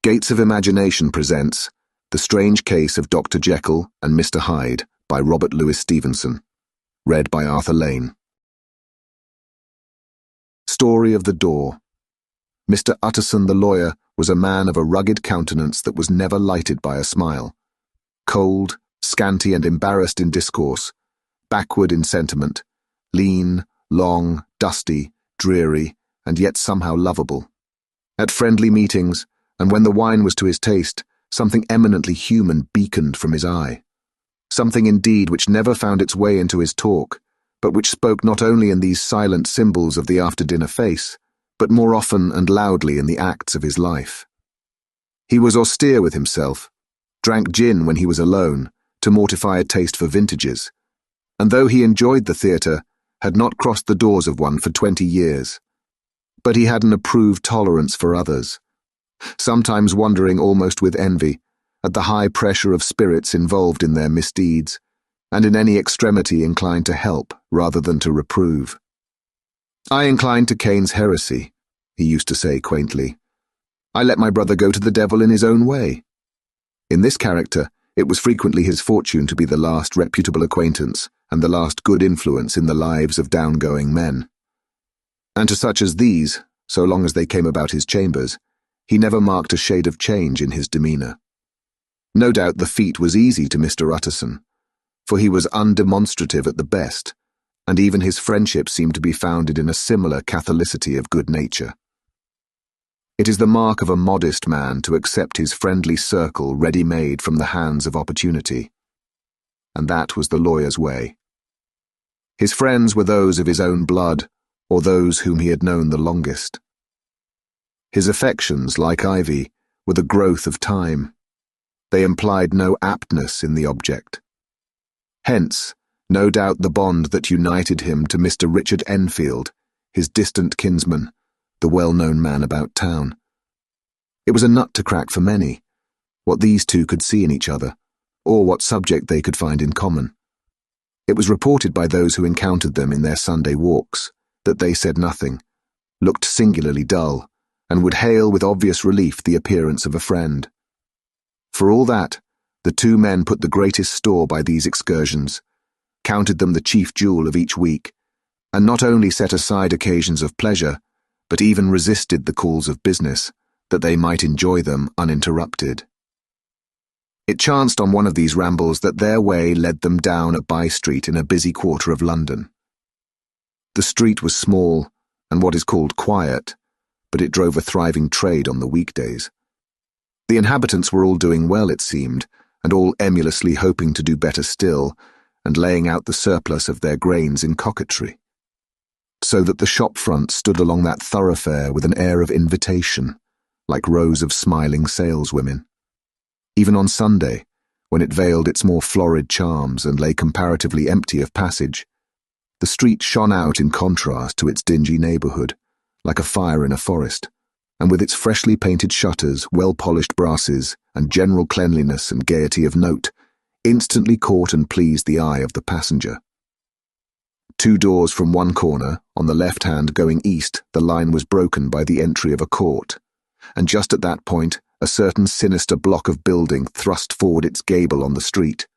Gates of Imagination presents The Strange Case of Dr. Jekyll and Mr. Hyde by Robert Louis Stevenson. Read by Arthur Lane. Story of the Door. Mr. Utterson the lawyer was a man of a rugged countenance that was never lighted by a smile. Cold, scanty and embarrassed in discourse, backward in sentiment, lean, long, dusty, dreary, and yet somehow lovable. At friendly meetings, and when the wine was to his taste, something eminently human beaconed from his eye. Something indeed which never found its way into his talk, but which spoke not only in these silent symbols of the after-dinner face, but more often and loudly in the acts of his life. He was austere with himself, drank gin when he was alone, to mortify a taste for vintages, and though he enjoyed the theatre, had not crossed the doors of one for 20 years. But he had an approved tolerance for others, sometimes wondering almost with envy at the high pressure of spirits involved in their misdeeds, and in any extremity inclined to help rather than to reprove. "I incline to Cain's heresy," he used to say quaintly. "I let my brother go to the devil in his own way." In this character, it was frequently his fortune to be the last reputable acquaintance and the last good influence in the lives of down-going men. And to such as these, so long as they came about his chambers, he never marked a shade of change in his demeanour. No doubt the feat was easy to Mr. Utterson, for he was undemonstrative at the best, and even his friendship seemed to be founded in a similar catholicity of good nature. It is the mark of a modest man to accept his friendly circle ready-made from the hands of opportunity, and that was the lawyer's way. His friends were those of his own blood, or those whom he had known the longest. His affections, like ivy, were the growth of time. They implied no aptness in the object. Hence, no doubt the bond that united him to Mr. Richard Enfield, his distant kinsman, the well-known man about town. It was a nut to crack for many, what these two could see in each other, or what subject they could find in common. It was reported by those who encountered them in their Sunday walks that they said nothing, looked singularly dull, and would hail with obvious relief the appearance of a friend. For all that, the two men put the greatest store by these excursions, counted them the chief jewel of each week, and not only set aside occasions of pleasure, but even resisted the calls of business, that they might enjoy them uninterrupted. It chanced on one of these rambles that their way led them down a by-street in a busy quarter of London. The street was small, and what is called quiet, but it drove a thriving trade on the weekdays. The inhabitants were all doing well, it seemed, and all emulously hoping to do better still, and laying out the surplus of their grains in coquetry. So that the shop front stood along that thoroughfare with an air of invitation, like rows of smiling saleswomen. Even on Sunday, when it veiled its more florid charms and lay comparatively empty of passage, the street shone out in contrast to its dingy neighbourhood, like a fire in a forest, and with its freshly painted shutters, well-polished brasses, and general cleanliness and gaiety of note, instantly caught and pleased the eye of the passenger. 2 doors from one corner, on the left hand going east, the line was broken by the entry of a court, and just at that point, a certain sinister block of building thrust forward its gable on the street.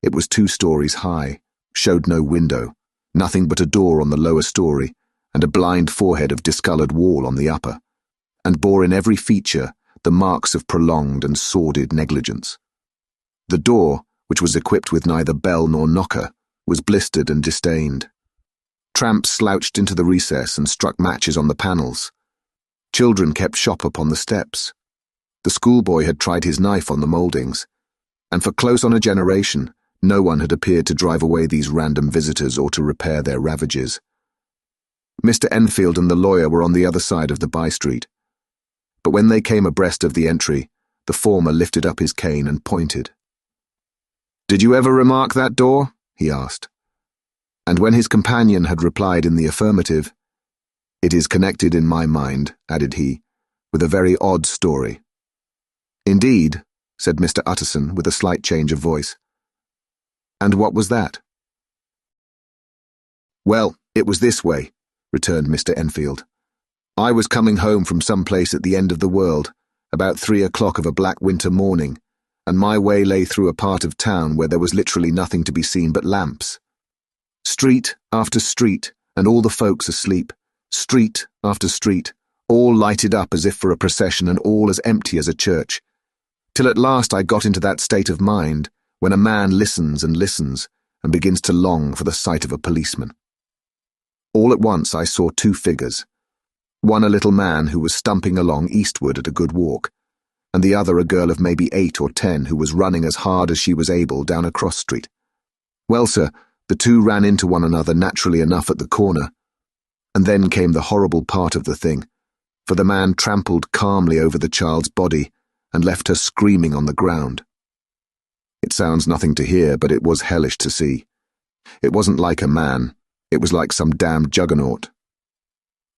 It was 2 stories high, showed no window, nothing but a door on the lower story, and a blind forehead of discoloured wall on the upper, and bore in every feature the marks of prolonged and sordid negligence. The door, which was equipped with neither bell nor knocker, was blistered and disdained. Tramps slouched into the recess and struck matches on the panels. Children kept shop upon the steps. The schoolboy had tried his knife on the mouldings, and for close on a generation, no one had appeared to drive away these random visitors or to repair their ravages. Mr. Enfield and the lawyer were on the other side of the by-street, but when they came abreast of the entry, the former lifted up his cane and pointed. "Did you ever remark that door?" he asked. And when his companion had replied in the affirmative, "It is connected in my mind," added he, "with a very odd story." "Indeed," said Mr. Utterson with a slight change of voice. "And what was that?" "Well, it was this way," returned Mr. Enfield. "I was coming home from some place at the end of the world, about 3 o'clock of a black winter morning, and my way lay through a part of town where there was literally nothing to be seen but lamps. Street after street, and all the folks asleep. Street after street, all lighted up as if for a procession and all as empty as a church. Till at last I got into that state of mind when a man listens and listens and begins to long for the sight of a policeman. All at once I saw two figures. One a little man who was stumping along eastward at a good walk, and the other a girl of maybe 8 or 10 who was running as hard as she was able down a cross street. Well, sir, the two ran into one another naturally enough at the corner, and then came the horrible part of the thing, for the man trampled calmly over the child's body and left her screaming on the ground. It sounds nothing to hear, but it was hellish to see. It wasn't like a man, it was like some damned juggernaut.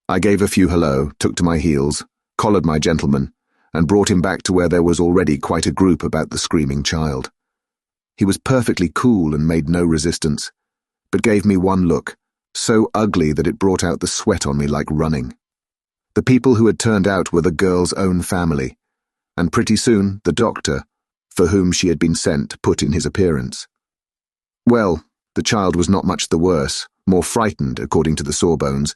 I gave a few hello, took to my heels, collared my gentleman, and brought him back to where there was already quite a group about the screaming child. He was perfectly cool and made no resistance, but gave me one look, so ugly that it brought out the sweat on me like running. The people who had turned out were the girl's own family, and pretty soon the doctor, for whom she had been sent, put in his appearance. Well, the child was not much the worse, more frightened, according to the sawbones,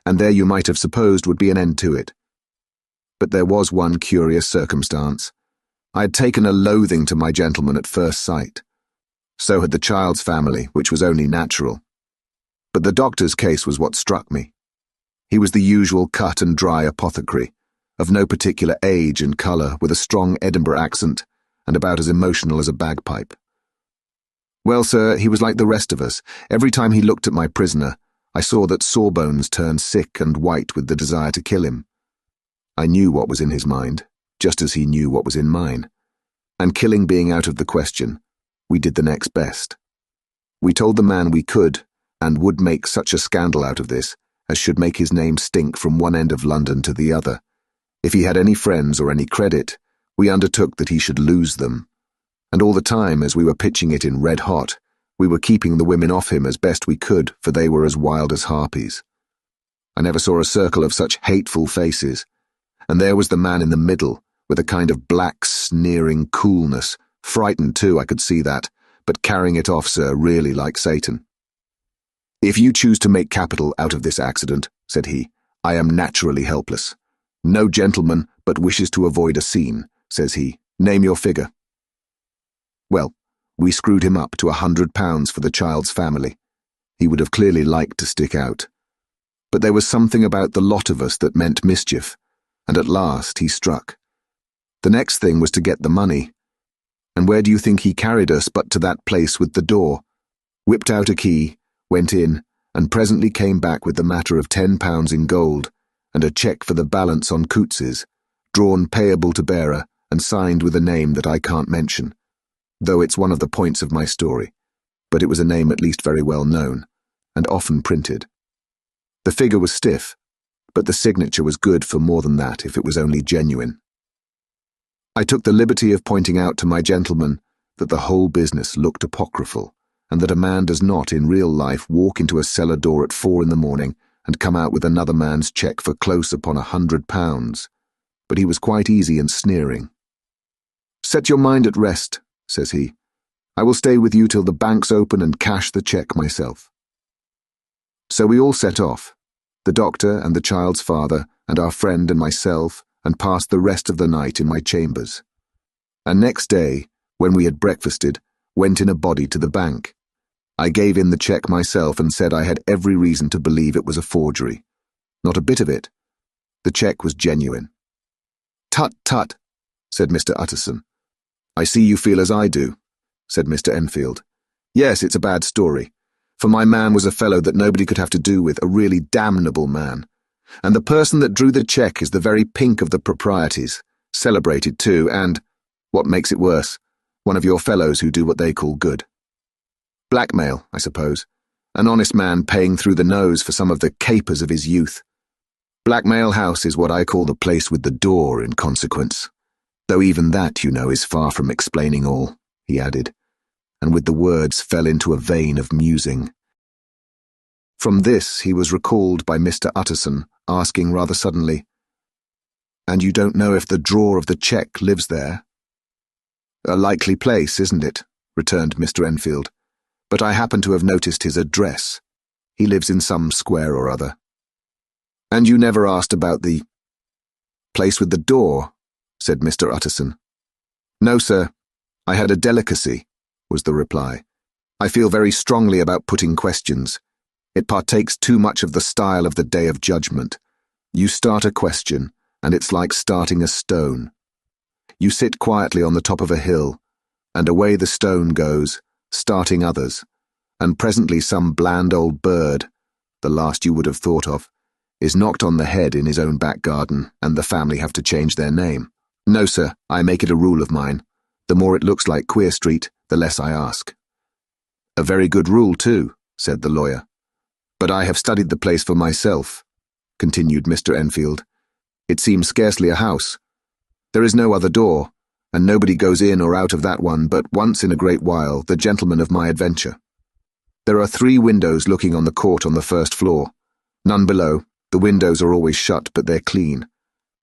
and there you might have supposed would be an end to it. But there was one curious circumstance. I had taken a loathing to my gentleman at first sight. So had the child's family, which was only natural. But the doctor's case was what struck me. He was the usual cut and dry apothecary, of no particular age and colour, with a strong Edinburgh accent, and about as emotional as a bagpipe. Well, sir, he was like the rest of us. Every time he looked at my prisoner, I saw that Sawbones turned sick and white with the desire to kill him. I knew what was in his mind, just as he knew what was in mine. And killing being out of the question, we did the next best. We told the man we could, and would make such a scandal out of this, as should make his name stink from one end of London to the other. If he had any friends or any credit, we undertook that he should lose them. And all the time, as we were pitching it in red hot, we were keeping the women off him as best we could, for they were as wild as harpies. I never saw a circle of such hateful faces, and there was the man in the middle, with a kind of black, sneering coolness, frightened too, I could see that, but carrying it off, sir, really like Satan. "If you choose to make capital out of this accident," said he, "I am naturally helpless. No gentleman but wishes to avoid a scene," says he. "Name your figure." Well, we screwed him up to £100 for the child's family. He would have clearly liked to stick out. But there was something about the lot of us that meant mischief, and at last he struck. The next thing was to get the money. And where do you think he carried us but to that place with the door? Whipped out a key, went in, and presently came back with the matter of £10 in gold, and a cheque for the balance on Coutts's, drawn payable to bearer, and signed with a name that I can't mention, though it's one of the points of my story, but it was a name at least very well known, and often printed. The figure was stiff, but the signature was good for more than that if it was only genuine. I took the liberty of pointing out to my gentleman that the whole business looked apocryphal, and that a man does not in real life walk into a cellar door at 4 in the morning and come out with another man's cheque for close upon £100, but he was quite easy and sneering. "Set your mind at rest," says he. "I will stay with you till the banks open and cash the cheque myself." So we all set off, the doctor and the child's father and our friend and myself, and passed the rest of the night in my chambers. And next day, when we had breakfasted, went in a body to the bank. I gave in the cheque myself and said I had every reason to believe it was a forgery. Not a bit of it. The cheque was genuine. "Tut, tut," said Mr. Utterson. "I see you feel as I do," said Mr. Enfield. "Yes, it's a bad story, for my man was a fellow that nobody could have to do with, a really damnable man. And the person that drew the cheque is the very pink of the proprieties, celebrated too, and, what makes it worse, one of your fellows who do what they call good. Blackmail, I suppose. An honest man paying through the nose for some of the capers of his youth. Blackmail House is what I call the place with the door in consequence. Though even that, you know, is far from explaining all," he added, and with the words fell into a vein of musing. From this he was recalled by Mr. Utterson, asking rather suddenly, And you don't know if the drawer of the cheque lives there? A likely place, isn't it? Returned Mr. Enfield. But I happen to have noticed his address. He lives in some square or other. And you never asked about the place with the door, said Mr. Utterson. No, sir. I had a delicacy, was the reply. I feel very strongly about putting questions. It partakes too much of the style of the Day of Judgment. You start a question, and it's like starting a stone. You sit quietly on the top of a hill, and away the stone goes, starting others, and presently some bland old bird, the last you would have thought of, is knocked on the head in his own back garden, and the family have to change their name. No, sir, I make it a rule of mine. The more it looks like Queer Street, the less I ask. A very good rule, too, said the lawyer. But I have studied the place for myself, continued Mr. Enfield. It seems scarcely a house. There is no other door, and nobody goes in or out of that one but once in a great while the gentleman of my adventure. There are 3 windows looking on the court on the first floor. None below. The windows are always shut, but they're clean.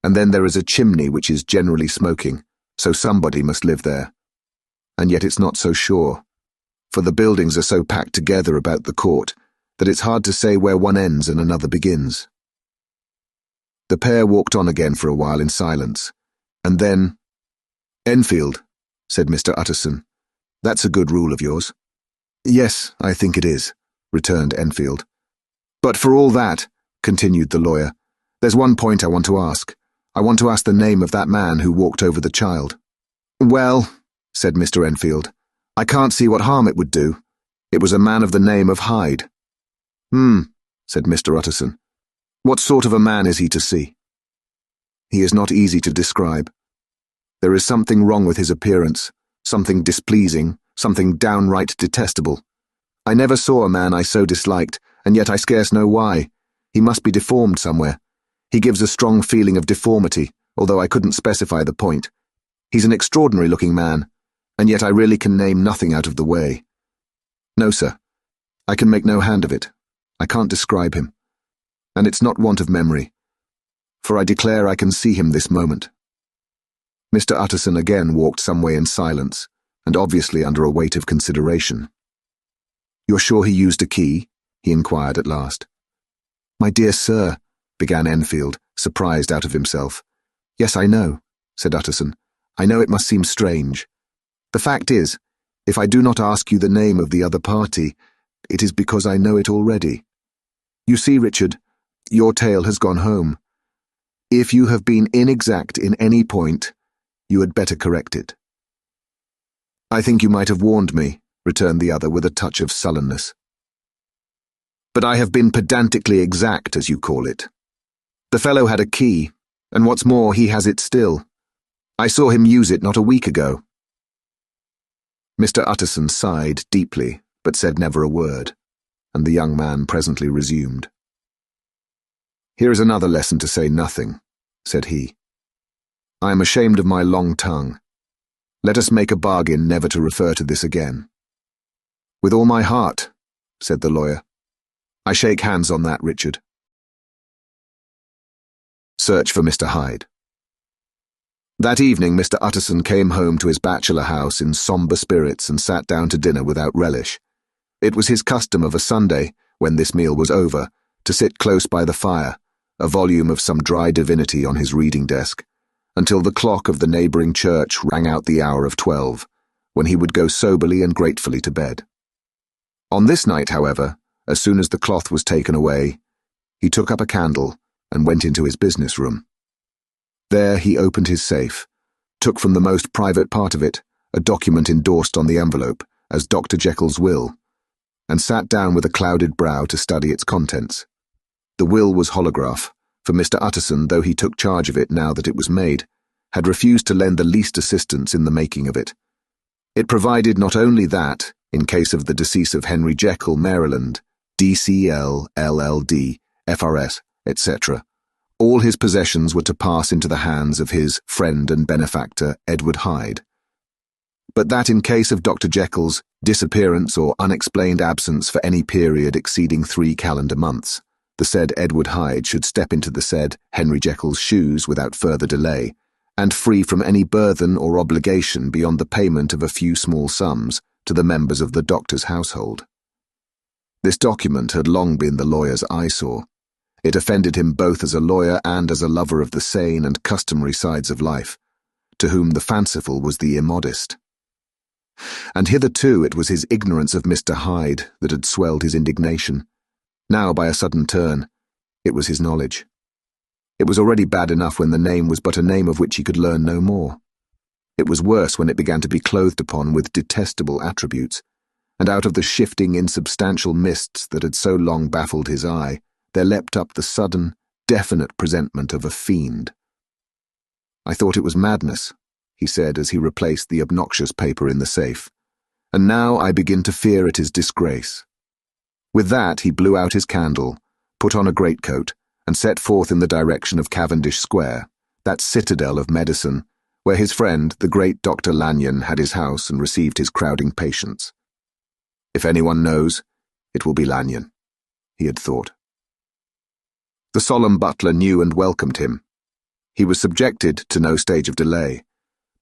And then there is a chimney which is generally smoking, so somebody must live there. And yet it's not so sure, for the buildings are so packed together about the court that it's hard to say where one ends and another begins. The pair walked on again for a while in silence, and then, Enfield, said Mr. Utterson, that's a good rule of yours. Yes, I think it is, returned Enfield. But for all that, continued the lawyer, there's one point I want to ask. I want to ask the name of that man who walked over the child. Well, said Mr. Enfield, I can't see what harm it would do. It was a man of the name of Hyde. Said Mr. Utterson. What sort of a man is he to see? He is not easy to describe. There is something wrong with his appearance, something displeasing, something downright detestable. I never saw a man I so disliked, and yet I scarce know why. He must be deformed somewhere. He gives a strong feeling of deformity, although I couldn't specify the point. He's an extraordinary-looking man, and yet I really can name nothing out of the way. No, sir, I can make no hand of it. I can't describe him. And it's not want of memory, for I declare I can see him this moment. Mr. Utterson again walked some way in silence, and obviously under a weight of consideration. You're sure he used a key? He inquired at last. My dear sir, began Enfield, surprised out of himself. Yes, I know, said Utterson. I know it must seem strange. The fact is, if I do not ask you the name of the other party, it is because I know it already. You see, Richard, your tale has gone home. If you have been inexact in any point, you had better correct it. I think you might have warned me, returned the other with a touch of sullenness. But I have been pedantically exact, as you call it. The fellow had a key, and what's more, he has it still. I saw him use it not a week ago. Mr. Utterson sighed deeply, but said never a word, and the young man presently resumed. Here is another lesson to say nothing, said he. I am ashamed of my long tongue. Let us make a bargain never to refer to this again. With all my heart, said the lawyer. I shake hands on that, Richard. Search for Mr. Hyde. That evening Mr. Utterson came home to his bachelor house in sombre spirits and sat down to dinner without relish. It was his custom of a Sunday, when this meal was over, to sit close by the fire, a volume of some dry divinity on his reading desk, until the clock of the neighbouring church rang out the hour of 12, when he would go soberly and gratefully to bed. On this night, however, as soon as the cloth was taken away, he took up a candle and went into his business room. There he opened his safe, took from the most private part of it a document endorsed on the envelope as Dr. Jekyll's will, and sat down with a clouded brow to study its contents. The will was holograph, for Mr. Utterson, though he took charge of it now that it was made, had refused to lend the least assistance in the making of it. It provided not only that, in case of the decease of Henry Jekyll, Maryland, DCL, LLD, FRS, etc., all his possessions were to pass into the hands of his friend and benefactor, Edward Hyde, but that in case of Dr. Jekyll's disappearance or unexplained absence for any period exceeding 3 calendar months, the said Edward Hyde should step into the said Henry Jekyll's shoes without further delay, and free from any burthen or obligation beyond the payment of a few small sums to the members of the doctor's household. This document had long been the lawyer's eyesore. It offended him both as a lawyer and as a lover of the sane and customary sides of life, to whom the fanciful was the immodest. And hitherto it was his ignorance of Mr. Hyde that had swelled his indignation. Now, by a sudden turn, it was his knowledge. It was already bad enough when the name was but a name of which he could learn no more. It was worse when it began to be clothed upon with detestable attributes, and out of the shifting, insubstantial mists that had so long baffled his eye, there leapt up the sudden, definite presentment of a fiend. "I thought it was madness," he said as he replaced the obnoxious paper in the safe, "and now I begin to fear it is disgrace." With that he blew out his candle, put on a greatcoat, and set forth in the direction of Cavendish Square, that citadel of medicine, where his friend, the great Dr. Lanyon, had his house and received his crowding patients. If anyone knows, it will be Lanyon, he had thought. The solemn butler knew and welcomed him. He was subjected to no stage of delay,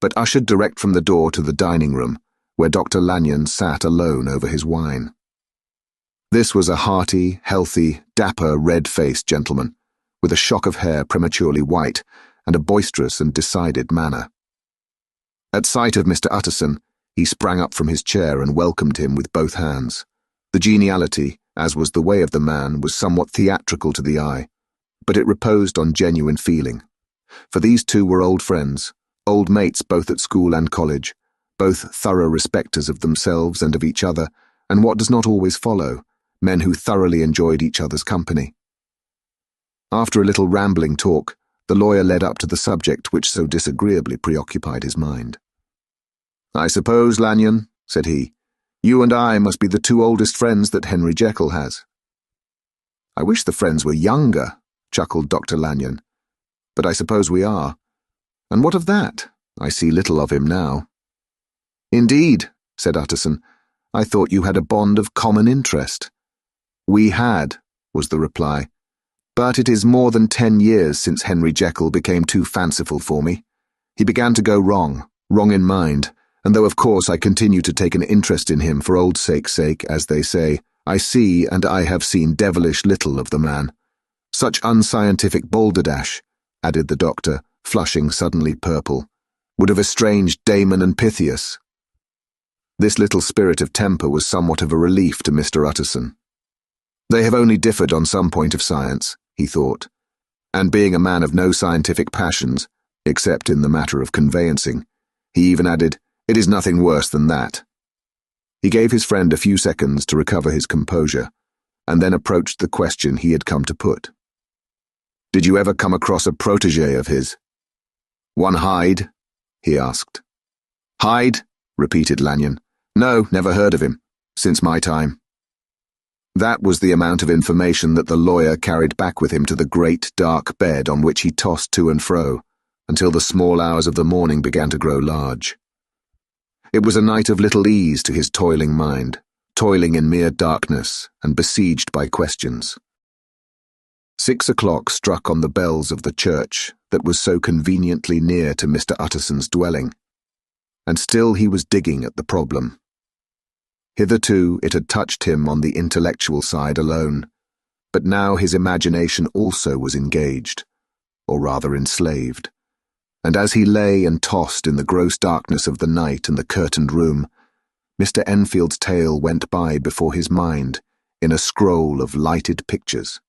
but ushered direct from the door to the dining room, where Dr. Lanyon sat alone over his wine. This was a hearty, healthy, dapper, red-faced gentleman, with a shock of hair prematurely white, and a boisterous and decided manner. At sight of Mr. Utterson, he sprang up from his chair and welcomed him with both hands. The geniality, as was the way of the man, was somewhat theatrical to the eye, but it reposed on genuine feeling. For these two were old friends, old mates both at school and college, both thorough respecters of themselves and of each other, and what does not always follow, men who thoroughly enjoyed each other's company. After a little rambling talk, the lawyer led up to the subject which so disagreeably preoccupied his mind. "I suppose, Lanyon," said he, "you and I must be the two oldest friends that Henry Jekyll has." "I wish the friends were younger," chuckled Dr. Lanyon, "but I suppose we are. And what of that? I see little of him now." "Indeed," said Utterson, "I thought you had a bond of common interest." "We had," was the reply, "but it is more than 10 years since Henry Jekyll became too fanciful for me. He began to go wrong in mind, and though of course I continue to take an interest in him for old sake's sake, as they say, I see and I have seen devilish little of the man. Such unscientific balderdash," added the doctor, flushing suddenly purple, "would have estranged Damon and Pythias." This little spirit of temper was somewhat of a relief to Mr. Utterson. They have only differed on some point of science, he thought, and being a man of no scientific passions, except in the matter of conveyancing, he even added, "It is nothing worse than that." He gave his friend a few seconds to recover his composure, and then approached the question he had come to put. "Did you ever come across a protégé of his?" "One Hyde?" he asked. "Hyde?" repeated Lanyon. "No, never heard of him. Since my time." That was the amount of information that the lawyer carried back with him to the great dark bed on which he tossed to and fro, until the small hours of the morning began to grow large. It was a night of little ease to his toiling mind, toiling in mere darkness and besieged by questions. 6 o'clock struck on the bells of the church that was so conveniently near to Mr. Utterson's dwelling, and still he was digging at the problem. Hitherto it had touched him on the intellectual side alone, but now his imagination also was engaged, or rather enslaved, and as he lay and tossed in the gross darkness of the night in the curtained room, Mr. Enfield's tale went by before his mind in a scroll of lighted pictures.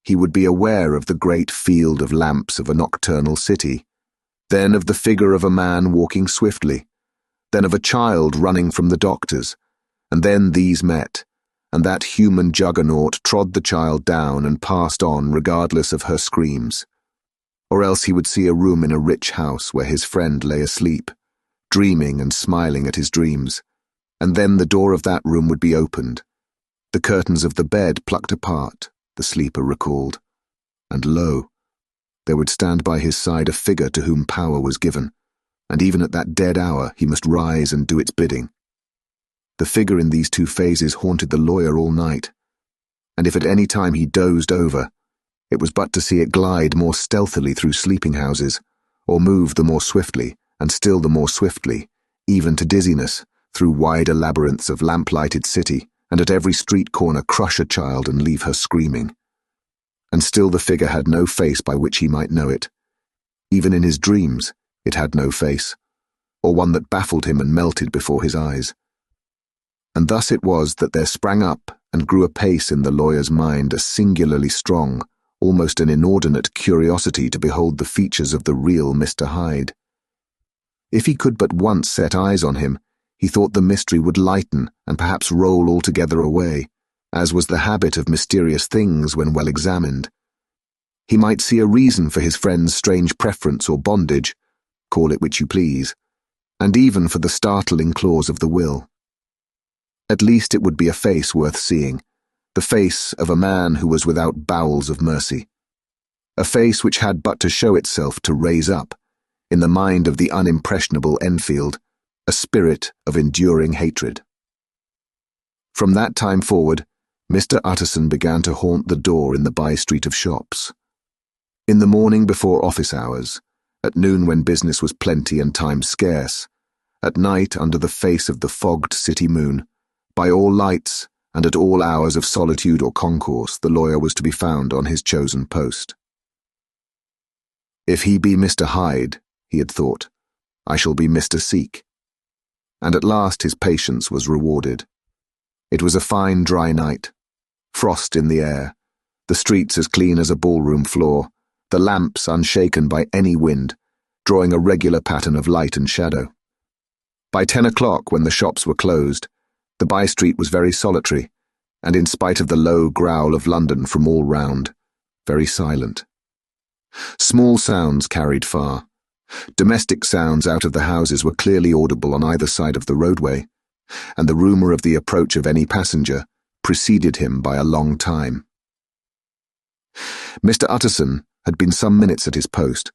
He would be aware of the great field of lamps of a nocturnal city, then of the figure of a man walking swiftly, then of a child running from the doctor's, and then these met, and that human juggernaut trod the child down and passed on regardless of her screams. Or else he would see a room in a rich house where his friend lay asleep, dreaming and smiling at his dreams, and then the door of that room would be opened, the curtains of the bed plucked apart, the sleeper recalled, and lo, there would stand by his side a figure to whom power was given, and even at that dead hour he must rise and do its bidding. The figure in these two phases haunted the lawyer all night. and if at any time he dozed over, it was but to see it glide more stealthily through sleeping houses, or move the more swiftly, and still the more swiftly, even to dizziness, through wider labyrinths of lamp-lighted city, and at every street corner crush a child and leave her screaming. And still the figure had no face by which he might know it. Even in his dreams, it had no face, or one that baffled him and melted before his eyes. And thus it was that there sprang up and grew apace in the lawyer's mind a singularly strong, almost an inordinate curiosity to behold the features of the real Mr. Hyde. If he could but once set eyes on him, he thought the mystery would lighten and perhaps roll altogether away, as was the habit of mysterious things when well examined. He might see a reason for his friend's strange preference or bondage, call it which you please, and even for the startling clause of the will. At least it would be a face worth seeing, the face of a man who was without bowels of mercy, a face which had but to show itself to raise up, in the mind of the unimpressionable Enfield, a spirit of enduring hatred. From that time forward, Mr. Utterson began to haunt the door in the by-street of shops. In the morning before office hours, at noon when business was plenty and time scarce, at night under the face of the fogged city moon, by all lights and at all hours of solitude or concourse, the lawyer was to be found on his chosen post. If he be Mr. Hyde, he had thought, I shall be Mr. Seek. And at last his patience was rewarded. It was a fine dry night, frost in the air, the streets as clean as a ballroom floor, the lamps unshaken by any wind, drawing a regular pattern of light and shadow. By 10 o'clock, when the shops were closed, the by-street was very solitary, and in spite of the low growl of London from all round, very silent. Small sounds carried far. Domestic sounds out of the houses were clearly audible on either side of the roadway, and the rumour of the approach of any passenger preceded him by a long time. Mr. Utterson had been some minutes at his post,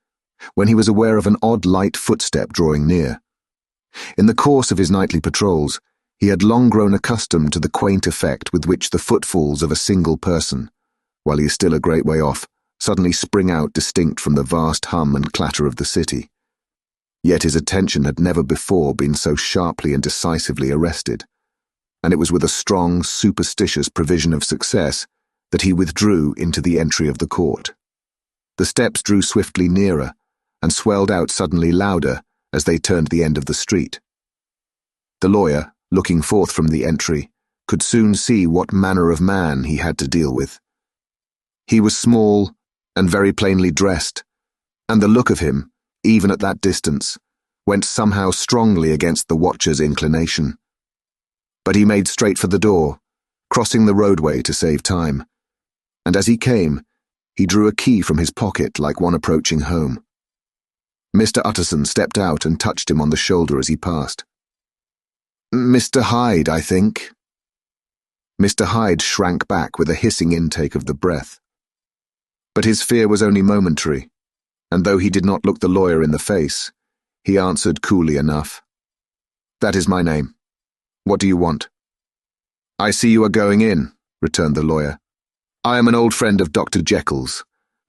when he was aware of an odd light footstep drawing near. In the course of his nightly patrols, he had long grown accustomed to the quaint effect with which the footfalls of a single person, while he is still a great way off, suddenly spring out distinct from the vast hum and clatter of the city. Yet his attention had never before been so sharply and decisively arrested, and it was with a strong, superstitious prevision of success that he withdrew into the entry of the court. The steps drew swiftly nearer, and swelled out suddenly louder as they turned the end of the street. The lawyer, looking forth from the entry, could soon see what manner of man he had to deal with. He was small and very plainly dressed, and the look of him, even at that distance, went somehow strongly against the watcher's inclination. But he made straight for the door, crossing the roadway to save time, and as he came, he drew a key from his pocket like one approaching home. Mr. Utterson stepped out and touched him on the shoulder as he passed. "Mr. Hyde, I think." Mr. Hyde shrank back with a hissing intake of the breath. But his fear was only momentary, and though he did not look the lawyer in the face, he answered coolly enough, "That is my name. What do you want?" "I see you are going in," returned the lawyer. "I am an old friend of Dr. Jekyll's,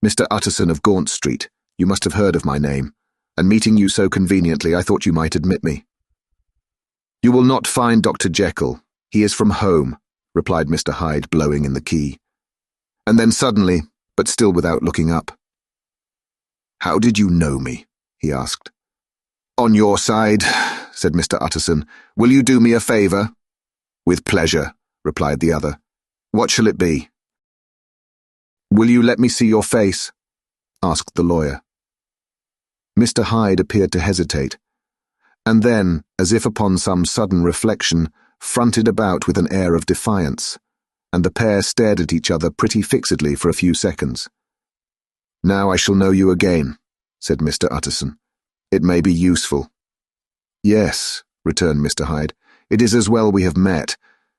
Mr. Utterson of Gaunt Street. You must have heard of my name, and meeting you so conveniently, I thought you might admit me." "You will not find Dr. Jekyll. He is from home," replied Mr. Hyde, blowing in the key. And then suddenly, but still without looking up, "How did you know me?" he asked. "On your side," said Mr. Utterson. "Will you do me a favour?" "With pleasure," replied the other. "What shall it be?" "Will you let me see your face?" asked the lawyer. Mr. Hyde appeared to hesitate, and then, as if upon some sudden reflection, fronted about with an air of defiance, and the pair stared at each other pretty fixedly for a few seconds. "Now I shall know you again," said Mr. Utterson. "It may be useful." "Yes," returned Mr. Hyde, "it is as well we have met,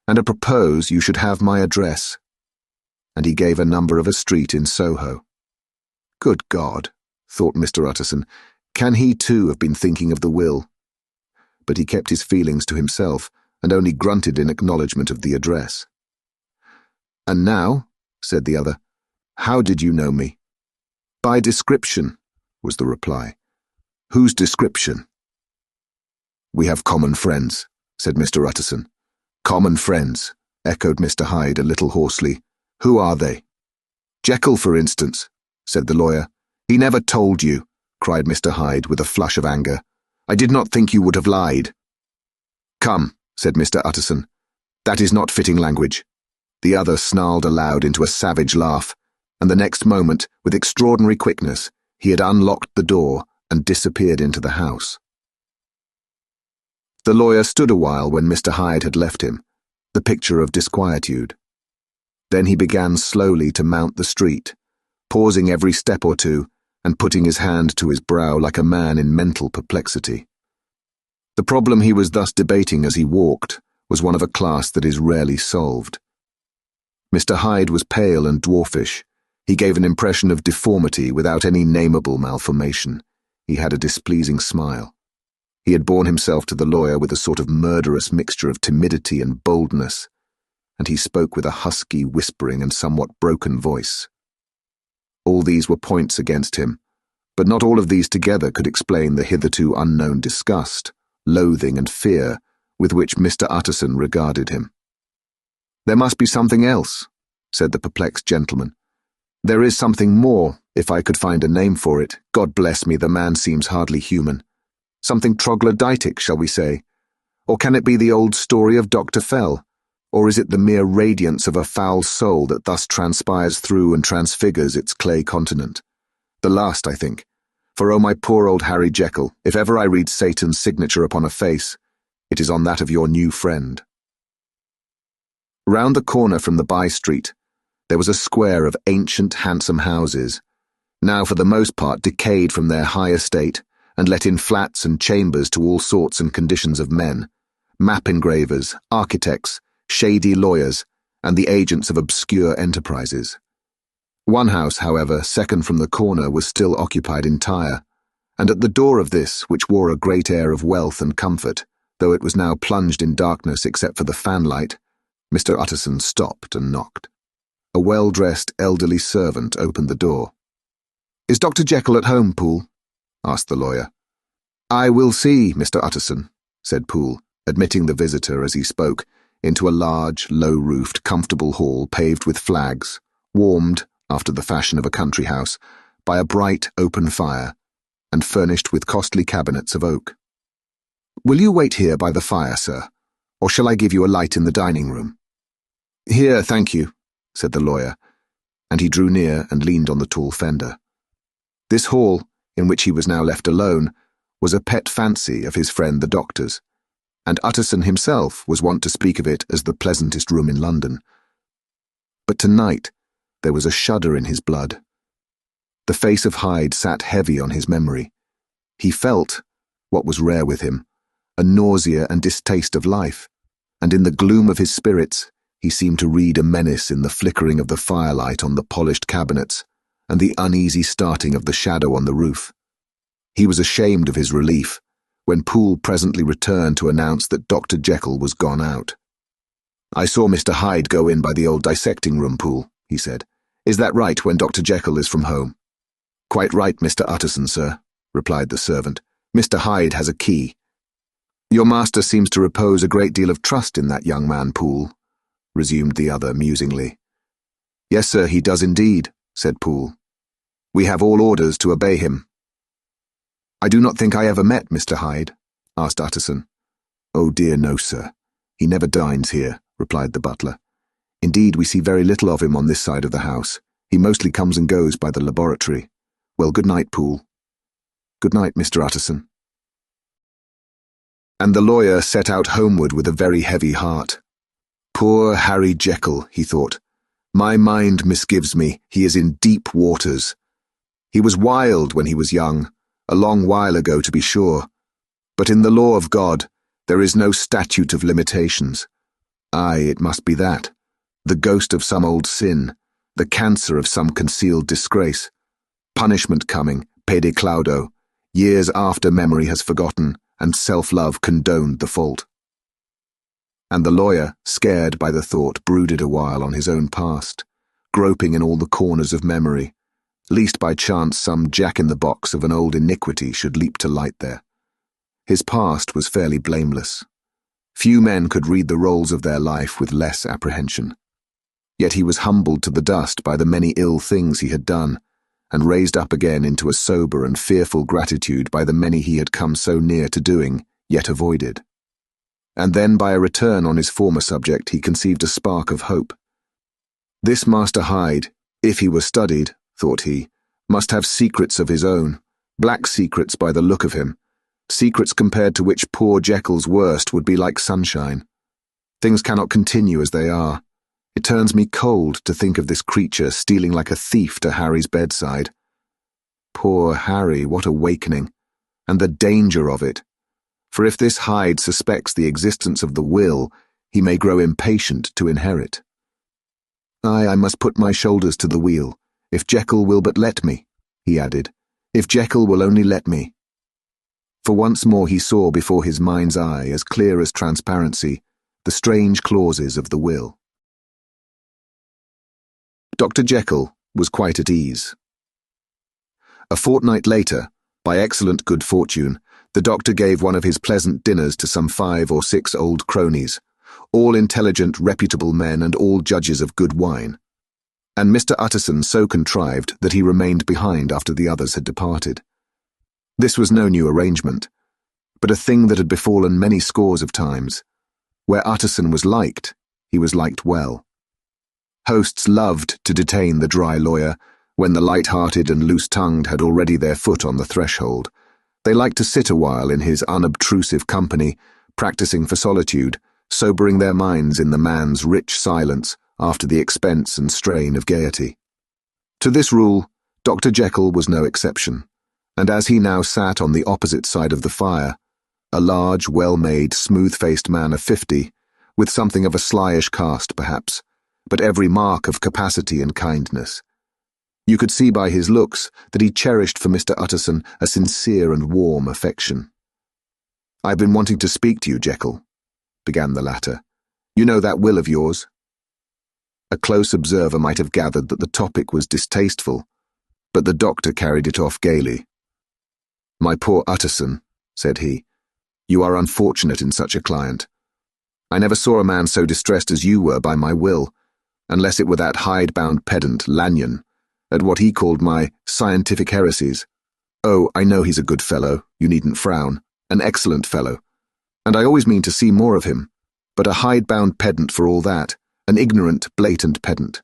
and I propose you should have my address." And he gave a number of a street in Soho. Good God, thought Mr. Utterson, can he too have been thinking of the will? But he kept his feelings to himself, and only grunted in acknowledgement of the address. "And now," said the other, "how did you know me?" "By description," was the reply. "Whose description?" "We have common friends," said Mr. Utterson. "Common friends," echoed Mr. Hyde a little hoarsely. "Who are they?" "Jekyll, for instance," said the lawyer. "He never told you," cried Mr. Hyde with a flush of anger. "I did not think you would have lied." "Come," said Mr. Utterson. "That is not fitting language." The other snarled aloud into a savage laugh, and the next moment, with extraordinary quickness, he had unlocked the door and disappeared into the house. The lawyer stood a while when Mr. Hyde had left him, the picture of disquietude. Then he began slowly to mount the street, pausing every step or two and putting his hand to his brow like a man in mental perplexity. The problem he was thus debating as he walked was one of a class that is rarely solved. Mr. Hyde was pale and dwarfish. He gave an impression of deformity without any nameable malformation. He had a displeasing smile. He had borne himself to the lawyer with a sort of murderous mixture of timidity and boldness, and he spoke with a husky, whispering and somewhat broken voice. All these were points against him, but not all of these together could explain the hitherto unknown disgust, loathing and fear with which Mr. Utterson regarded him. "There must be something else," said the perplexed gentleman. "There is something more, if I could find a name for it. God bless me, the man seems hardly human. Something troglodytic, shall we say? Or can it be the old story of Dr. Fell? Or is it the mere radiance of a foul soul that thus transpires through and transfigures its clay continent? The last, I think. For oh, my poor old Harry Jekyll, if ever I read Satan's signature upon a face, it is on that of your new friend." Round the corner from the by-street, there was a square of ancient, handsome houses, now for the most part decayed from their high estate, and let in flats and chambers to all sorts and conditions of men, map engravers, architects, shady lawyers, and the agents of obscure enterprises. One house, however, second from the corner, was still occupied entire, and at the door of this, which wore a great air of wealth and comfort, though it was now plunged in darkness except for the fanlight, Mr. Utterson stopped and knocked. A well-dressed elderly servant opened the door. "Is Dr. Jekyll at home, Poole?" asked the lawyer. "I will see, Mr. Utterson," said Poole, admitting the visitor as he spoke into a large, low-roofed, comfortable hall paved with flags, warmed, after the fashion of a country house, by a bright, open fire, and furnished with costly cabinets of oak. "Will you wait here by the fire, sir, or shall I give you a light in the dining room?" "Here, thank you," said the lawyer, and he drew near and leaned on the tall fender. This hall, in which he was now left alone, was a pet fancy of his friend the doctor's, and Utterson himself was wont to speak of it as the pleasantest room in London. But tonight there was a shudder in his blood. The face of Hyde sat heavy on his memory. He felt, what was rare with him, a nausea and distaste of life, and in the gloom of his spirits he seemed to read a menace in the flickering of the firelight on the polished cabinets and the uneasy starting of the shadow on the roof. He was ashamed of his relief when Poole presently returned to announce that Dr. Jekyll was gone out. "I saw Mr. Hyde go in by the old dissecting room, Poole," he said. "Is that right when Dr. Jekyll is from home?" "Quite right, Mr. Utterson, sir," replied the servant. "Mr. Hyde has a key." "Your master seems to repose a great deal of trust in that young man, Poole," resumed the other musingly. "Yes, sir, he does indeed," said Poole. "We have all orders to obey him." "I do not think I ever met Mr. Hyde?" asked Utterson. "Oh dear, no, sir. He never dines here," replied the butler. "Indeed, we see very little of him on this side of the house. He mostly comes and goes by the laboratory. Well, good night, Poole." "Good night, Mr. Utterson." And the lawyer set out homeward with a very heavy heart. "Poor Harry Jekyll," he thought. "My mind misgives me, he is in deep waters. He was wild when he was young, a long while ago to be sure, but in the law of God there is no statute of limitations. Aye, it must be that, the ghost of some old sin, the cancer of some concealed disgrace, punishment coming, pede claudo, years after memory has forgotten and self-love condoned the fault." and the lawyer, scared by the thought, brooded a while on his own past, groping in all the corners of memory, lest by chance some jack-in-the-box of an old iniquity should leap to light there. His past was fairly blameless. Few men could read the rolls of their life with less apprehension. Yet he was humbled to the dust by the many ill things he had done, and raised up again into a sober and fearful gratitude by the many he had come so near to doing, yet avoided. And then by a return on his former subject he conceived a spark of hope. This Master Hyde, if he were studied, thought he, must have secrets of his own, black secrets by the look of him, secrets compared to which poor Jekyll's worst would be like sunshine. Things cannot continue as they are. It turns me cold to think of this creature stealing like a thief to Harry's bedside. Poor Harry, what awakening, and the danger of it. For if this Hyde suspects the existence of the will, he may grow impatient to inherit. I must put my shoulders to the wheel, if Jekyll will but let me, he added, if Jekyll will only let me. For once more he saw before his mind's eye, as clear as transparency, the strange clauses of the will. Dr. Jekyll was quite at ease. A fortnight later, by excellent good fortune, the doctor gave one of his pleasant dinners to some 5 or 6 old cronies, all intelligent, reputable men and all judges of good wine. And Mr. Utterson so contrived that he remained behind after the others had departed. This was no new arrangement, but a thing that had befallen many scores of times. Where Utterson was liked, he was liked well. Hosts loved to detain the dry lawyer when the light-hearted and loose-tongued had already their foot on the threshold. They liked to sit a while in his unobtrusive company, practicing for solitude, sobering their minds in the man's rich silence after the expense and strain of gaiety. To this rule, Dr. Jekyll was no exception, and as he now sat on the opposite side of the fire, a large, well-made, smooth-faced man of 50, with something of a slyish cast, perhaps, but every mark of capacity and kindness. You could see by his looks that he cherished for Mr. Utterson a sincere and warm affection. "I've been wanting to speak to you, Jekyll," began the latter. "You know that will of yours?" A close observer might have gathered that the topic was distasteful, but the doctor carried it off gaily. "My poor Utterson," said he, "you are unfortunate in such a client. I never saw a man so distressed as you were by my will, unless it were that hide-bound pedant, Lanyon, at what he called my scientific heresies. Oh, I know he's a good fellow, you needn't frown, an excellent fellow, and I always mean to see more of him, but a hide-bound pedant for all that, an ignorant, blatant pedant.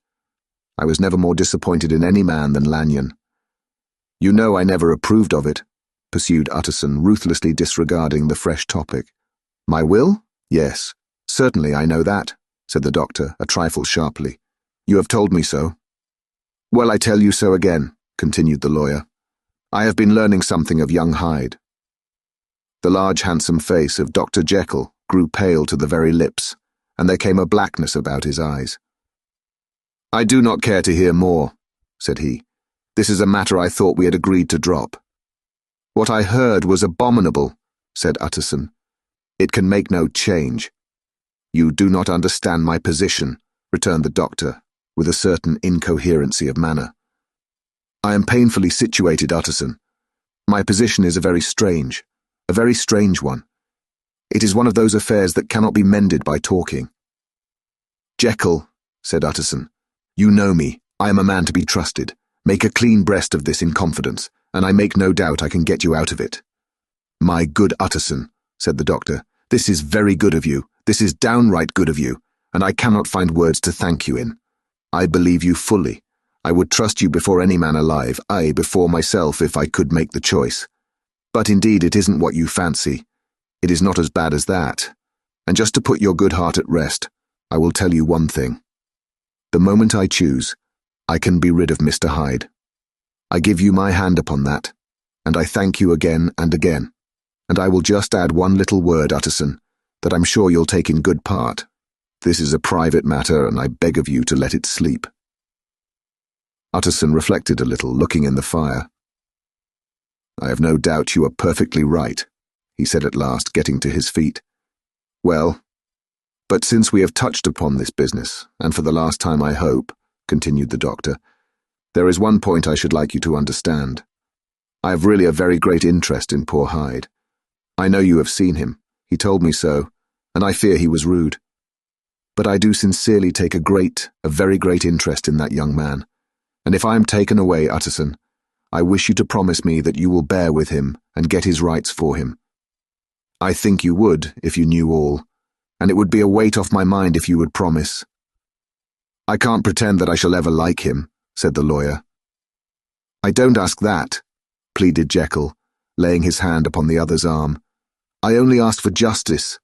I was never more disappointed in any man than Lanyon. You know I never approved of it," pursued Utterson, ruthlessly disregarding the fresh topic. "My will? Yes, certainly I know that," said the doctor, a trifle sharply. "You have told me so." "Well, I tell you so again," continued the lawyer. "I have been learning something of young Hyde." The large, handsome face of Dr. Jekyll grew pale to the very lips, and there came a blackness about his eyes. "I do not care to hear more," said he. "This is a matter I thought we had agreed to drop." "What I heard was abominable," said Utterson. "It can make no change." "You do not understand my position," returned the doctor, with a certain incoherency of manner. "I am painfully situated, Utterson. My position is a very strange one. It is one of those affairs that cannot be mended by talking." "Jekyll," said Utterson, "you know me. I am a man to be trusted. Make a clean breast of this in confidence, and I make no doubt I can get you out of it." "My good Utterson," said the doctor, "this is very good of you. This is downright good of you, and I cannot find words to thank you in. I believe you fully. I would trust you before any man alive, aye, before myself if I could make the choice. But indeed it isn't what you fancy. It is not as bad as that. And just to put your good heart at rest, I will tell you one thing. The moment I choose, I can be rid of Mr. Hyde. I give you my hand upon that, and I thank you again and again. And I will just add one little word, Utterson, that I'm sure you'll take in good part. This is a private matter, and I beg of you to let it sleep." Utterson reflected a little, looking in the fire. "I have no doubt you are perfectly right," he said at last, getting to his feet. "Well, But since we have touched upon this business, and for the last time I hope, continued the doctor, there is one point I should like you to understand. I have really a very great interest in poor Hyde. I know you have seen him. He told me so, and I fear he was rude. But I do sincerely take a very great interest in that young man, and if I am taken away, Utterson, I wish you to promise me that you will bear with him and get his rights for him. I think you would if you knew all, and it would be a weight off my mind if you would promise. I can't pretend that I shall ever like him, said the lawyer. I don't ask that, pleaded Jekyll, laying his hand upon the other's arm. I only ask for justice.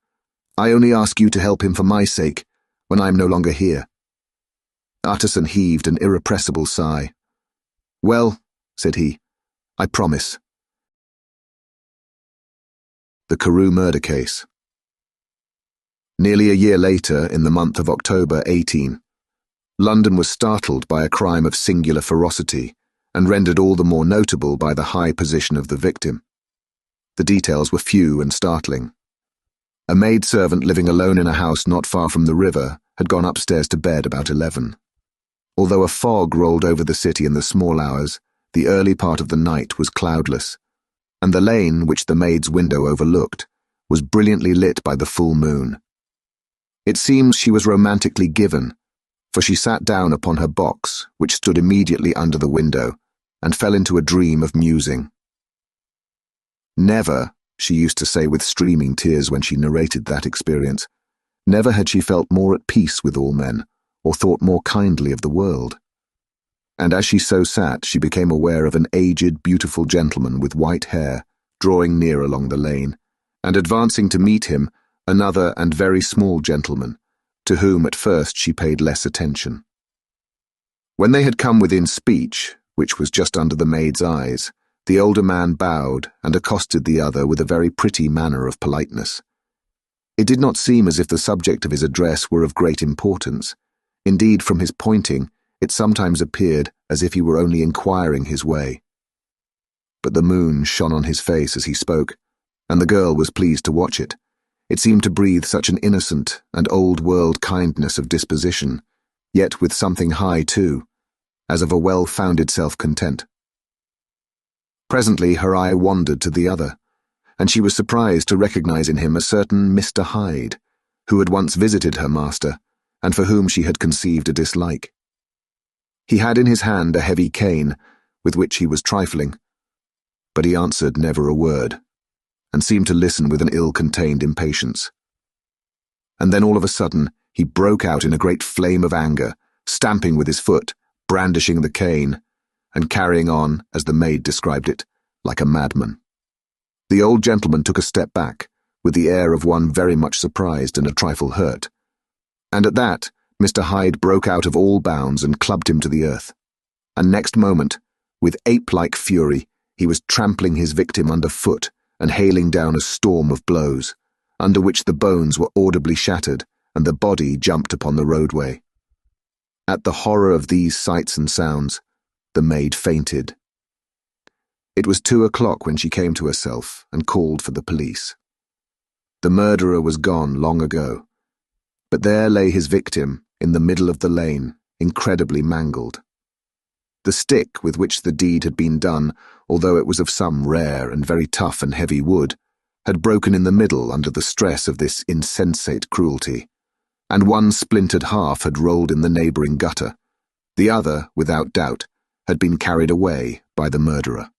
I only ask you to help him for my sake, when I am no longer here. Utterson heaved an irrepressible sigh. Well, said he, I promise. The Carew murder case. Nearly a year later, in the month of October 18, London was startled by a crime of singular ferocity and rendered all the more notable by the high position of the victim. The details were few and startling. A maidservant living alone in a house not far from the river had gone upstairs to bed about 11. Although a fog rolled over the city in the small hours, the early part of the night was cloudless, and the lane which the maid's window overlooked was brilliantly lit by the full moon. It seems she was romantically given, for she sat down upon her box, which stood immediately under the window, and fell into a dream of musing. Never, she used to say with streaming tears when she narrated that experience, never had she felt more at peace with all men, or thought more kindly of the world. And as she so sat, she became aware of an aged, beautiful gentleman with white hair drawing near along the lane, and advancing to meet him, another and very small gentleman, to whom at first she paid less attention. When they had come within speech, which was just under the maid's eyes, the older man bowed and accosted the other with a very pretty manner of politeness. It did not seem as if the subject of his address were of great importance. Indeed, from his pointing, it sometimes appeared as if he were only inquiring his way. But the moon shone on his face as he spoke, and the girl was pleased to watch it. It seemed to breathe such an innocent and old-world kindness of disposition, yet with something high too, as of a well-founded self-content. Presently her eye wandered to the other, and she was surprised to recognize in him a certain Mr. Hyde, who had once visited her master, and for whom she had conceived a dislike. He had in his hand a heavy cane, with which he was trifling, but he answered never a word, and seemed to listen with an ill-contained impatience. And then all of a sudden he broke out in a great flame of anger, stamping with his foot, brandishing the cane, and carrying on, as the maid described it, like a madman. The old gentleman took a step back, with the air of one very much surprised and a trifle hurt, and at that Mr. Hyde broke out of all bounds and clubbed him to the earth, and next moment, with ape-like fury, he was trampling his victim underfoot and hailing down a storm of blows, under which the bones were audibly shattered and the body jumped upon the roadway. At the horror of these sights and sounds, the maid fainted. It was 2 o'clock when she came to herself and called for the police. The murderer was gone long ago, but there lay his victim in the middle of the lane, incredibly mangled. The stick with which the deed had been done, although it was of some rare and very tough and heavy wood, had broken in the middle under the stress of this insensate cruelty, and one splintered half had rolled in the neighbouring gutter. The other, without doubt, had been carried away by the murderer.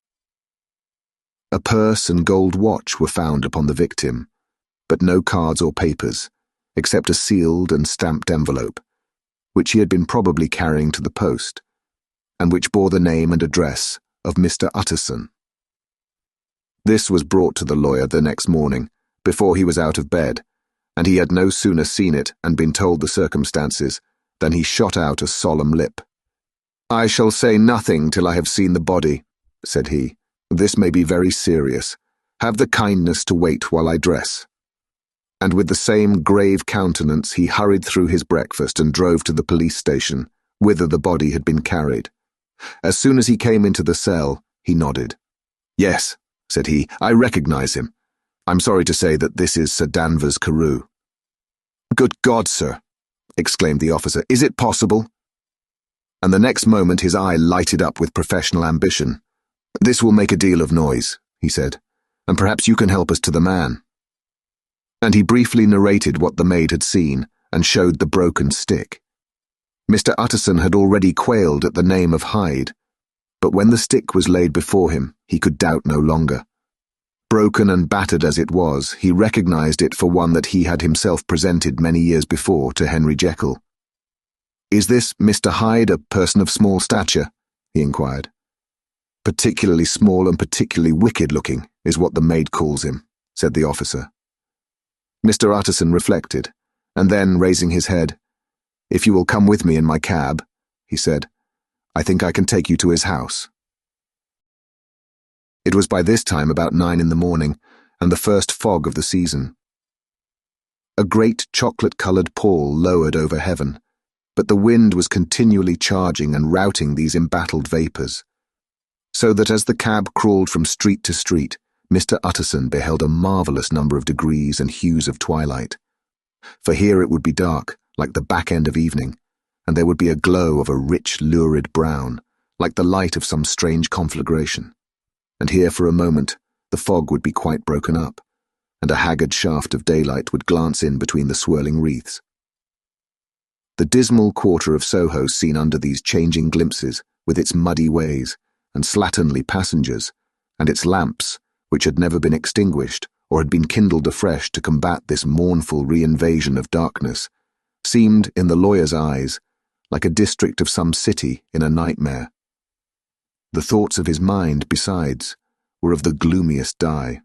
A purse and gold watch were found upon the victim, but no cards or papers, except a sealed and stamped envelope, which he had been probably carrying to the post, and which bore the name and address of Mr. Utterson. This was brought to the lawyer the next morning, before he was out of bed, and he had no sooner seen it and been told the circumstances than he shot out a solemn lip. "I shall say nothing till I have seen the body," said he. "This may be very serious. Have the kindness to wait while I dress." And with the same grave countenance he hurried through his breakfast and drove to the police station, whither the body had been carried. As soon as he came into the cell, he nodded. "Yes," said he, "I recognize him. I'm sorry to say that this is Sir Danvers Carew." "Good God, sir," exclaimed the officer. "Is it possible?" And the next moment his eye lighted up with professional ambition. "This will make a deal of noise," he said, "and perhaps you can help us to the man." And he briefly narrated what the maid had seen and showed the broken stick. Mr. Utterson had already quailed at the name of Hyde, but when the stick was laid before him, he could doubt no longer. Broken and battered as it was, he recognized it for one that he had himself presented many years before to Henry Jekyll. "Is this Mr. Hyde a person of small stature?" he inquired. "Particularly small and particularly wicked-looking is what the maid calls him," said the officer. Mr. Utterson reflected, and then, raising his head, "If you will come with me in my cab," he said, "I think I can take you to his house." It was by this time about 9 in the morning, and the first fog of the season. A great chocolate-coloured pall lowered over heaven, but the wind was continually charging and routing these embattled vapours, so that as the cab crawled from street to street, Mr. Utterson beheld a marvellous number of degrees and hues of twilight. For here it would be dark, like the back end of evening, and there would be a glow of a rich, lurid brown, like the light of some strange conflagration. And here for a moment the fog would be quite broken up, and a haggard shaft of daylight would glance in between the swirling wreaths. The dismal quarter of Soho seen under these changing glimpses, with its muddy ways and slatternly passengers, and its lamps, which had never been extinguished or had been kindled afresh to combat this mournful reinvasion of darkness, seemed, in the lawyer's eyes, like a district of some city in a nightmare. The thoughts of his mind, besides, were of the gloomiest dye,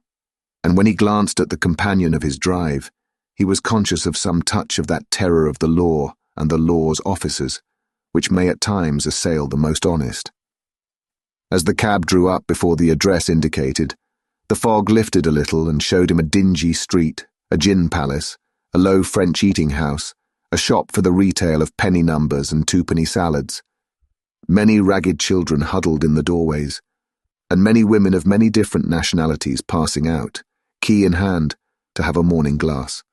and when he glanced at the companion of his drive, he was conscious of some touch of that terror of the law and the law's officers, which may at times assail the most honest. As the cab drew up before the address indicated, the fog lifted a little and showed him a dingy street, a gin palace, a low French eating house, a shop for the retail of penny numbers and twopenny salads, many ragged children huddled in the doorways, and many women of many different nationalities passing out, key in hand, to have a morning glass.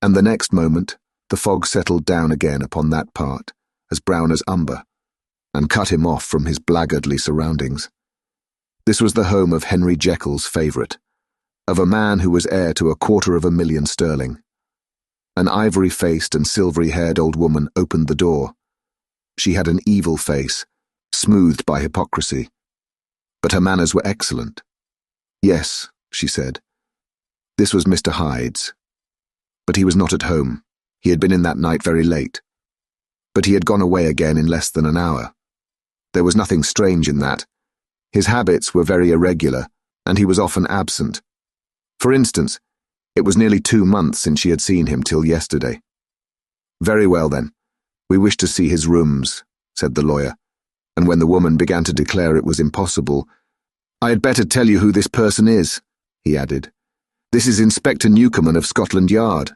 And the next moment the fog settled down again upon that part, as brown as umber, and cut him off from his blackguardly surroundings. This was the home of Henry Jekyll's favourite, of a man who was heir to £250,000 sterling. An ivory-faced and silvery-haired old woman opened the door. She had an evil face, smoothed by hypocrisy, but her manners were excellent. "Yes," she said, "this was Mr. Hyde's. But he was not at home. He had been in that night very late. But he had gone away again in less than an hour. There was nothing strange in that. His habits were very irregular, and he was often absent. For instance, it was nearly 2 months since she had seen him till yesterday." "Very well, then. We wish to see his rooms," said the lawyer, and when the woman began to declare it was impossible, "I had better tell you who this person is," he added. "This is Inspector Newcomen of Scotland Yard."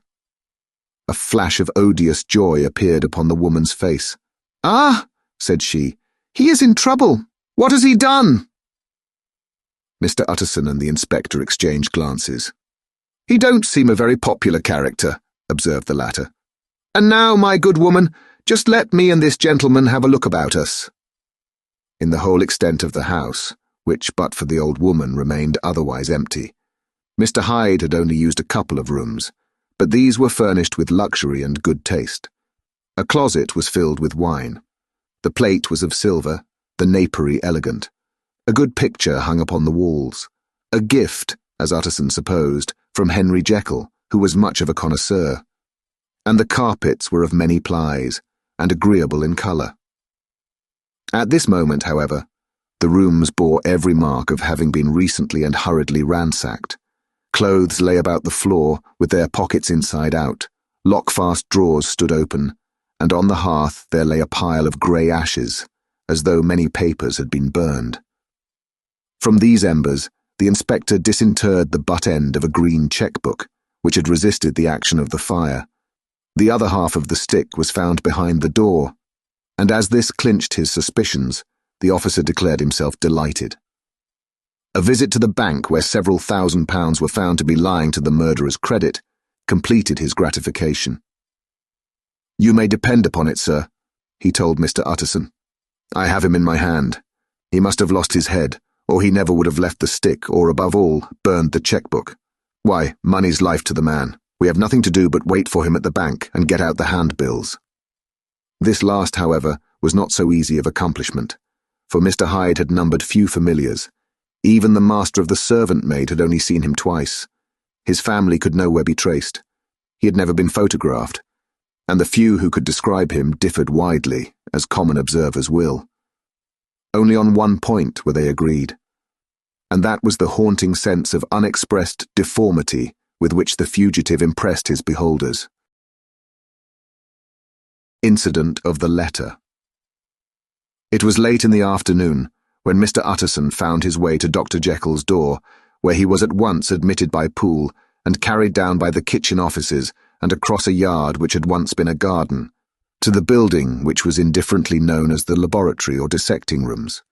A flash of odious joy appeared upon the woman's face. "Ah," said she, "he is in trouble. What has he done?" Mr. Utterson and the inspector exchanged glances. "He don't seem a very popular character," observed the latter. "And now, my good woman, just let me and this gentleman have a look about us." In the whole extent of the house, which but for the old woman remained otherwise empty, Mr. Hyde had only used a couple of rooms, but these were furnished with luxury and good taste. A closet was filled with wine. The plate was of silver, the napery elegant. A good picture hung upon the walls. A gift, as Utterson supposed, from Henry Jekyll, who was much of a connoisseur. And the carpets were of many plies, and agreeable in colour. At this moment, however, the rooms bore every mark of having been recently and hurriedly ransacked. Clothes lay about the floor with their pockets inside out, lock-fast drawers stood open, and on the hearth there lay a pile of grey ashes, as though many papers had been burned. From these embers the inspector disinterred the butt end of a green cheque-book, which had resisted the action of the fire. The other half of the stick was found behind the door, and as this clinched his suspicions, the officer declared himself delighted. A visit to the bank, where several £1,000s were found to be lying to the murderer's credit, completed his gratification. "You may depend upon it, sir," he told Mr. Utterson. "I have him in my hand. He must have lost his head, or he never would have left the stick, or, above all, burned the checkbook. Why, money's life to the man. We have nothing to do but wait for him at the bank and get out the handbills." This last, however, was not so easy of accomplishment, for Mr. Hyde had numbered few familiars. Even the master of the servant maid had only seen him twice. His family could nowhere be traced. He had never been photographed, and the few who could describe him differed widely, as common observers will. Only on one point were they agreed, and that was the haunting sense of unexpressed deformity with which the fugitive impressed his beholders. Incident of the letter. It was late in the afternoon when Mr. Utterson found his way to Dr. Jekyll's door, where he was at once admitted by Poole and carried down by the kitchen offices and across a yard which had once been a garden, to the building which was indifferently known as the laboratory or dissecting rooms.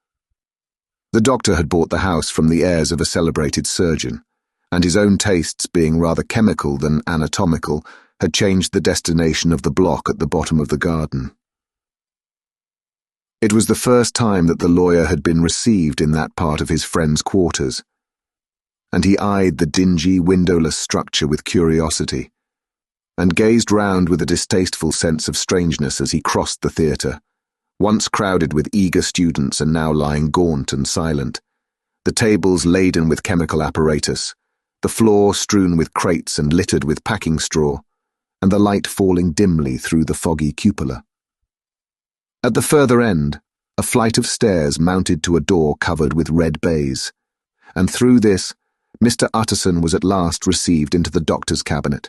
The doctor had bought the house from the heirs of a celebrated surgeon, and his own tastes being rather chemical than anatomical, had changed the destination of the block at the bottom of the garden. It was the first time that the lawyer had been received in that part of his friend's quarters, and he eyed the dingy, windowless structure with curiosity, and gazed round with a distasteful sense of strangeness as he crossed the theatre, once crowded with eager students and now lying gaunt and silent, the tables laden with chemical apparatus, the floor strewn with crates and littered with packing straw, and the light falling dimly through the foggy cupola. At the further end, a flight of stairs mounted to a door covered with red baize, and through this, Mr. Utterson was at last received into the doctor's cabinet.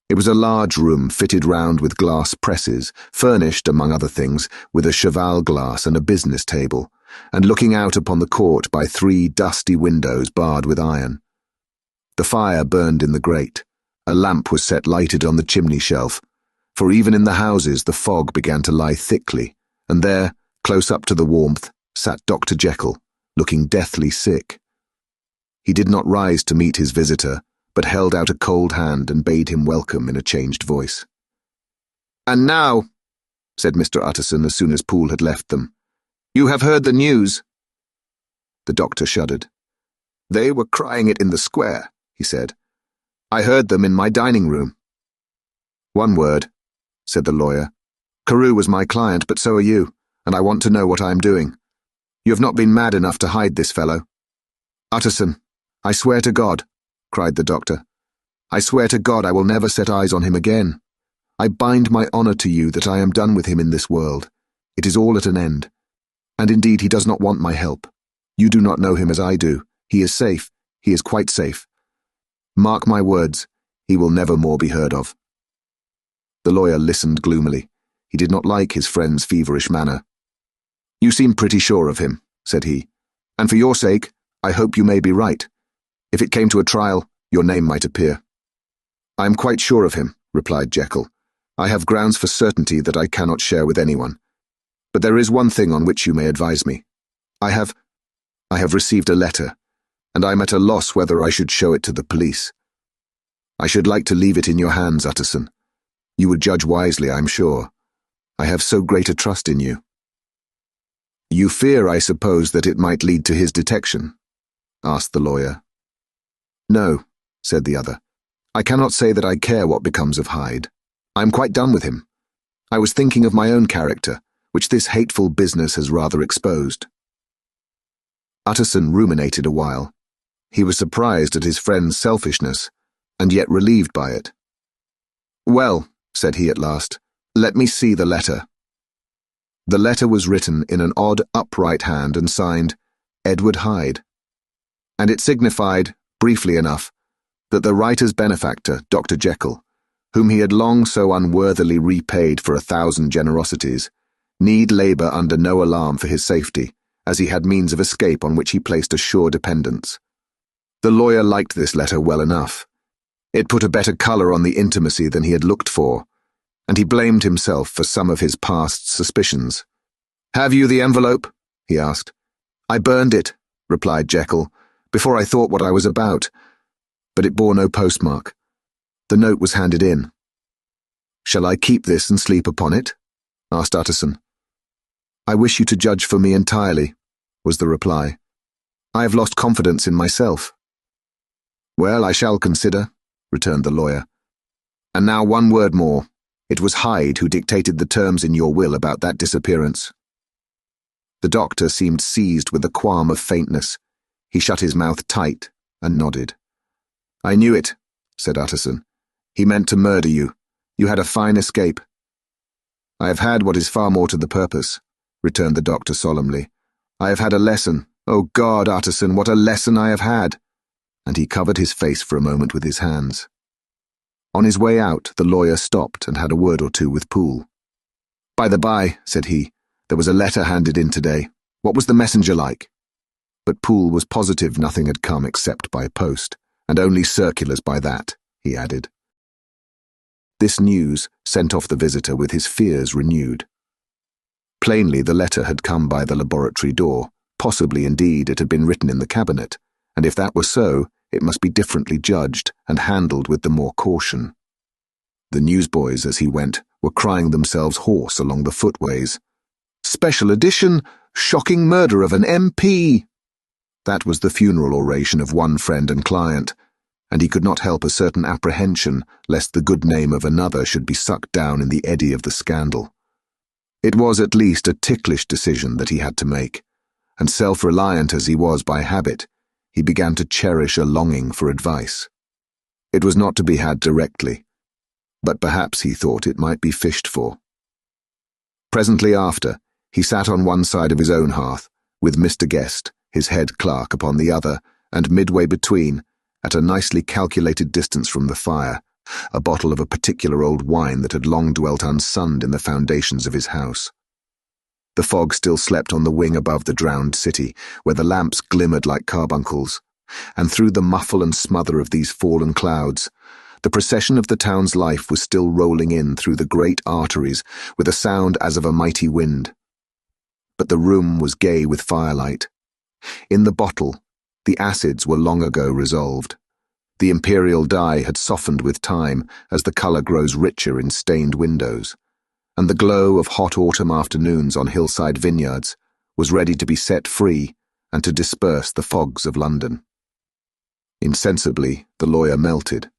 It was a large room fitted round with glass presses, furnished, among other things, with a cheval glass and a business table, and looking out upon the court by 3 dusty windows barred with iron. The fire burned in the grate. A lamp was set lighted on the chimney shelf, for even in the houses the fog began to lie thickly, and there, close up to the warmth, sat Dr. Jekyll, looking deathly sick. He did not rise to meet his visitor, but held out a cold hand and bade him welcome in a changed voice. "And now," said Mr. Utterson as soon as Poole had left them, "you have heard the news." The doctor shuddered. "They were crying it in the square," he said. "I heard them in my dining room." "One word," said the lawyer. "Carew was my client, but so are you, and I want to know what I am doing. You have not been mad enough to hide this fellow." "Utterson, I swear to God," cried the doctor. "I swear to God I will never set eyes on him again. I bind my honour to you that I am done with him in this world. It is all at an end. And indeed he does not want my help. You do not know him as I do. He is safe. He is quite safe. Mark my words, he will never more be heard of." The lawyer listened gloomily. He did not like his friend's feverish manner. "You seem pretty sure of him," said he, "and for your sake, I hope you may be right. If it came to a trial, your name might appear." "I am quite sure of him," replied Jekyll. "I have grounds for certainty that I cannot share with anyone. But there is one thing on which you may advise me. I have received a letter, and I am at a loss whether I should show it to the police. I should like to leave it in your hands, Utterson. You would judge wisely, I am sure. I have so great a trust in you." "You fear, I suppose, that it might lead to his detection?" asked the lawyer. "No," said the other. "I cannot say that I care what becomes of Hyde. I am quite done with him. I was thinking of my own character, which this hateful business has rather exposed." Utterson ruminated a while. He was surprised at his friend's selfishness, and yet relieved by it. "Well," said he at last, "let me see the letter." The letter was written in an odd, upright hand and signed, "Edward Hyde," and it signified, briefly enough, that the writer's benefactor, Dr. Jekyll, whom he had long so unworthily repaid for 1,000 generosities, need labour under no alarm for his safety, as he had means of escape on which he placed a sure dependence. The lawyer liked this letter well enough. It put a better colour on the intimacy than he had looked for, and he blamed himself for some of his past suspicions. "Have you the envelope?" he asked. "I burned it," replied Jekyll, "before I thought what I was about, but it bore no postmark. The note was handed in. "Shall I keep this and sleep upon it?" asked Utterson. "I wish you to judge for me entirely," was the reply. "I have lost confidence in myself." "Well, I shall consider," returned the lawyer. "And now one word more. It was Hyde who dictated the terms in your will about that disappearance." The doctor seemed seized with a qualm of faintness. He shut his mouth tight and nodded. "I knew it," said Utterson. "He meant to murder you. You had a fine escape." "I have had what is far more to the purpose," returned the doctor solemnly. "I have had a lesson. Oh God, Utterson, what a lesson I have had!" And he covered his face for a moment with his hands. On his way out, the lawyer stopped and had a word or two with Poole. "By the by," said he, "there was a letter handed in today. What was the messenger like?" But Poole was positive nothing had come except by post, and only circulars by that, he added. This news sent off the visitor with his fears renewed. Plainly the letter had come by the laboratory door. Possibly, indeed, it had been written in the cabinet, and if that were so, it must be differently judged and handled with the more caution. The newsboys, as he went, were crying themselves hoarse along the footways. "Special edition! Shocking murder of an MP!" That was the funeral oration of one friend and client, and he could not help a certain apprehension lest the good name of another should be sucked down in the eddy of the scandal. It was at least a ticklish decision that he had to make, and self-reliant as he was by habit, he began to cherish a longing for advice. It was not to be had directly, but perhaps he thought it might be fished for. Presently after, he sat on one side of his own hearth, with Mr. Guest, his head clerk, upon the other, and midway between, at a nicely calculated distance from the fire, a bottle of a particular old wine that had long dwelt unsunned in the foundations of his house. The fog still slept on the wing above the drowned city, where the lamps glimmered like carbuncles, and through the muffle and smother of these fallen clouds, the procession of the town's life was still rolling in through the great arteries with a sound as of a mighty wind. But the room was gay with firelight. In the bottle, the acids were long ago resolved. The imperial dye had softened with time as the colour grows richer in stained windows, and the glow of hot autumn afternoons on hillside vineyards was ready to be set free and to disperse the fogs of London. Insensibly, the lawyer melted.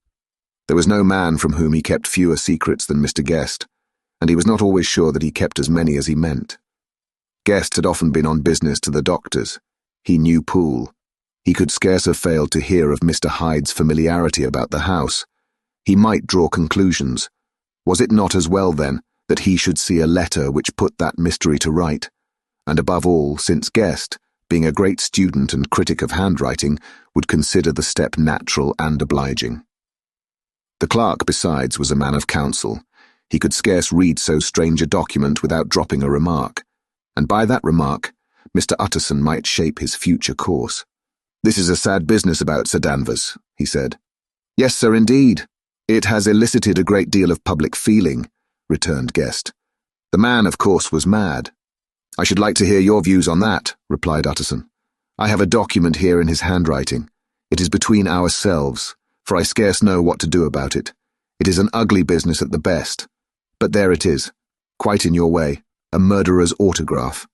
There was no man from whom he kept fewer secrets than Mr. Guest, and he was not always sure that he kept as many as he meant. Guest had often been on business to the doctors. He knew Poole. He could scarce have failed to hear of Mr. Hyde's familiarity about the house. He might draw conclusions. Was it not as well, then, that he should see a letter which put that mystery to right? And above all, since Guest, being a great student and critic of handwriting, would consider the step natural and obliging. The clerk, besides, was a man of counsel. He could scarce read so strange a document without dropping a remark, and by that remark, Mr. Utterson might shape his future course. "This is a sad business about Sir Danvers," he said. "Yes, sir, indeed. It has elicited a great deal of public feeling," returned Guest. "The man, of course, was mad." "I should like to hear your views on that," replied Utterson. "I have a document here in his handwriting. It is between ourselves, for I scarce know what to do about it. It is an ugly business at the best, but there it is, quite in your way, a murderer's autograph."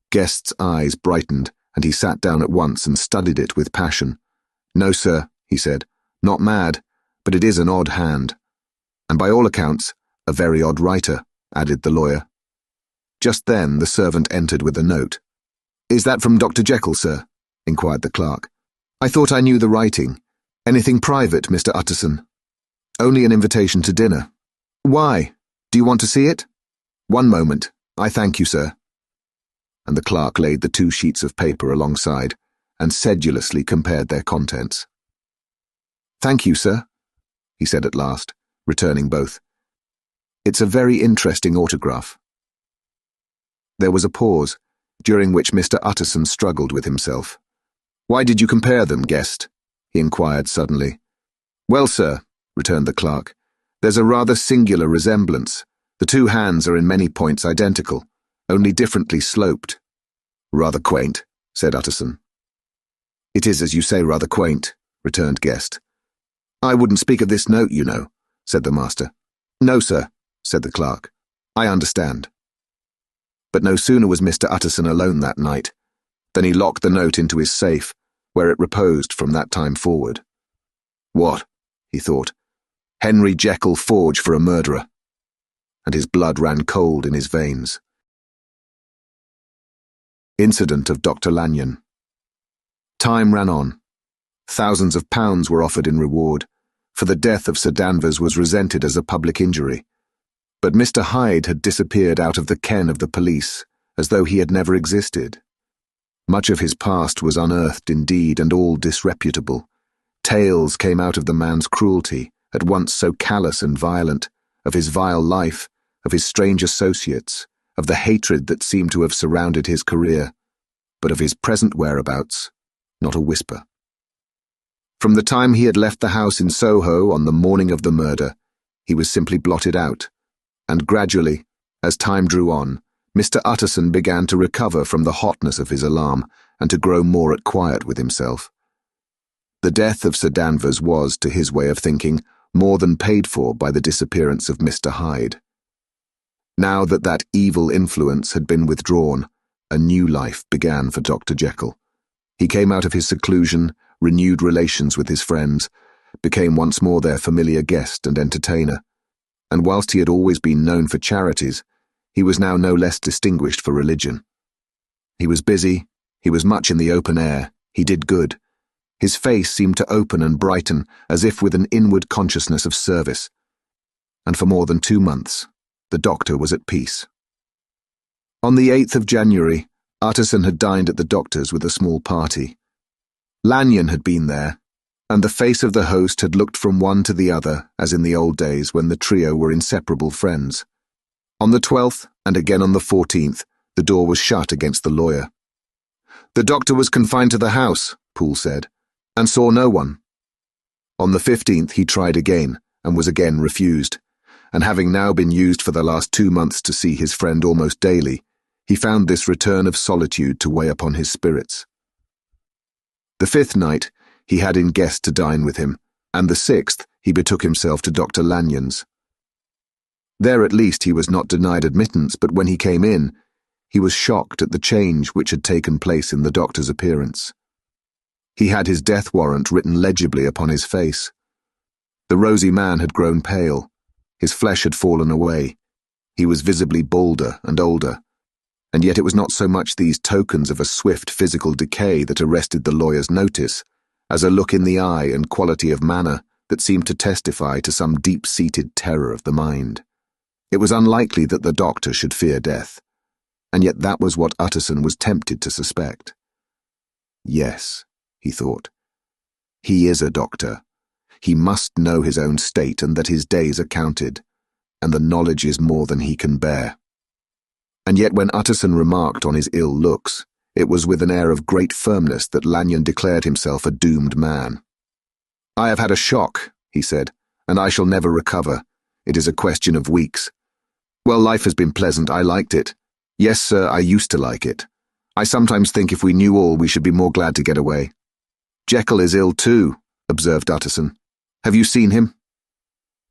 Guest's eyes brightened, and he sat down at once and studied it with passion. "No, sir," he said, "not mad, but it is an odd hand. And by all accounts, a very odd writer," added the lawyer. Just then the servant entered with a note. "Is that from Dr. Jekyll, sir?" inquired the clerk. "I thought I knew the writing. Anything private, Mr. Utterson?" "Only an invitation to dinner." "Why? Do you want to see it?" "One moment. I thank you, sir." And the clerk laid the 2 sheets of paper alongside and sedulously compared their contents. "Thank you, sir," he said at last, returning both. "It's a very interesting autograph." There was a pause, during which Mr. Utterson struggled with himself. "Why did you compare them, Guest?" he inquired suddenly. "Well, sir," returned the clerk, "there's a rather singular resemblance. The 2 hands are in many points identical, only differently sloped." "Rather quaint," said Utterson. "It is, as you say, rather quaint," returned Guest. "I wouldn't speak of this note, you know," said the master. "No, sir," said the clerk. "I understand." But no sooner was Mr. Utterson alone that night than he locked the note into his safe, where it reposed from that time forward. What, he thought, Henry Jekyll forge for a murderer? And his blood ran cold in his veins. Incident of Dr. Lanyon. Time ran on. Thousands of pounds were offered in reward, for the death of Sir Danvers was resented as a public injury. But Mr. Hyde had disappeared out of the ken of the police, as though he had never existed. Much of his past was unearthed indeed, and all disreputable. Tales came out of the man's cruelty, at once so callous and violent, of his vile life, of his strange associates, of the hatred that seemed to have surrounded his career, but of his present whereabouts, not a whisper. From the time he had left the house in Soho on the morning of the murder, he was simply blotted out, and gradually, as time drew on, Mr. Utterson began to recover from the hotness of his alarm and to grow more at quiet with himself. The death of Sir Danvers was, to his way of thinking, more than paid for by the disappearance of Mr. Hyde. Now that that evil influence had been withdrawn, a new life began for Dr. Jekyll. He came out of his seclusion, renewed relations with his friends, became once more their familiar guest and entertainer, and whilst he had always been known for charities, he was now no less distinguished for religion. He was busy, he was much in the open air, he did good. His face seemed to open and brighten as if with an inward consciousness of service. And for more than 2 months, the doctor was at peace. On the 8th of January, Utterson had dined at the doctor's with a small party. Lanyon had been there, and the face of the host had looked from one to the other as in the old days when the trio were inseparable friends. On the 12th, and again on the 14th, the door was shut against the lawyer. "The doctor was confined to the house," Poole said, "and saw no one." On the 15th he tried again, and was again refused, and having now been used for the last 2 months to see his friend almost daily, he found this return of solitude to weigh upon his spirits. The 5th night he had in guest to dine with him, and the 6th he betook himself to Dr. Lanyon's. There at least he was not denied admittance, but when he came in, he was shocked at the change which had taken place in the doctor's appearance. He had his death warrant written legibly upon his face. The rosy man had grown pale, his flesh had fallen away, he was visibly balder and older, and yet it was not so much these tokens of a swift physical decay that arrested the lawyer's notice, as a look in the eye and quality of manner that seemed to testify to some deep-seated terror of the mind. It was unlikely that the doctor should fear death, and yet that was what Utterson was tempted to suspect. Yes, he thought, he is a doctor. He must know his own state and that his days are counted, and the knowledge is more than he can bear. And yet when Utterson remarked on his ill looks, it was with an air of great firmness that Lanyon declared himself a doomed man. "I have had a shock," he said, "and I shall never recover. It is a question of weeks. Well, life has been pleasant. I liked it. Yes, sir, I used to like it. I sometimes think if we knew all, we should be more glad to get away." "Jekyll is ill too," observed Utterson. "Have you seen him?"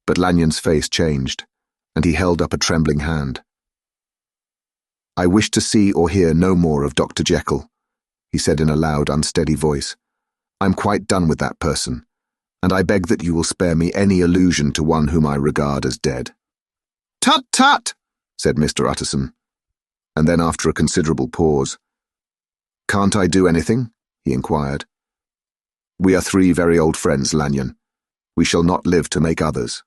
But Lanyon's face changed, and he held up a trembling hand. "I wish to see or hear no more of Dr. Jekyll," he said in a loud, unsteady voice. "I'm quite done with that person, and I beg that you will spare me any allusion to one whom I regard as dead." "Tut, tut," said Mr. Utterson, and then after a considerable pause, "Can't I do anything?" he inquired. "We are 3 very old friends, Lanyon. We shall not live to make others."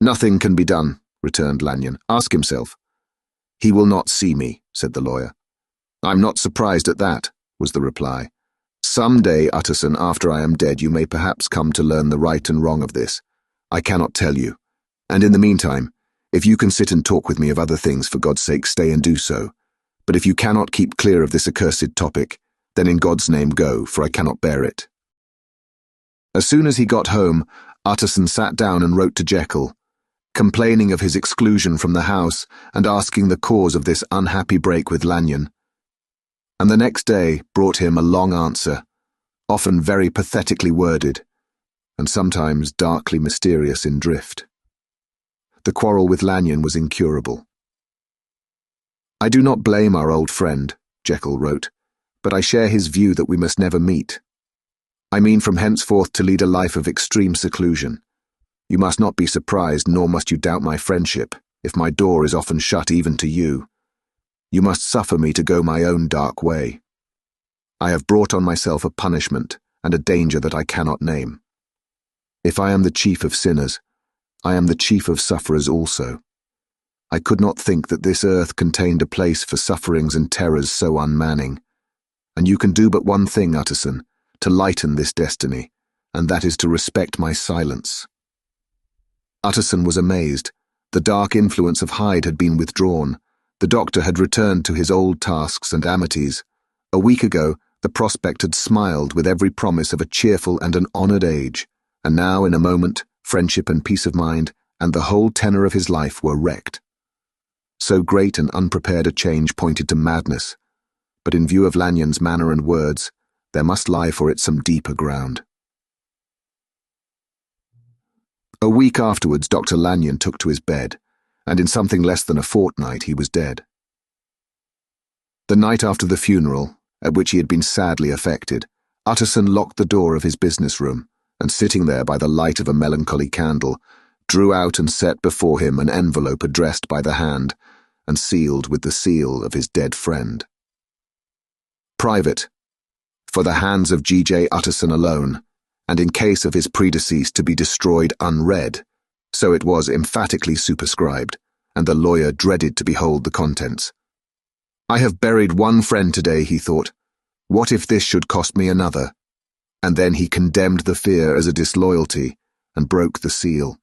"Nothing can be done," returned Lanyon. "Ask himself." "He will not see me," said the lawyer. "I'm not surprised at that," was the reply. "Some day, Utterson, after I am dead, you may perhaps come to learn the right and wrong of this. I cannot tell you. And in the meantime, if you can sit and talk with me of other things, for God's sake, stay and do so. But if you cannot keep clear of this accursed topic, then in God's name go, for I cannot bear it." As soon as he got home, Utterson sat down and wrote to Jekyll, complaining of his exclusion from the house and asking the cause of this unhappy break with Lanyon. And the next day brought him a long answer, often very pathetically worded, and sometimes darkly mysterious in drift. The quarrel with Lanyon was incurable. "I do not blame our old friend," Jekyll wrote, "but I share his view that we must never meet. I mean from henceforth to lead a life of extreme seclusion. You must not be surprised, nor must you doubt my friendship, if my door is often shut even to you. You must suffer me to go my own dark way. I have brought on myself a punishment and a danger that I cannot name. If I am the chief of sinners, I am the chief of sufferers also. I could not think that this earth contained a place for sufferings and terrors so unmanning. And you can do but one thing, Utterson, to lighten this destiny, and that is to respect my silence." Utterson was amazed. The dark influence of Hyde had been withdrawn. The doctor had returned to his old tasks and amities. A week ago, the prospect had smiled with every promise of a cheerful and an honoured age, and now, in a moment, friendship and peace of mind, and the whole tenor of his life were wrecked. So great and unprepared a change pointed to madness, but in view of Lanyon's manner and words, there must lie for it some deeper ground. A week afterwards, Dr. Lanyon took to his bed, and in something less than a fortnight he was dead. The night after the funeral, at which he had been sadly affected, Utterson locked the door of his business room, and sitting there by the light of a melancholy candle, drew out and set before him an envelope addressed by the hand, and sealed with the seal of his dead friend. "Private, for the hands of G.J. Utterson alone, and in case of his predeceased to be destroyed unread," so it was emphatically superscribed, and the lawyer dreaded to behold the contents. "I have buried one friend today," he thought. "What if this should cost me another?" And then he condemned the fear as a disloyalty, and broke the seal.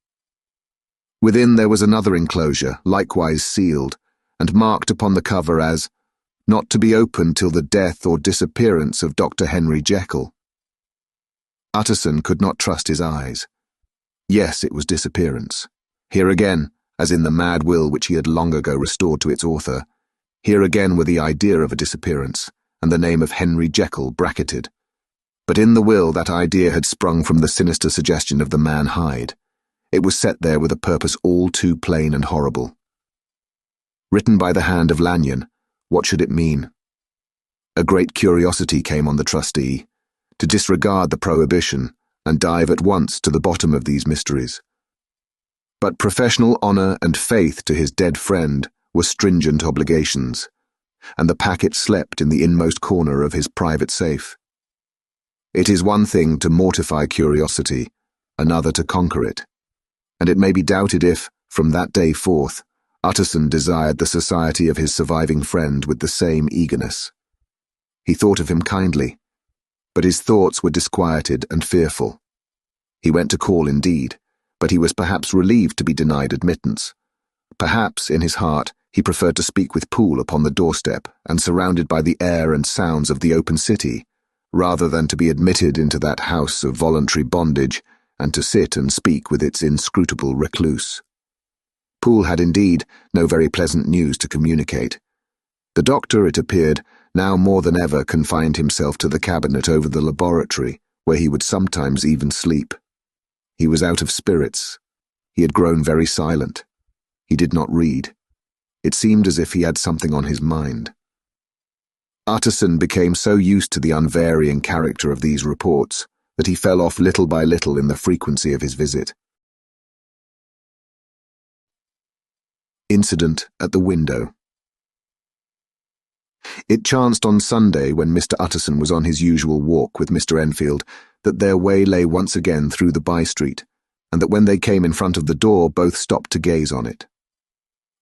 Within there was another enclosure, likewise sealed, and marked upon the cover as, "Not to be opened till the death or disappearance of Dr. Henry Jekyll." Utterson could not trust his eyes. Yes, it was disappearance. Here again, as in the mad will which he had long ago restored to its author, here again were the idea of a disappearance, and the name of Henry Jekyll bracketed. But in the will that idea had sprung from the sinister suggestion of the man Hyde. It was set there with a purpose all too plain and horrible. Written by the hand of Lanyon, what should it mean? A great curiosity came on the trustee, to disregard the prohibition and dive at once to the bottom of these mysteries. But professional honour and faith to his dead friend were stringent obligations, and the packet slept in the inmost corner of his private safe. It is one thing to mortify curiosity, another to conquer it, and it may be doubted if, from that day forth, Utterson desired the society of his surviving friend with the same eagerness. He thought of him kindly, but his thoughts were disquieted and fearful. He went to call indeed, but he was perhaps relieved to be denied admittance. Perhaps, in his heart, he preferred to speak with Poole upon the doorstep and surrounded by the air and sounds of the open city, rather than to be admitted into that house of voluntary bondage and to sit and speak with its inscrutable recluse. Poole had indeed no very pleasant news to communicate. The doctor, it appeared, now more than ever confined himself to the cabinet over the laboratory, where he would sometimes even sleep. He was out of spirits. He had grown very silent. He did not read. It seemed as if he had something on his mind. Utterson became so used to the unvarying character of these reports that he fell off little by little in the frequency of his visit. Incident at the window. It chanced on Sunday, when Mr. Utterson was on his usual walk with Mr. Enfield, that their way lay once again through the by-street, and that when they came in front of the door both stopped to gaze on it.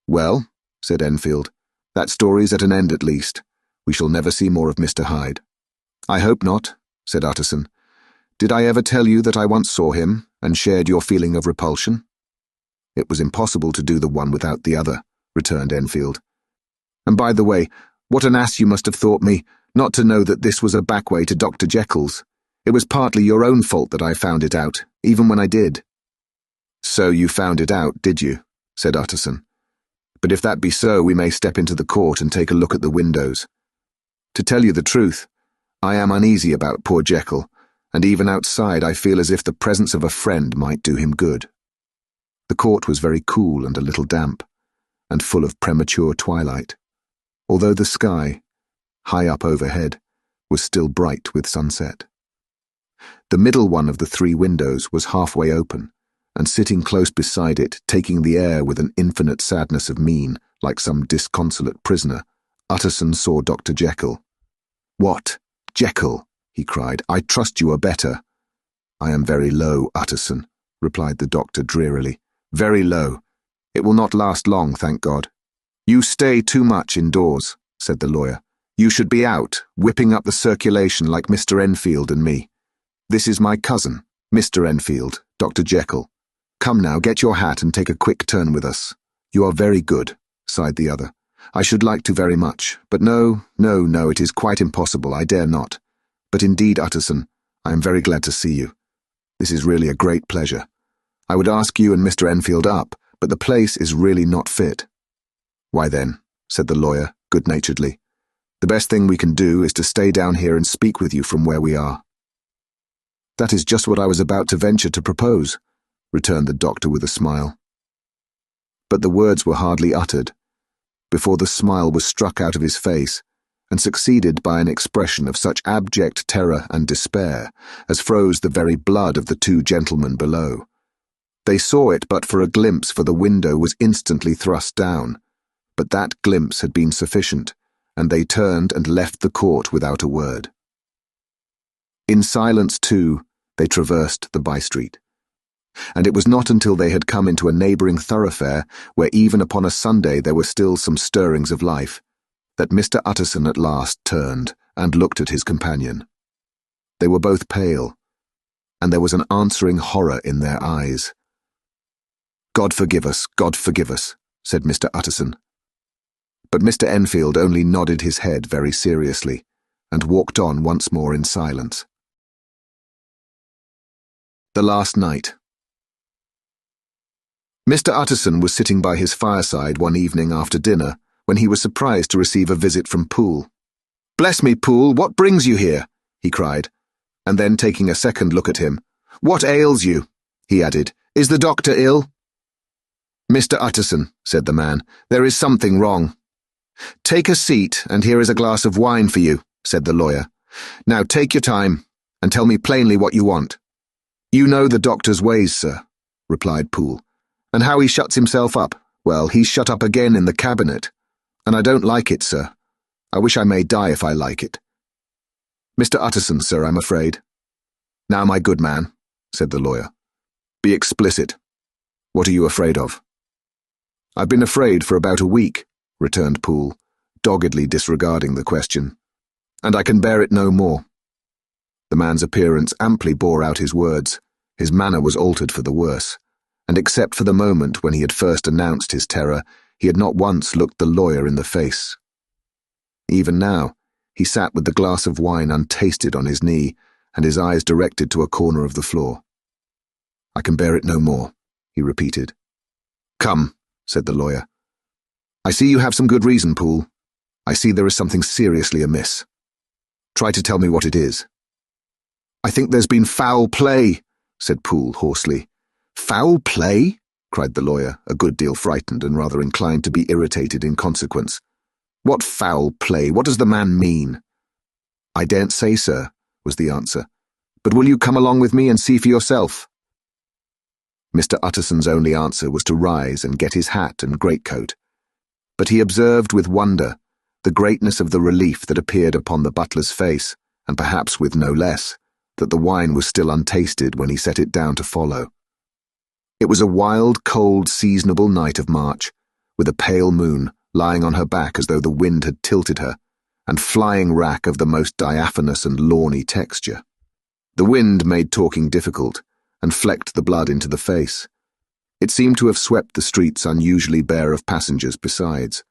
"Well," said Enfield, "that story's at an end at least. We shall never see more of Mr. Hyde." "I hope not," said Utterson. "Did I ever tell you that I once saw him, and shared your feeling of repulsion?" "It was impossible to do the one without the other," returned Enfield. "And by the way, what an ass you must have thought me, not to know that this was a back way to Dr. Jekyll's. It was partly your own fault that I found it out, even when I did." "So you found it out, did you?" said Utterson. "But if that be so, we may step into the court and take a look at the windows. To tell you the truth, I am uneasy about poor Jekyll, and even outside I feel as if the presence of a friend might do him good. The court was very cool and a little damp, and full of premature twilight, although the sky, high up overhead, was still bright with sunset. The middle one of the 3 windows was halfway open, and sitting close beside it, taking the air with an infinite sadness of mien, like some disconsolate prisoner, Utterson saw Dr. Jekyll. "What, Jekyll?" he cried. "I trust you are better." "I am very low, Utterson," replied the doctor drearily. "Very low. It will not last long, thank God." "You stay too much indoors," said the lawyer. "You should be out, whipping up the circulation like Mr. Enfield and me. This is my cousin, Mr. Enfield, Dr. Jekyll. Come now, get your hat and take a quick turn with us." "You are very good," sighed the other. "I should like to very much, but no, it is quite impossible, I dare not. But indeed, Utterson, I am very glad to see you. This is really a great pleasure. I would ask you and Mr. Enfield up, but the place is really not fit." "Why then," said the lawyer, good-naturedly, "the best thing we can do is to stay down here and speak with you from where we are." "That is just what I was about to venture to propose," returned the doctor with a smile. But the words were hardly uttered, before the smile was struck out of his face, and succeeded by an expression of such abject terror and despair as froze the very blood of the 2 gentlemen below. They saw it but for a glimpse, for the window was instantly thrust down, but that glimpse had been sufficient, and they turned and left the court without a word. In silence, too, they traversed the by-street, and it was not until they had come into a neighbouring thoroughfare, where even upon a Sunday there were still some stirrings of life, that Mr. Utterson at last turned and looked at his companion. They were both pale, and there was an answering horror in their eyes. God forgive us," said Mr. Utterson. But Mr. Enfield only nodded his head very seriously, and walked on once more in silence. The last night. Mr. Utterson was sitting by his fireside one evening after dinner when he was surprised to receive a visit from Poole. "Bless me, Poole, what brings you here?" he cried, and then taking a second look at him. "What ails you?" he added. "Is the doctor ill?" "Mr. Utterson," said the man, "there is something wrong." "Take a seat, and here is a glass of wine for you," said the lawyer. "Now take your time, and tell me plainly what you want." "You know the doctor's ways, sir," replied Poole. "And how he shuts himself up. Well, he's shut up again in the cabinet, and I don't like it, sir. I wish I may die if I like it." "Mr. Utterson, sir, I'm afraid." "Now, my good man," said the lawyer, "be explicit. What are you afraid of?" "I've been afraid for about a week," returned Poole, doggedly disregarding the question, "and I can bear it no more." The man's appearance amply bore out his words. His manner was altered for the worse, and except for the moment when he had first announced his terror, he had not once looked the lawyer in the face. Even now, he sat with the glass of wine untasted on his knee, and his eyes directed to a corner of the floor. "I can bear it no more," he repeated. "Come," said the lawyer. "I see you have some good reason, Poole. I see there is something seriously amiss. Try to tell me what it is." "I think there's been foul play," said Poole hoarsely. "Foul play?" cried the lawyer, a good deal frightened and rather inclined to be irritated in consequence. "What foul play? What does the man mean?" "I daren't say, sir," was the answer. "But will you come along with me and see for yourself?" Mr. Utterson's only answer was to rise and get his hat and greatcoat, but he observed with wonder the greatness of the relief that appeared upon the butler's face, and perhaps with no less, that the wine was still untasted when he set it down to follow. It was a wild, cold, seasonable night of March, with a pale moon lying on her back as though the wind had tilted her, and flying wrack of the most diaphanous and lawny texture. The wind made talking difficult, and flecked the blood into the face. It seemed to have swept the streets unusually bare of passengers besides.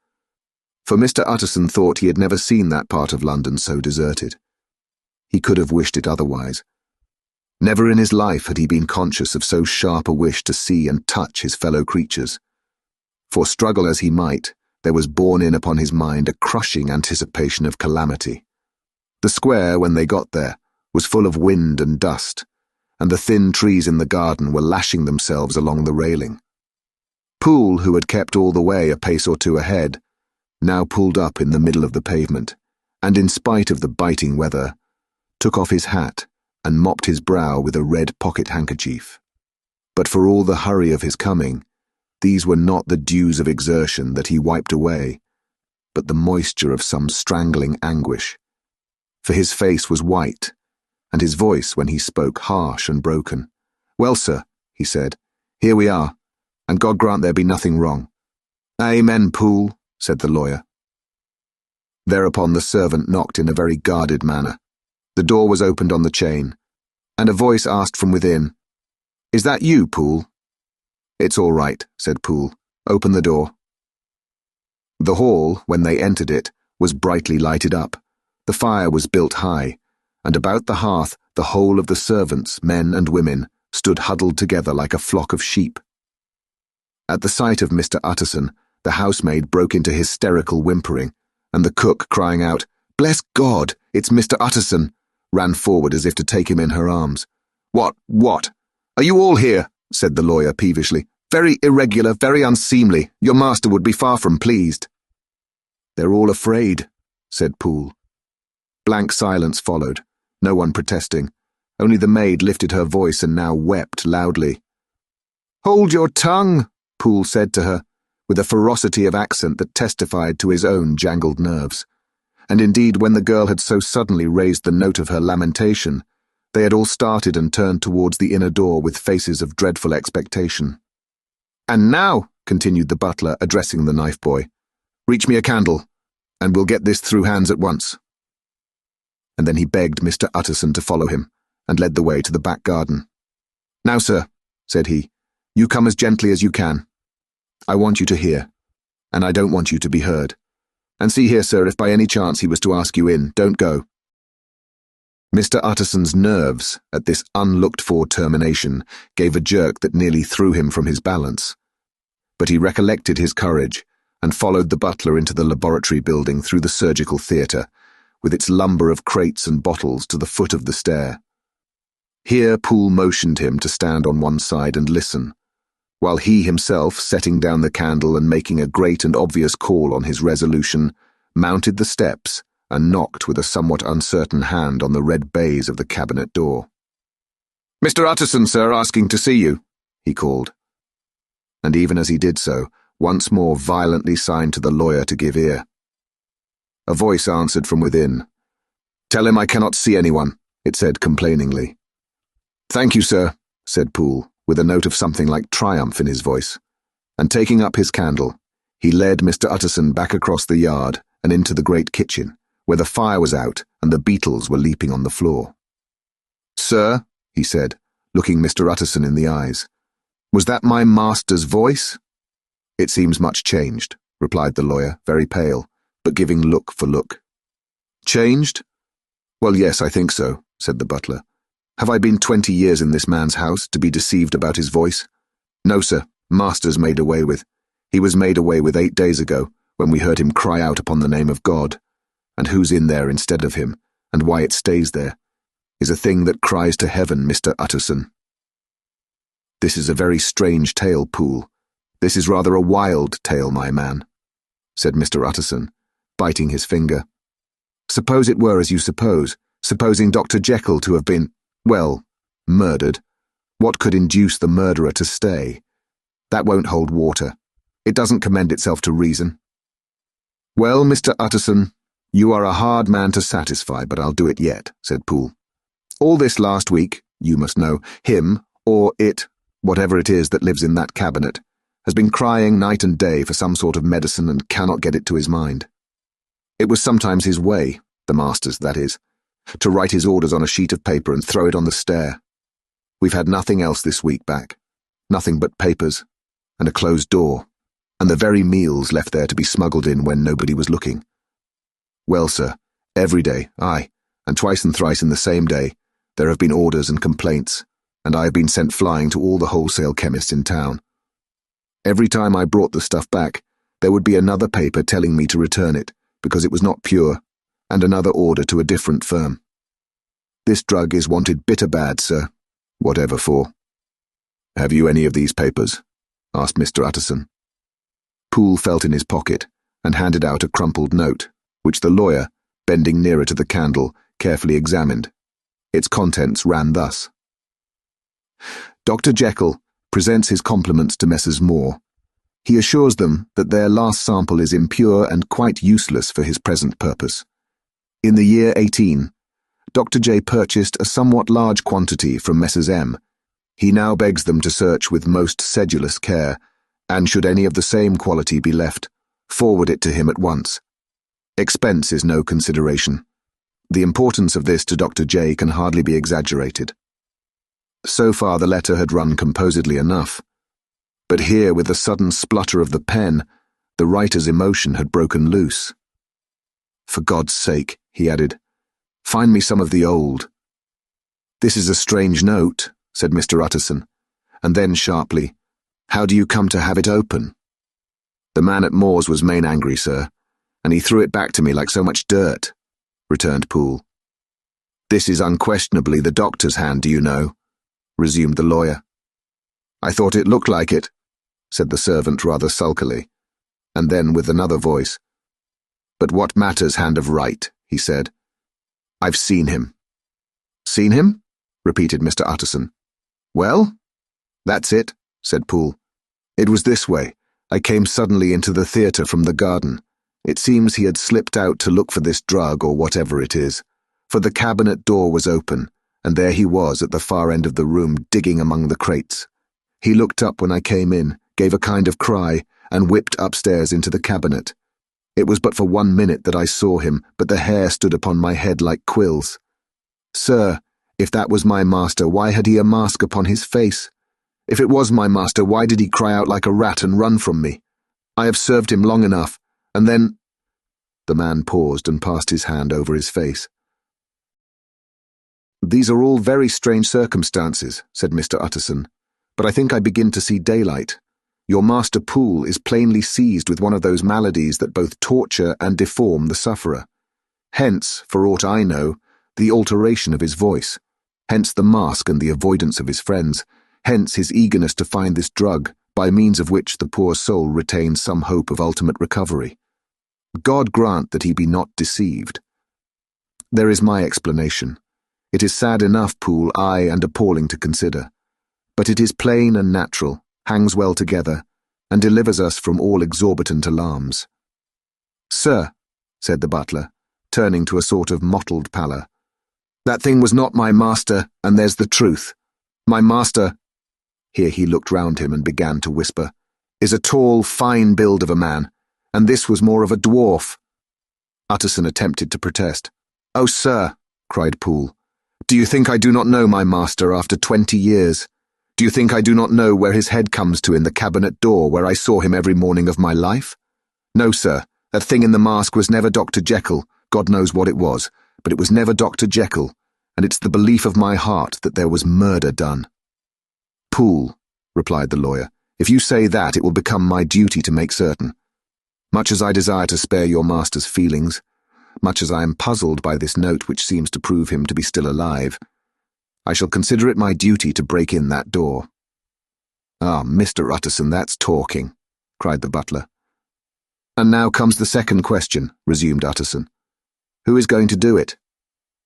For Mr. Utterson thought he had never seen that part of London so deserted. He could have wished it otherwise. Never in his life had he been conscious of so sharp a wish to see and touch his fellow creatures. For struggle as he might, there was borne in upon his mind a crushing anticipation of calamity. The square, when they got there, was full of wind and dust, and the thin trees in the garden were lashing themselves along the railing. Poole, who had kept all the way a pace or two ahead, now pulled up in the middle of the pavement, and in spite of the biting weather, took off his hat and mopped his brow with a red pocket handkerchief. But for all the hurry of his coming, these were not the dews of exertion that he wiped away, but the moisture of some strangling anguish. For his face was white, and his voice, when he spoke, harsh and broken. "Well, sir," he said, "here we are, and God grant there be nothing wrong." "Amen, Poole," said the lawyer. Thereupon the servant knocked in a very guarded manner. The door was opened on the chain, and a voice asked from within, "Is that you, Poole?" "It's all right," said Poole. "Open the door." The hall, when they entered it, was brightly lighted up. The fire was built high, and about the hearth the whole of the servants, men and women, stood huddled together like a flock of sheep. At the sight of Mr. Utterson, the housemaid broke into hysterical whimpering, and the cook, crying out, "Bless God, it's Mr. Utterson," ran forward as if to take him in her arms. What? Are you all here?" said the lawyer peevishly. "Very irregular, very unseemly. Your master would be far from pleased." "They're all afraid," said Poole. Blank silence followed, no one protesting. Only the maid lifted her voice and now wept loudly. "Hold your tongue," Poole said to her, with a ferocity of accent that testified to his own jangled nerves. And indeed, when the girl had so suddenly raised the note of her lamentation, they had all started and turned towards the inner door with faces of dreadful expectation. "And now," continued the butler, addressing the knife boy, "reach me a candle, and we'll get this through hands at once." And then he begged Mr. Utterson to follow him, and led the way to the back garden. "Now, sir," said he, "you come as gently as you can. I want you to hear, and I don't want you to be heard. And see here, sir, if by any chance he was to ask you in, don't go." Mr. Utterson's nerves, at this unlooked-for termination, gave a jerk that nearly threw him from his balance. But he recollected his courage, and followed the butler into the laboratory building through the surgical theatre, with its lumber of crates and bottles to the foot of the stair. Here Poole motioned him to stand on one side and listen, while he himself, setting down the candle and making a great and obvious call on his resolution, mounted the steps and knocked with a somewhat uncertain hand on the red baize of the cabinet door. "Mr. Utterson, sir, asking to see you," he called. And even as he did so, once more violently signed to the lawyer to give ear. A voice answered from within. "Tell him I cannot see anyone," it said complainingly. "Thank you, sir," said Poole, with a note of something like triumph in his voice, and taking up his candle, he led Mr. Utterson back across the yard and into the great kitchen, where the fire was out and the beetles were leaping on the floor. "Sir," he said, looking Mr. Utterson in the eyes, "was that my master's voice?" "It seems much changed," replied the lawyer, very pale, but giving look for look. "Changed? Well, yes, I think so," said the butler. "Have I been 20 years in this man's house to be deceived about his voice? No, sir, master's made away with. He was made away with 8 days ago, when we heard him cry out upon the name of God. And who's in there instead of him, and why it stays there, is a thing that cries to heaven, Mr. Utterson." "This is a very strange tale, Poole. This is rather a wild tale, my man," said Mr. Utterson, biting his finger. "Suppose it were as you suppose, supposing Dr. Jekyll to have been, well, murdered. What could induce the murderer to stay? That won't hold water. It doesn't commend itself to reason." "Well, Mr. Utterson, you are a hard man to satisfy, but I'll do it yet," said Poole. "All this last week, you must know, him, or it, whatever it is that lives in that cabinet, has been crying night and day for some sort of medicine and cannot get it to his mind. It was sometimes his way, the master's, that is, to write his orders on a sheet of paper and throw it on the stair. We've had nothing else this week back, nothing but papers, and a closed door, and the very meals left there to be smuggled in when nobody was looking. Well, sir, every day, aye, and twice and thrice in the same day, there have been orders and complaints, and I have been sent flying to all the wholesale chemists in town. Every time I brought the stuff back, there would be another paper telling me to return it, because it was not pure, and another order to a different firm. This drug is wanted bitter bad, sir. Whatever for. Have you any of these papers? Asked Mr. Utterson. Poole felt in his pocket and handed out a crumpled note, which the lawyer, bending nearer to the candle, carefully examined. Its contents ran thus. Dr. Jekyll presents his compliments to Messrs. Moore. He assures them that their last sample is impure and quite useless for his present purpose. In the year 18, Dr. J purchased a somewhat large quantity from Messrs. M. He now begs them to search with most sedulous care, and should any of the same quality be left, forward it to him at once. Expense is no consideration. The importance of this to Dr. J can hardly be exaggerated. So far the letter had run composedly enough, but here, with the sudden splutter of the pen, the writer's emotion had broken loose. For God's sake, he added, find me some of the old. This is a strange note, said Mr. Utterson, and then sharply, how do you come to have it open? The man at Moore's was main angry, sir, and he threw it back to me like so much dirt, returned Poole. This is unquestionably the doctor's hand, do you know? Resumed the lawyer. I thought it looked like it, said the servant rather sulkily, and then with another voice. But what matters hand of right, he said. I've seen him. Seen him? Repeated Mr. Utterson. Well? That's it, said Poole. It was this way. I came suddenly into the theatre from the garden. It seems he had slipped out to look for this drug or whatever it is, for the cabinet door was open, and there he was at the far end of the room digging among the crates. He looked up when I came in, gave a kind of cry, and whipped upstairs into the cabinet. It was but for 1 minute that I saw him, but the hair stood upon my head like quills. Sir, if that was my master, why had he a mask upon his face? If it was my master, why did he cry out like a rat and run from me? I have served him long enough, and then— The man paused and passed his hand over his face. These are all very strange circumstances, said Mr. Utterson, but I think I begin to see daylight. Your master Poole is plainly seized with one of those maladies that both torture and deform the sufferer. Hence, for aught I know, the alteration of his voice. Hence the mask and the avoidance of his friends. Hence his eagerness to find this drug, by means of which the poor soul retains some hope of ultimate recovery. God grant that he be not deceived. There is my explanation. It is sad enough, Poole, aye, and appalling to consider. But it is plain and natural, hangs well together, and delivers us from all exorbitant alarms. Sir, said the butler, turning to a sort of mottled pallor, that thing was not my master, and there's the truth. My master— Here he looked round him and began to whisper— is a tall, fine build of a man, and this was more of a dwarf. Utterson attempted to protest. Oh, sir, cried Poole, do you think I do not know my master after 20 years? Do you think I do not know where his head comes to in the cabinet door where I saw him every morning of my life? No, sir, that thing in the mask was never Dr. Jekyll, God knows what it was, but it was never Dr. Jekyll, and it's the belief of my heart that there was murder done. Poole, replied the lawyer, if you say that, it will become my duty to make certain. Much as I desire to spare your master's feelings, much as I am puzzled by this note which seems to prove him to be still alive, I shall consider it my duty to break in that door. Ah, Mr. Utterson, that's talking, cried the butler. And now comes the second question, resumed Utterson. Who is going to do it?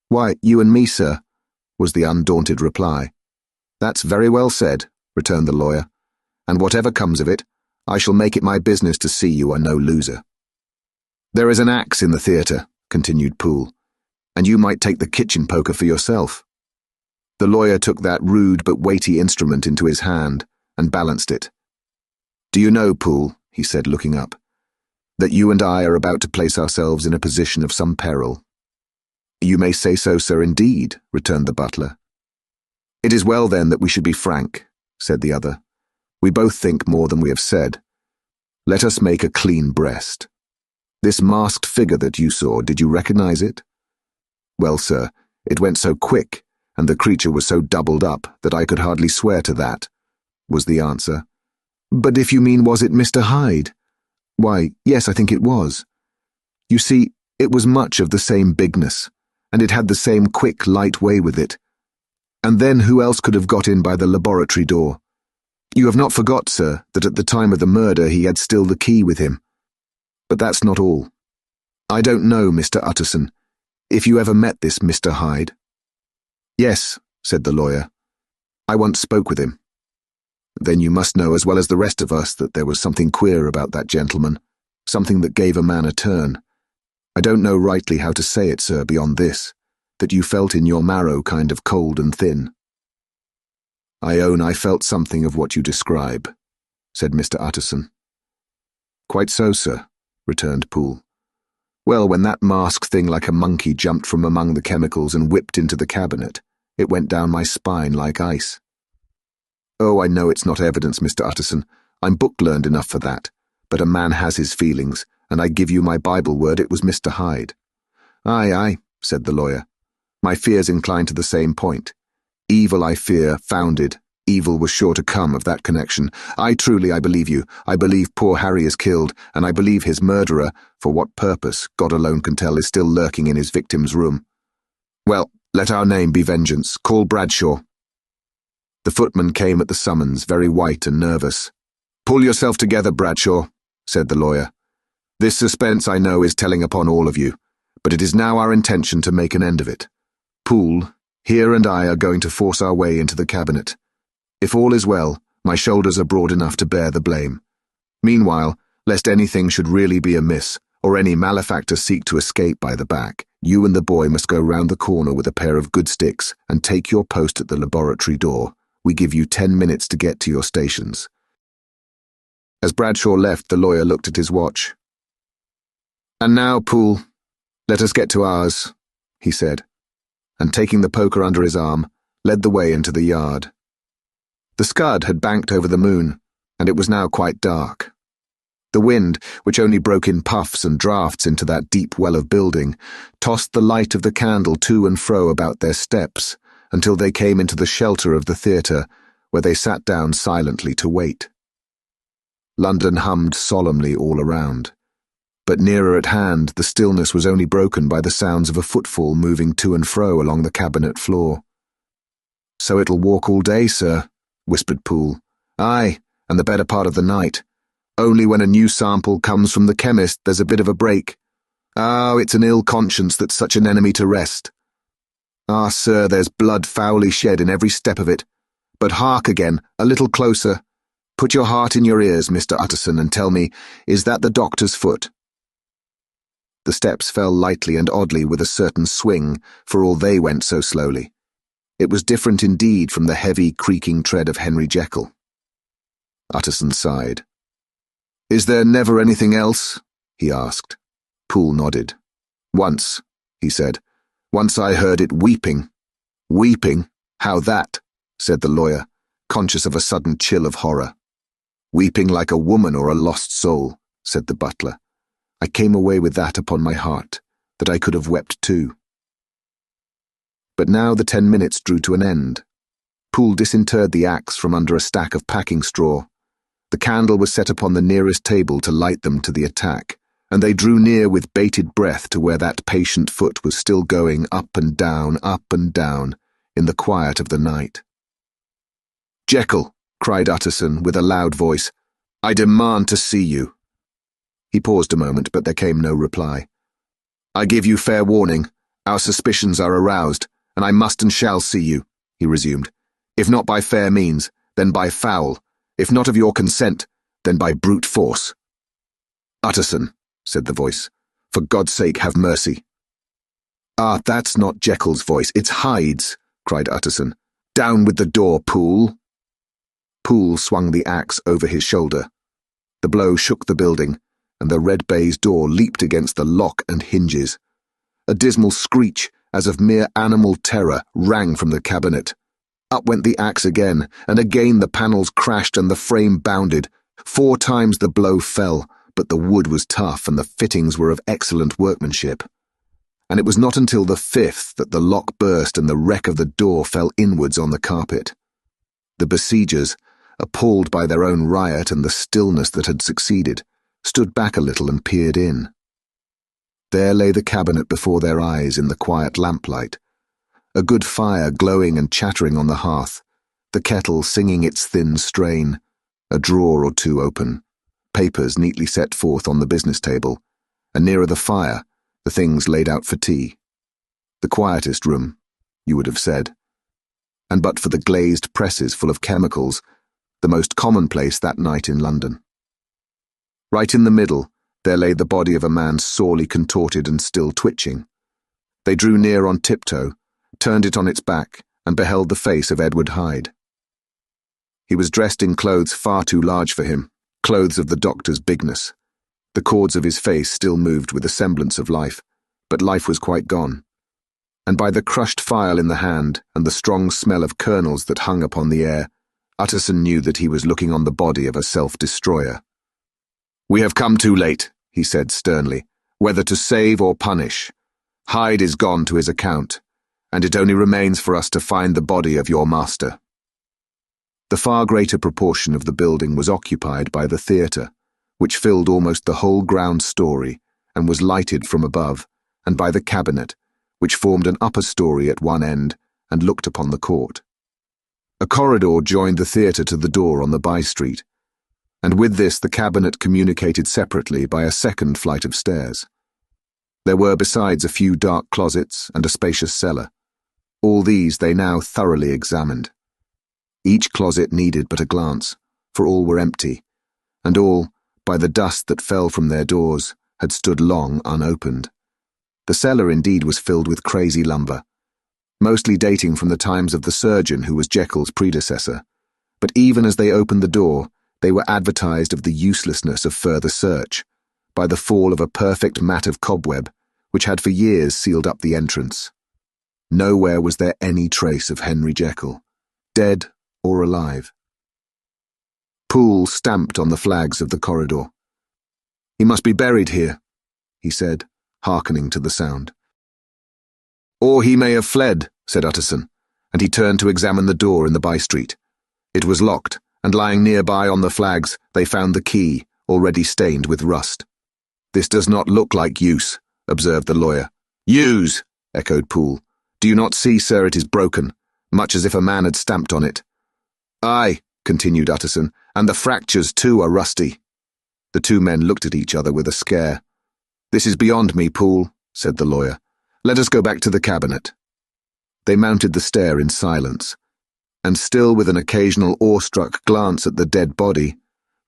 Why, you and me, sir, was the undaunted reply. That's very well said, returned the lawyer, and whatever comes of it, I shall make it my business to see you are no loser. There is an axe in the theatre, continued Poole, and you might take the kitchen poker for yourself. The lawyer took that rude but weighty instrument into his hand and balanced it. Do you know, Poole, he said, looking up, that you and I are about to place ourselves in a position of some peril? You may say so, sir, indeed, returned the butler. It is well, then, that we should be frank, said the other. We both think more than we have said. Let us make a clean breast. This masked figure that you saw, did you recognize it? Well, sir, it went so quick, and the creature was so doubled up that I could hardly swear to that, was the answer. But if you mean, was it Mr. Hyde? Why, yes, I think it was. You see, it was much of the same bigness, and it had the same quick, light way with it. And then who else could have got in by the laboratory door? You have not forgot, sir, that at the time of the murder he had still the key with him. But that's not all. I don't know, Mr. Utterson, if you ever met this Mr. Hyde. Yes, said the lawyer. I once spoke with him. Then you must know as well as the rest of us that there was something queer about that gentleman, something that gave a man a turn. I don't know rightly how to say it, sir, beyond this, that you felt in your marrow kind of cold and thin. I own I felt something of what you describe, said Mr. Utterson. Quite so, sir, returned Poole. Well, when that mask thing like a monkey jumped from among the chemicals and whipped into the cabinet, it went down my spine like ice. Oh, I know it's not evidence, Mr. Utterson. I'm book-learned enough for that. But a man has his feelings, and I give you my Bible word it was Mr. Hyde. Aye, aye, said the lawyer. My fears incline to the same point. Evil, I fear, founded. Evil was sure to come of that connection. I believe you. I believe poor Harry is killed, and I believe his murderer, for what purpose, God alone can tell, is still lurking in his victim's room. Well, let our name be vengeance. Call Bradshaw. The footman came at the summons, very white and nervous. Pull yourself together, Bradshaw, said the lawyer. This suspense, I know, is telling upon all of you, but it is now our intention to make an end of it. Poole, here and I are going to force our way into the cabinet. If all is well, my shoulders are broad enough to bear the blame. Meanwhile, lest anything should really be amiss, or any malefactor seek to escape by the back, you and the boy must go round the corner with a pair of good sticks and take your post at the laboratory door. We give you 10 minutes to get to your stations. As Bradshaw left, the lawyer looked at his watch. And now, Poole, let us get to ours, he said, and taking the poker under his arm, led the way into the yard. The scud had banked over the moon, and it was now quite dark. The wind, which only broke in puffs and draughts into that deep well of building, tossed the light of the candle to and fro about their steps, until they came into the shelter of the theatre, where they sat down silently to wait. London hummed solemnly all around, but nearer at hand the stillness was only broken by the sounds of a footfall moving to and fro along the cabinet floor. So it'll walk all day, sir, whispered Poole. Aye, and the better part of the night. Only when a new sample comes from the chemist there's a bit of a break. Ah, it's an ill conscience that's such an enemy to rest. Ah, sir, there's blood foully shed in every step of it. But hark again, a little closer. Put your heart in your ears, Mr. Utterson, and tell me, is that the doctor's foot? The steps fell lightly and oddly with a certain swing, for all they went so slowly. It was different indeed from the heavy, creaking tread of Henry Jekyll. Utterson sighed. Is there never anything else? He asked. Poole nodded. Once, he said. Once I heard it weeping. Weeping? How that? Said the lawyer, conscious of a sudden chill of horror. Weeping like a woman or a lost soul, said the butler. I came away with that upon my heart, that I could have wept too. But now the 10 minutes drew to an end. Poole disinterred the axe from under a stack of packing straw. The candle was set upon the nearest table to light them to the attack, and they drew near with bated breath to where that patient foot was still going up and down, in the quiet of the night. Jekyll, cried Utterson with a loud voice, I demand to see you. He paused a moment, but there came no reply. I give you fair warning. Our suspicions are aroused, and I must and shall see you, he resumed. If not by fair means, then by foul. If not of your consent, then by brute force. Utterson, said the voice, for God's sake have mercy. Ah, that's not Jekyll's voice, it's Hyde's, cried Utterson. Down with the door, Poole. Poole swung the axe over his shoulder. The blow shook the building, and the red baize door leaped against the lock and hinges. A dismal screech, as of mere animal terror, rang from the cabinet. Up went the axe again, and again the panels crashed and the frame bounded. 4 times the blow fell, but the wood was tough and the fittings were of excellent workmanship. And it was not until the 5th that the lock burst and the wreck of the door fell inwards on the carpet. The besiegers, appalled by their own riot and the stillness that had succeeded, stood back a little and peered in. There lay the cabinet before their eyes in the quiet lamplight. A good fire glowing and chattering on the hearth, the kettle singing its thin strain, a drawer or two open, papers neatly set forth on the business table, and nearer the fire, the things laid out for tea. The quietest room, you would have said. And but for the glazed presses full of chemicals, the most commonplace that night in London. Right in the middle, there lay the body of a man sorely contorted and still twitching. They drew near on tiptoe, turned it on its back, and beheld the face of Edward Hyde. He was dressed in clothes far too large for him, clothes of the doctor's bigness. The cords of his face still moved with a semblance of life, but life was quite gone. And by the crushed file in the hand and the strong smell of kernels that hung upon the air, Utterson knew that he was looking on the body of a self-destroyer. "We have come too late," he said sternly, "whether to save or punish. Hyde is gone to his account, and it only remains for us to find the body of your master." The far greater proportion of the building was occupied by the theatre, which filled almost the whole ground story and was lighted from above, and by the cabinet, which formed an upper story at one end and looked upon the court. A corridor joined the theatre to the door on the by-street, and with this the cabinet communicated separately by a second flight of stairs. There were besides a few dark closets and a spacious cellar. All these they now thoroughly examined. Each closet needed but a glance, for all were empty, and all, by the dust that fell from their doors, had stood long unopened. The cellar indeed was filled with crazy lumber, mostly dating from the times of the surgeon who was Jekyll's predecessor, but even as they opened the door, they were advertised of the uselessness of further search, by the fall of a perfect mat of cobweb, which had for years sealed up the entrance. Nowhere was there any trace of Henry Jekyll, dead or alive. Poole stamped on the flags of the corridor. "He must be buried here," he said, hearkening to the sound. "Or he may have fled," said Utterson, and he turned to examine the door in the by-street. It was locked, and lying nearby on the flags they found the key, already stained with rust. "This does not look like use," observed the lawyer. "Use!" echoed Poole. "Do you not see, sir, it is broken, much as if a man had stamped on it." "Aye," continued Utterson, "and the fractures too are rusty." The two men looked at each other with a scare. "This is beyond me, Poole," said the lawyer. "Let us go back to the cabinet." They mounted the stair in silence, and still with an occasional awestruck glance at the dead body,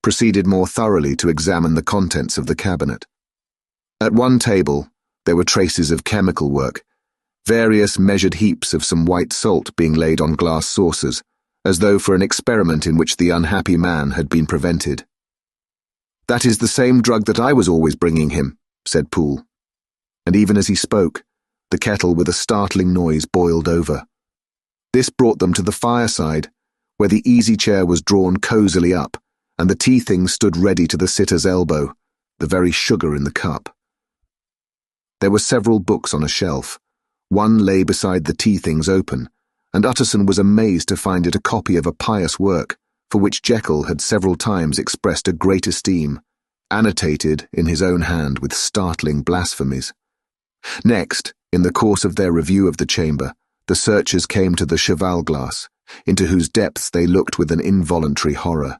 proceeded more thoroughly to examine the contents of the cabinet. At one table there were traces of chemical work, various measured heaps of some white salt being laid on glass saucers, as though for an experiment in which the unhappy man had been prevented. "That is the same drug that I was always bringing him," said Poole. And even as he spoke, the kettle with a startling noise boiled over. This brought them to the fireside, where the easy-chair was drawn cosily up, and the tea-things stood ready to the sitter's elbow, the very sugar in the cup. There were several books on a shelf. One lay beside the tea-things open, and Utterson was amazed to find it a copy of a pious work, for which Jekyll had several times expressed a great esteem, annotated in his own hand with startling blasphemies. Next, in the course of their review of the chamber, the searchers came to the cheval glass, into whose depths they looked with an involuntary horror.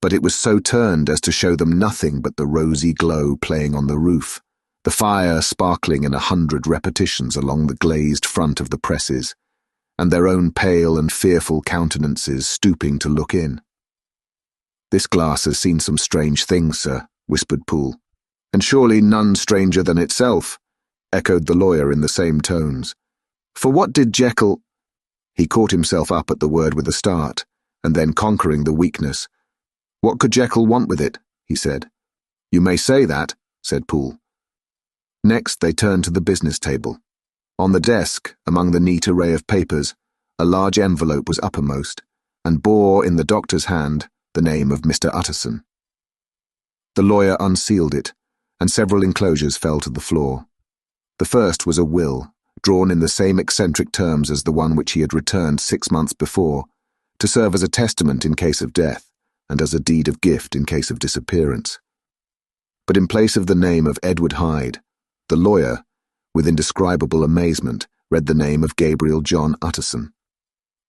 But it was so turned as to show them nothing but the rosy glow playing on the roof, the fire sparkling in 100 repetitions along the glazed front of the presses, and their own pale and fearful countenances stooping to look in. "This glass has seen some strange things, sir," whispered Poole. "And surely none stranger than itself," echoed the lawyer in the same tones. "For what did Jekyll—" He caught himself up at the word with a start, and then conquering the weakness. "What could Jekyll want with it?" he said. "You may say that," said Poole. Next they turned to the business table. On the desk, among the neat array of papers, a large envelope was uppermost, and bore in the doctor's hand the name of Mr. Utterson. The lawyer unsealed it, and several enclosures fell to the floor. The first was a will, drawn in the same eccentric terms as the one which he had returned 6 months before, to serve as a testament in case of death, and as a deed of gift in case of disappearance. But in place of the name of Edward Hyde, The lawyer, with indescribable amazement, read the name of Gabriel John Utterson.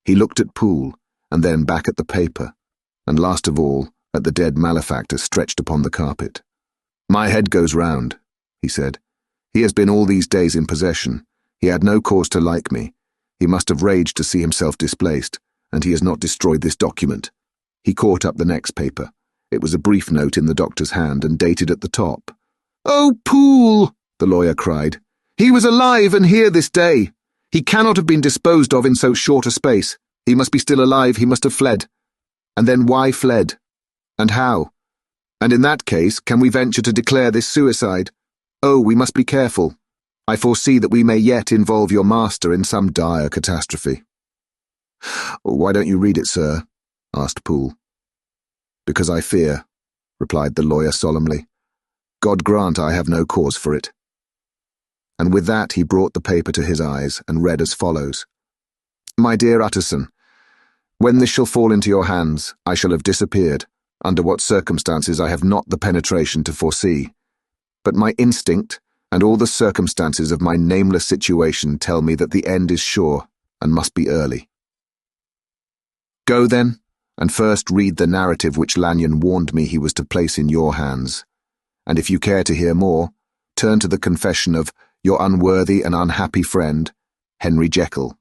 He looked at Poole, and then back at the paper, and last of all at the dead malefactor stretched upon the carpet. "My head goes round," he said. "He has been all these days in possession. He had no cause to like me. He must have raged to see himself displaced, and he has not destroyed this document." He caught up the next paper. It was a brief note in the doctor's hand and dated at the top. "Oh, Poole!" the lawyer cried. "He was alive and here this day. He cannot have been disposed of in so short a space. He must be still alive, he must have fled. And then why fled? And how? And in that case, can we venture to declare this suicide? Oh, we must be careful. I foresee that we may yet involve your master in some dire catastrophe." "Why don't you read it, sir?" asked Poole. "Because I fear," replied the lawyer solemnly. "God grant I have no cause for it." And with that he brought the paper to his eyes and read as follows. "My dear Utterson, when this shall fall into your hands, I shall have disappeared, under what circumstances I have not the penetration to foresee. But my instinct and all the circumstances of my nameless situation tell me that the end is sure and must be early. Go then, and first read the narrative which Lanyon warned me he was to place in your hands. And if you care to hear more, turn to the confession of your unworthy and unhappy friend, Henry Jekyll."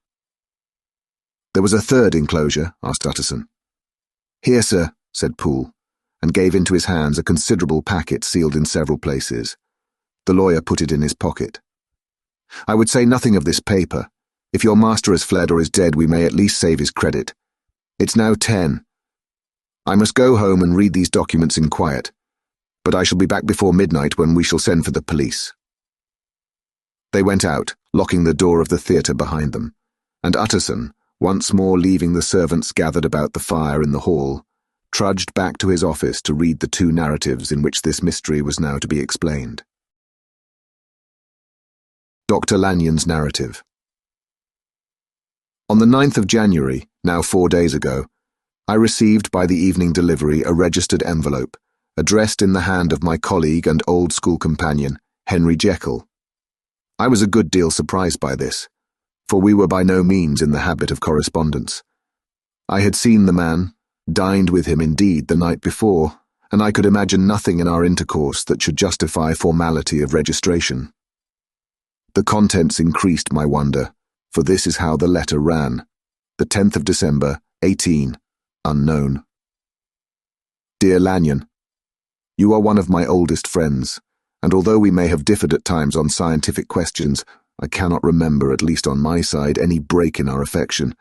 "There was a third enclosure?" asked Utterson. "Here, sir," said Poole, and gave into his hands a considerable packet sealed in several places. The lawyer put it in his pocket. "I would say nothing of this paper. If your master has fled or is dead, we may at least save his credit. It's now 10. I must go home and read these documents in quiet, but I shall be back before midnight when we shall send for the police." They went out, locking the door of the theatre behind them, and Utterson, once more leaving the servants gathered about the fire in the hall, trudged back to his office to read the 2 narratives in which this mystery was now to be explained. Dr. Lanyon's narrative. On the 9th of January, now 4 days ago, I received by the evening delivery a registered envelope, addressed in the hand of my colleague and old school companion, Henry Jekyll. I was a good deal surprised by this, for we were by no means in the habit of correspondence. I had seen the man, dined with him indeed the night before, and I could imagine nothing in our intercourse that should justify formality of registration. The contents increased my wonder, for this is how the letter ran. The 10th of December, 18, unknown. Dear Lanyon, you are one of my oldest friends, and although we may have differed at times on scientific questions, I cannot remember, at least on my side, any break in our affection.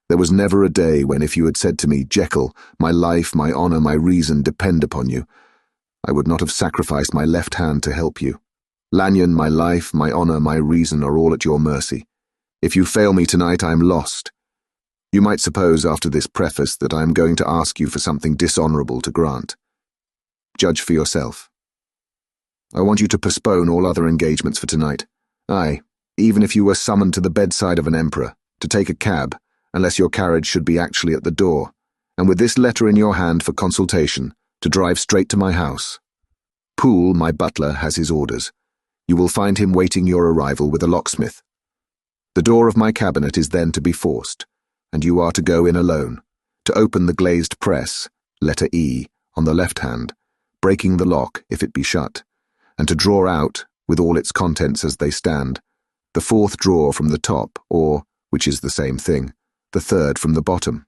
There was never a day when if you had said to me, "Jekyll, my life, my honour, my reason depend upon you," I would not have sacrificed my left hand to help you. Lanyon, my life, my honour, my reason are all at your mercy. If you fail me tonight, I am lost. You might suppose after this preface that I am going to ask you for something dishonourable to grant. Judge for yourself. I want you to postpone all other engagements for tonight. Aye, even if you were summoned to the bedside of an emperor, to take a cab, unless your carriage should be actually at the door, and with this letter in your hand for consultation, to drive straight to my house. Poole, my butler, has his orders. You will find him waiting your arrival with a locksmith. The door of my cabinet is then to be forced, and you are to go in alone, to open the glazed press, letter E, on the left hand, breaking the lock if it be shut, and to draw out, with all its contents as they stand, the 4th drawer from the top, or, which is the same thing, the 3rd from the bottom.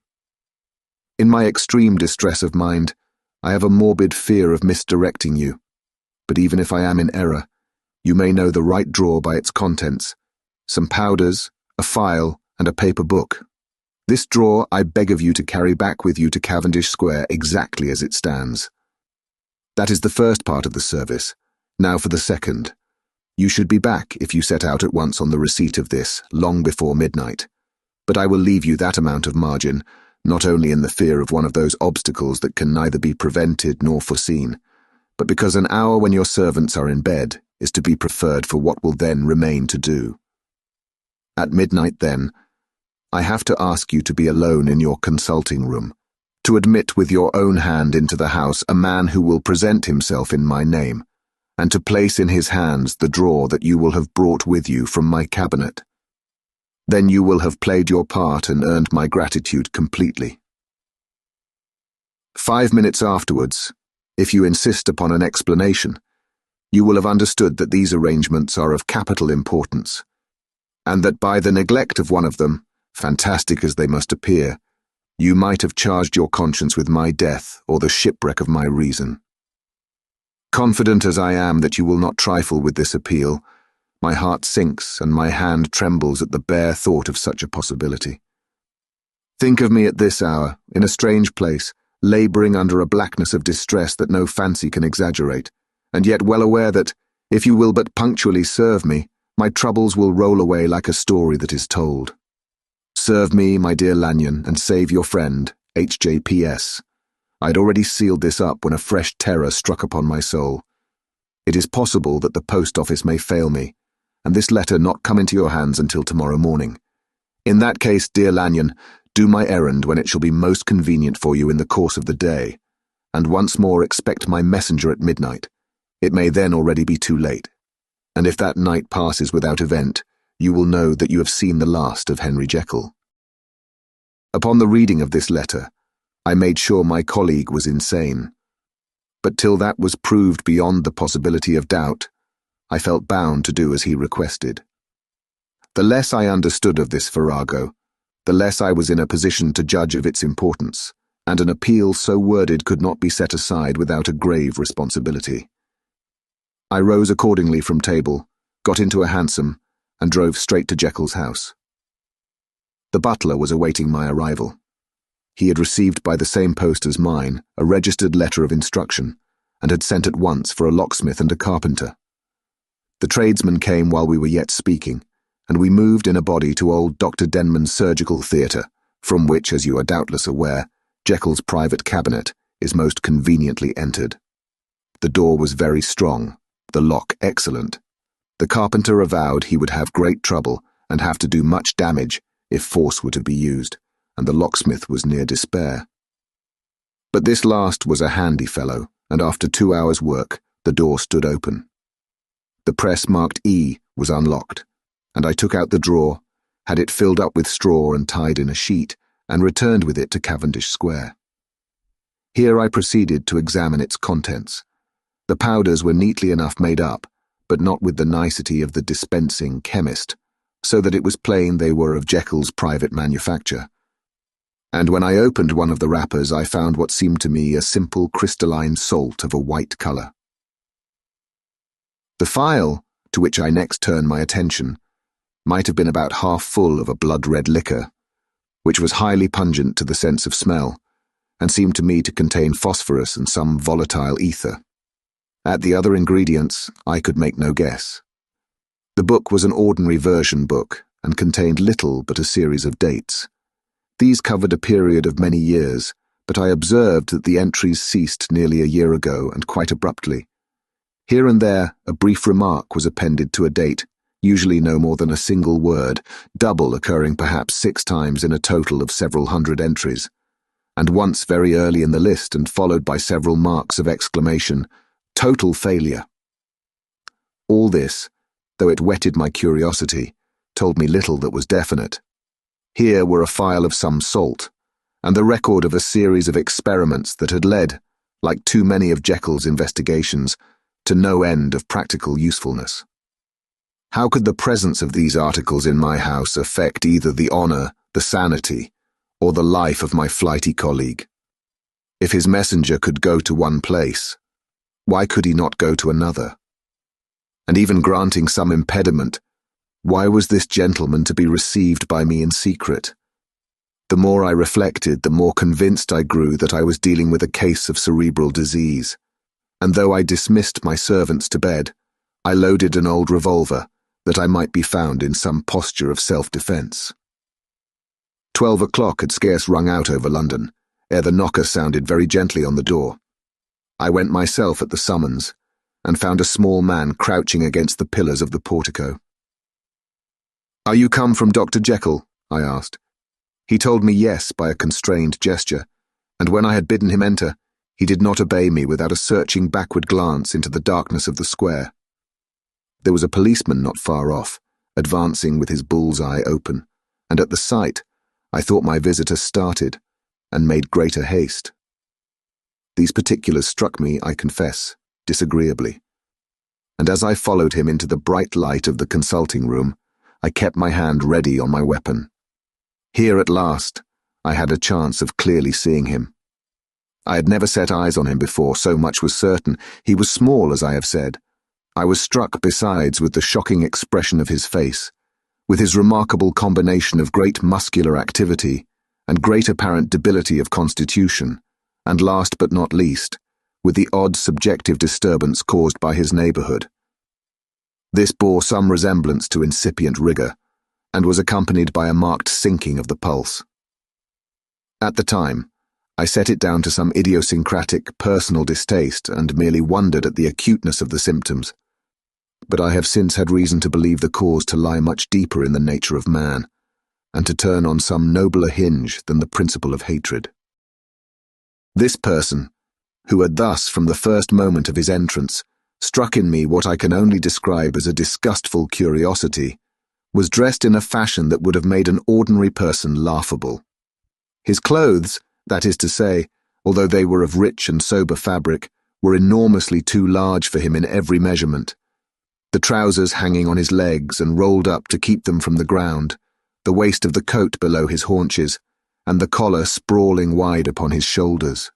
In my extreme distress of mind, I have a morbid fear of misdirecting you, but even if I am in error, you may know the right drawer by its contents, some powders, a file, and a paper book. This drawer I beg of you to carry back with you to Cavendish Square exactly as it stands. That is the first part of the service. Now for the second. You should be back, if you set out at once on the receipt of this, long before midnight. But I will leave you that amount of margin, not only in the fear of one of those obstacles that can neither be prevented nor foreseen, but because an hour when your servants are in bed is to be preferred for what will then remain to do. At midnight, then, I have to ask you to be alone in your consulting room, to admit with your own hand into the house a man who will present himself in my name, and to place in his hands the drawer that you will have brought with you from my cabinet. Then you will have played your part and earned my gratitude completely. 5 minutes afterwards, if you insist upon an explanation, you will have understood that these arrangements are of capital importance, and that by the neglect of one of them, fantastic as they must appear, you might have charged your conscience with my death or the shipwreck of my reason. Confident as I am that you will not trifle with this appeal, my heart sinks and my hand trembles at the bare thought of such a possibility. Think of me at this hour, in a strange place, labouring under a blackness of distress that no fancy can exaggerate, and yet well aware that, if you will but punctually serve me, my troubles will roll away like a story that is told. Serve me, my dear Lanyon, and save your friend, HJPS. I had already sealed this up when a fresh terror struck upon my soul. It is possible that the post office may fail me, and this letter not come into your hands until tomorrow morning. In that case, dear Lanyon, do my errand when it shall be most convenient for you in the course of the day, and once more expect my messenger at midnight. It may then already be too late, and if that night passes without event, you will know that you have seen the last of Henry Jekyll. Upon the reading of this letter, I made sure my colleague was insane, but till that was proved beyond the possibility of doubt, I felt bound to do as he requested. The less I understood of this farrago, the less I was in a position to judge of its importance, and an appeal so worded could not be set aside without a grave responsibility. I rose accordingly from table, got into a hansom, and drove straight to Jekyll's house. The butler was awaiting my arrival. He had received by the same post as mine a registered letter of instruction, and had sent at once for a locksmith and a carpenter. The tradesmen came while we were yet speaking, and we moved in a body to old Dr. Denman's surgical theatre, from which, as you are doubtless aware, Jekyll's private cabinet is most conveniently entered. The door was very strong, the lock excellent. The carpenter avowed he would have great trouble and have to do much damage if force were to be used, and the locksmith was near despair. But this last was a handy fellow, and after 2 hours' work, the door stood open. The press marked E was unlocked, and I took out the drawer, had it filled up with straw and tied in a sheet, and returned with it to Cavendish Square. Here I proceeded to examine its contents. The powders were neatly enough made up, but not with the nicety of the dispensing chemist, so that it was plain they were of Jekyll's private manufacture. And when I opened one of the wrappers, I found what seemed to me a simple crystalline salt of a white colour. The phial, to which I next turned my attention, might have been about half full of a blood-red liquor, which was highly pungent to the sense of smell, and seemed to me to contain phosphorus and some volatile ether. At the other ingredients, I could make no guess. The book was an ordinary version book, and contained little but a series of dates. These covered a period of many years, but I observed that the entries ceased nearly a year ago, and quite abruptly. Here and there, a brief remark was appended to a date, usually no more than a single word, double occurring perhaps 6 times in a total of several hundred entries, and once very early in the list and followed by several marks of exclamation, "Total failure." All this, though it whetted my curiosity, told me little that was definite. Here were a phial of some salt, and the record of a series of experiments that had led, like too many of Jekyll's investigations, to no end of practical usefulness. How could the presence of these articles in my house affect either the honour, the sanity, or the life of my flighty colleague? If his messenger could go to one place, why could he not go to another? And even granting some impediment, why was this gentleman to be received by me in secret? The more I reflected, the more convinced I grew that I was dealing with a case of cerebral disease, and though I dismissed my servants to bed, I loaded an old revolver that I might be found in some posture of self-defence. 12 o'clock had scarce rung out over London, ere the knocker sounded very gently on the door. I went myself at the summons, and found a small man crouching against the pillars of the portico. "Are you come from Dr. Jekyll?" I asked. He told me yes by a constrained gesture, and when I had bidden him enter, He did not obey me without a searching backward glance into the darkness of the square. There was a policeman not far off, advancing with his bull's-eye open, and at the sight, I thought my visitor started and made greater haste. These particulars struck me, I confess, disagreeably, and as I followed him into the bright light of the consulting room, I kept my hand ready on my weapon. Here at last, I had a chance of clearly seeing him. I had never set eyes on him before, so much was certain. He was small, as I have said. I was struck, besides, with the shocking expression of his face, with his remarkable combination of great muscular activity and great apparent debility of constitution, and last but not least, with the odd subjective disturbance caused by his neighbourhood. This bore some resemblance to incipient rigour, and was accompanied by a marked sinking of the pulse. At the time, I set it down to some idiosyncratic personal distaste and merely wondered at the acuteness of the symptoms. But I have since had reason to believe the cause to lie much deeper in the nature of man, and to turn on some nobler hinge than the principle of hatred. This person, who had thus, from the first moment of his entrance, struck in me what I can only describe as a disgustful curiosity, was dressed in a fashion that would have made an ordinary person laughable. His clothes, that is to say, although they were of rich and sober fabric, were enormously too large for him in every measurement. The trousers hanging on his legs and rolled up to keep them from the ground, the waist of the coat below his haunches, and the collar sprawling wide upon his shoulders.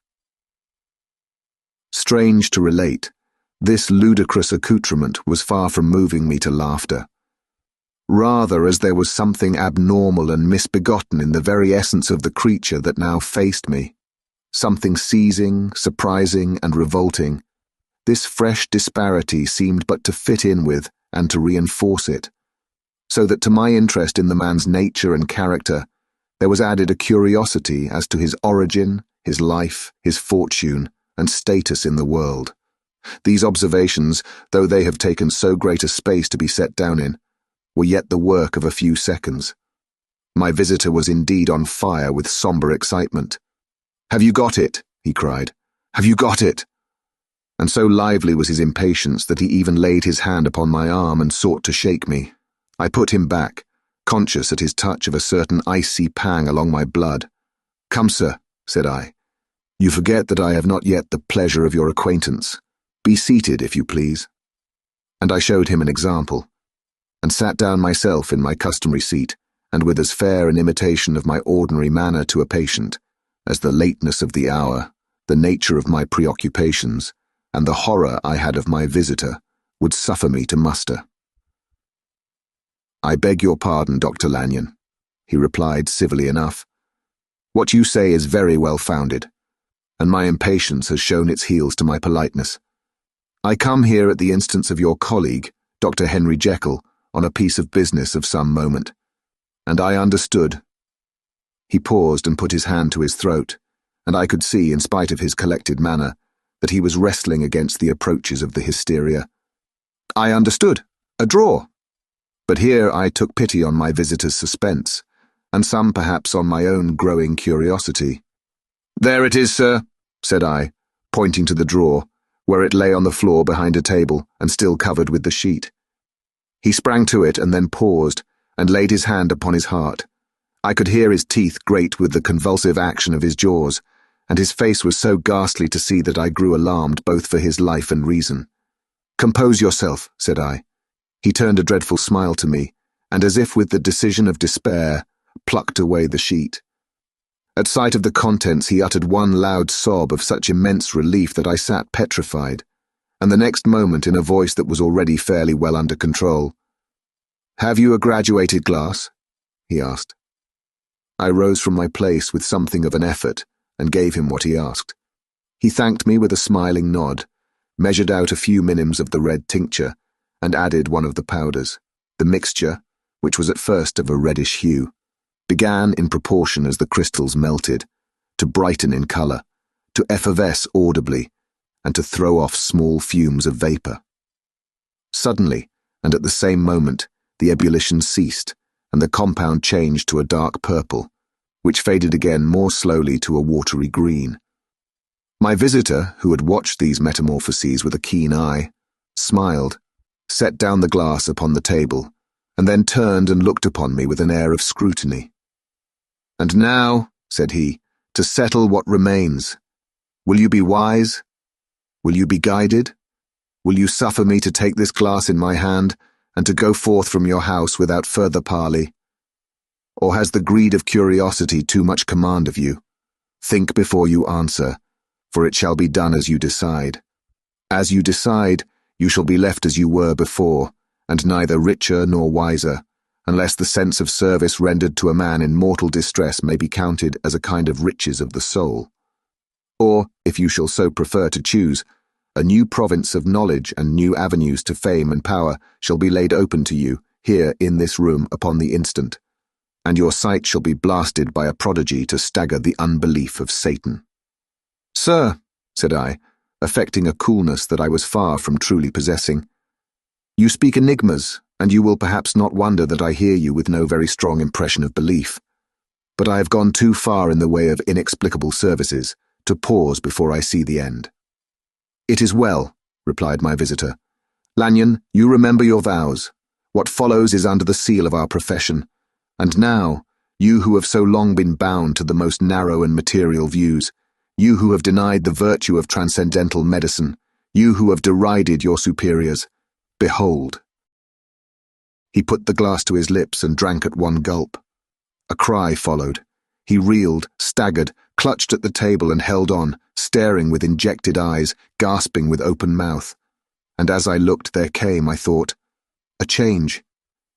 Strange to relate, this ludicrous accoutrement was far from moving me to laughter. Rather, as there was something abnormal and misbegotten in the very essence of the creature that now faced me, something seizing, surprising, and revolting, this fresh disparity seemed but to fit in with and to reinforce it, so that to my interest in the man's nature and character, there was added a curiosity as to his origin, his life, his fortune, and status in the world. These observations, though they have taken so great a space to be set down in, were yet the work of a few seconds. My visitor was indeed on fire with sombre excitement. "Have you got it?" he cried. "Have you got it?" And so lively was his impatience that he even laid his hand upon my arm and sought to shake me. I put him back, conscious at his touch of a certain icy pang along my blood. "Come, sir," said I. "You forget that I have not yet the pleasure of your acquaintance. Be seated, if you please." And I showed him an example, and sat down myself in my customary seat, and with as fair an imitation of my ordinary manner to a patient, as the lateness of the hour, the nature of my preoccupations, and the horror I had of my visitor, would suffer me to muster. "I beg your pardon, Dr. Lanyon," he replied civilly enough. "What you say is very well founded, and my impatience has shown its heels to my politeness. I come here at the instance of your colleague, Dr. Henry Jekyll, on a piece of business of some moment, and I understood." He paused and put his hand to his throat, and I could see, in spite of his collected manner, that he was wrestling against the approaches of the hysteria. "I understood. A draw." But here I took pity on my visitor's suspense, and some perhaps on my own growing curiosity. "There it is, sir," said I, pointing to the drawer, where it lay on the floor behind a table and still covered with the sheet. He sprang to it and then paused and laid his hand upon his heart. I could hear his teeth grate with the convulsive action of his jaws, and his face was so ghastly to see that I grew alarmed both for his life and reason. "Compose yourself," said I. He turned a dreadful smile to me, and as if with the decision of despair, plucked away the sheet. At sight of the contents he uttered one loud sob of such immense relief that I sat petrified, and the next moment in a voice that was already fairly well under control. "Have you a graduated glass?" he asked. I rose from my place with something of an effort and gave him what he asked. He thanked me with a smiling nod, measured out a few minims of the red tincture, and added one of the powders. The mixture, which was at first of a reddish hue, began, in proportion as the crystals melted, to brighten in colour, to effervesce audibly, and to throw off small fumes of vapour. Suddenly, and at the same moment, the ebullition ceased, and the compound changed to a dark purple, which faded again more slowly to a watery green. My visitor, who had watched these metamorphoses with a keen eye, smiled, set down the glass upon the table, and then turned and looked upon me with an air of scrutiny. "And now," said he, "to settle what remains. Will you be wise? Will you be guided? Will you suffer me to take this glass in my hand and to go forth from your house without further parley? Or has the greed of curiosity too much command of you? Think before you answer, for it shall be done as you decide. As you decide, you shall be left as you were before, and neither richer nor wiser, unless the sense of service rendered to a man in mortal distress may be counted as a kind of riches of the soul. Or, if you shall so prefer to choose, a new province of knowledge and new avenues to fame and power shall be laid open to you, here in this room upon the instant, and your sight shall be blasted by a prodigy to stagger the unbelief of Satan." "Sir," said I, affecting a coolness that I was far from truly possessing, "you speak enigmas, and you will perhaps not wonder that I hear you with no very strong impression of belief. But I have gone too far in the way of inexplicable services to pause before I see the end." "It is well," replied my visitor. "Lanyon, you remember your vows. What follows is under the seal of our profession. And now, you who have so long been bound to the most narrow and material views, you who have denied the virtue of transcendental medicine, you who have derided your superiors, behold." He put the glass to his lips and drank at one gulp. A cry followed. He reeled, staggered, clutched at the table and held on, staring with injected eyes, gasping with open mouth. And as I looked, there came, I thought, a change.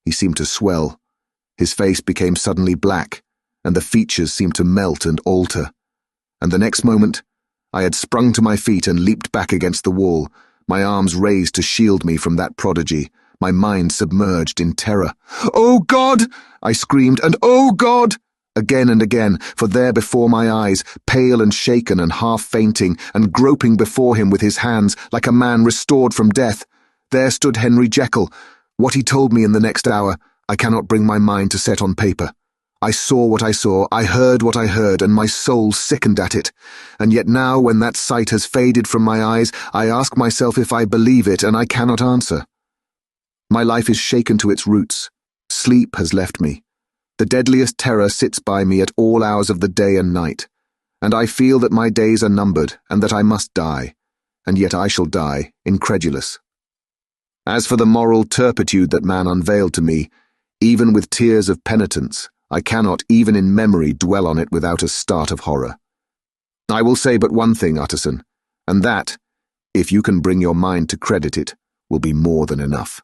He seemed to swell. His face became suddenly black, and the features seemed to melt and alter. And the next moment, I had sprung to my feet and leaped back against the wall, my arms raised to shield me from that prodigy, my mind submerged in terror. "Oh God!" I screamed, and "Oh God!" again and again, for there before my eyes, pale and shaken and half fainting, and groping before him with his hands like a man restored from death, there stood Henry Jekyll. What he told me in the next hour, I cannot bring my mind to set on paper. I saw what I saw, I heard what I heard, and my soul sickened at it. And yet now, when that sight has faded from my eyes, I ask myself if I believe it, and I cannot answer. My life is shaken to its roots. Sleep has left me. The deadliest terror sits by me at all hours of the day and night, and I feel that my days are numbered, and that I must die, and yet I shall die, incredulous. As for the moral turpitude that man unveiled to me, even with tears of penitence, I cannot, even in memory, dwell on it without a start of horror. I will say but one thing, Utterson, and that, if you can bring your mind to credit it, will be more than enough.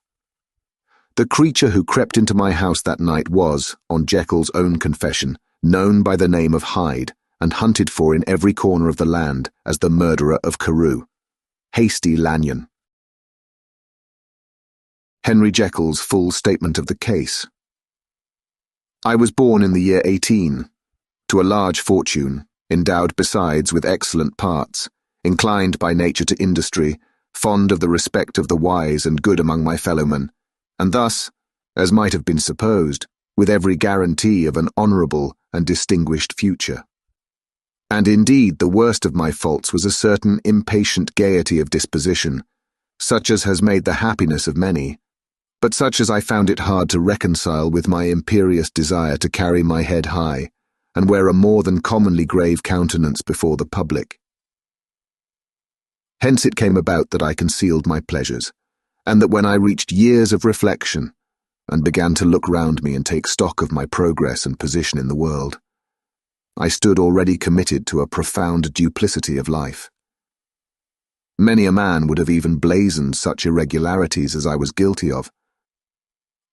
The creature who crept into my house that night was, on Jekyll's own confession, known by the name of Hyde, and hunted for in every corner of the land as the murderer of Carew. Hasty Lanyon. Henry Jekyll's full statement of the case. I was born in the year 18, to a large fortune, endowed besides with excellent parts, inclined by nature to industry, fond of the respect of the wise and good among my fellowmen, and thus, as might have been supposed, with every guarantee of an honourable and distinguished future. And indeed the worst of my faults was a certain impatient gaiety of disposition, such as has made the happiness of many, but such as I found it hard to reconcile with my imperious desire to carry my head high, and wear a more than commonly grave countenance before the public. Hence it came about that I concealed my pleasures, and that when I reached years of reflection, and began to look round me and take stock of my progress and position in the world, I stood already committed to a profound duplicity of life. Many a man would have even blazoned such irregularities as I was guilty of,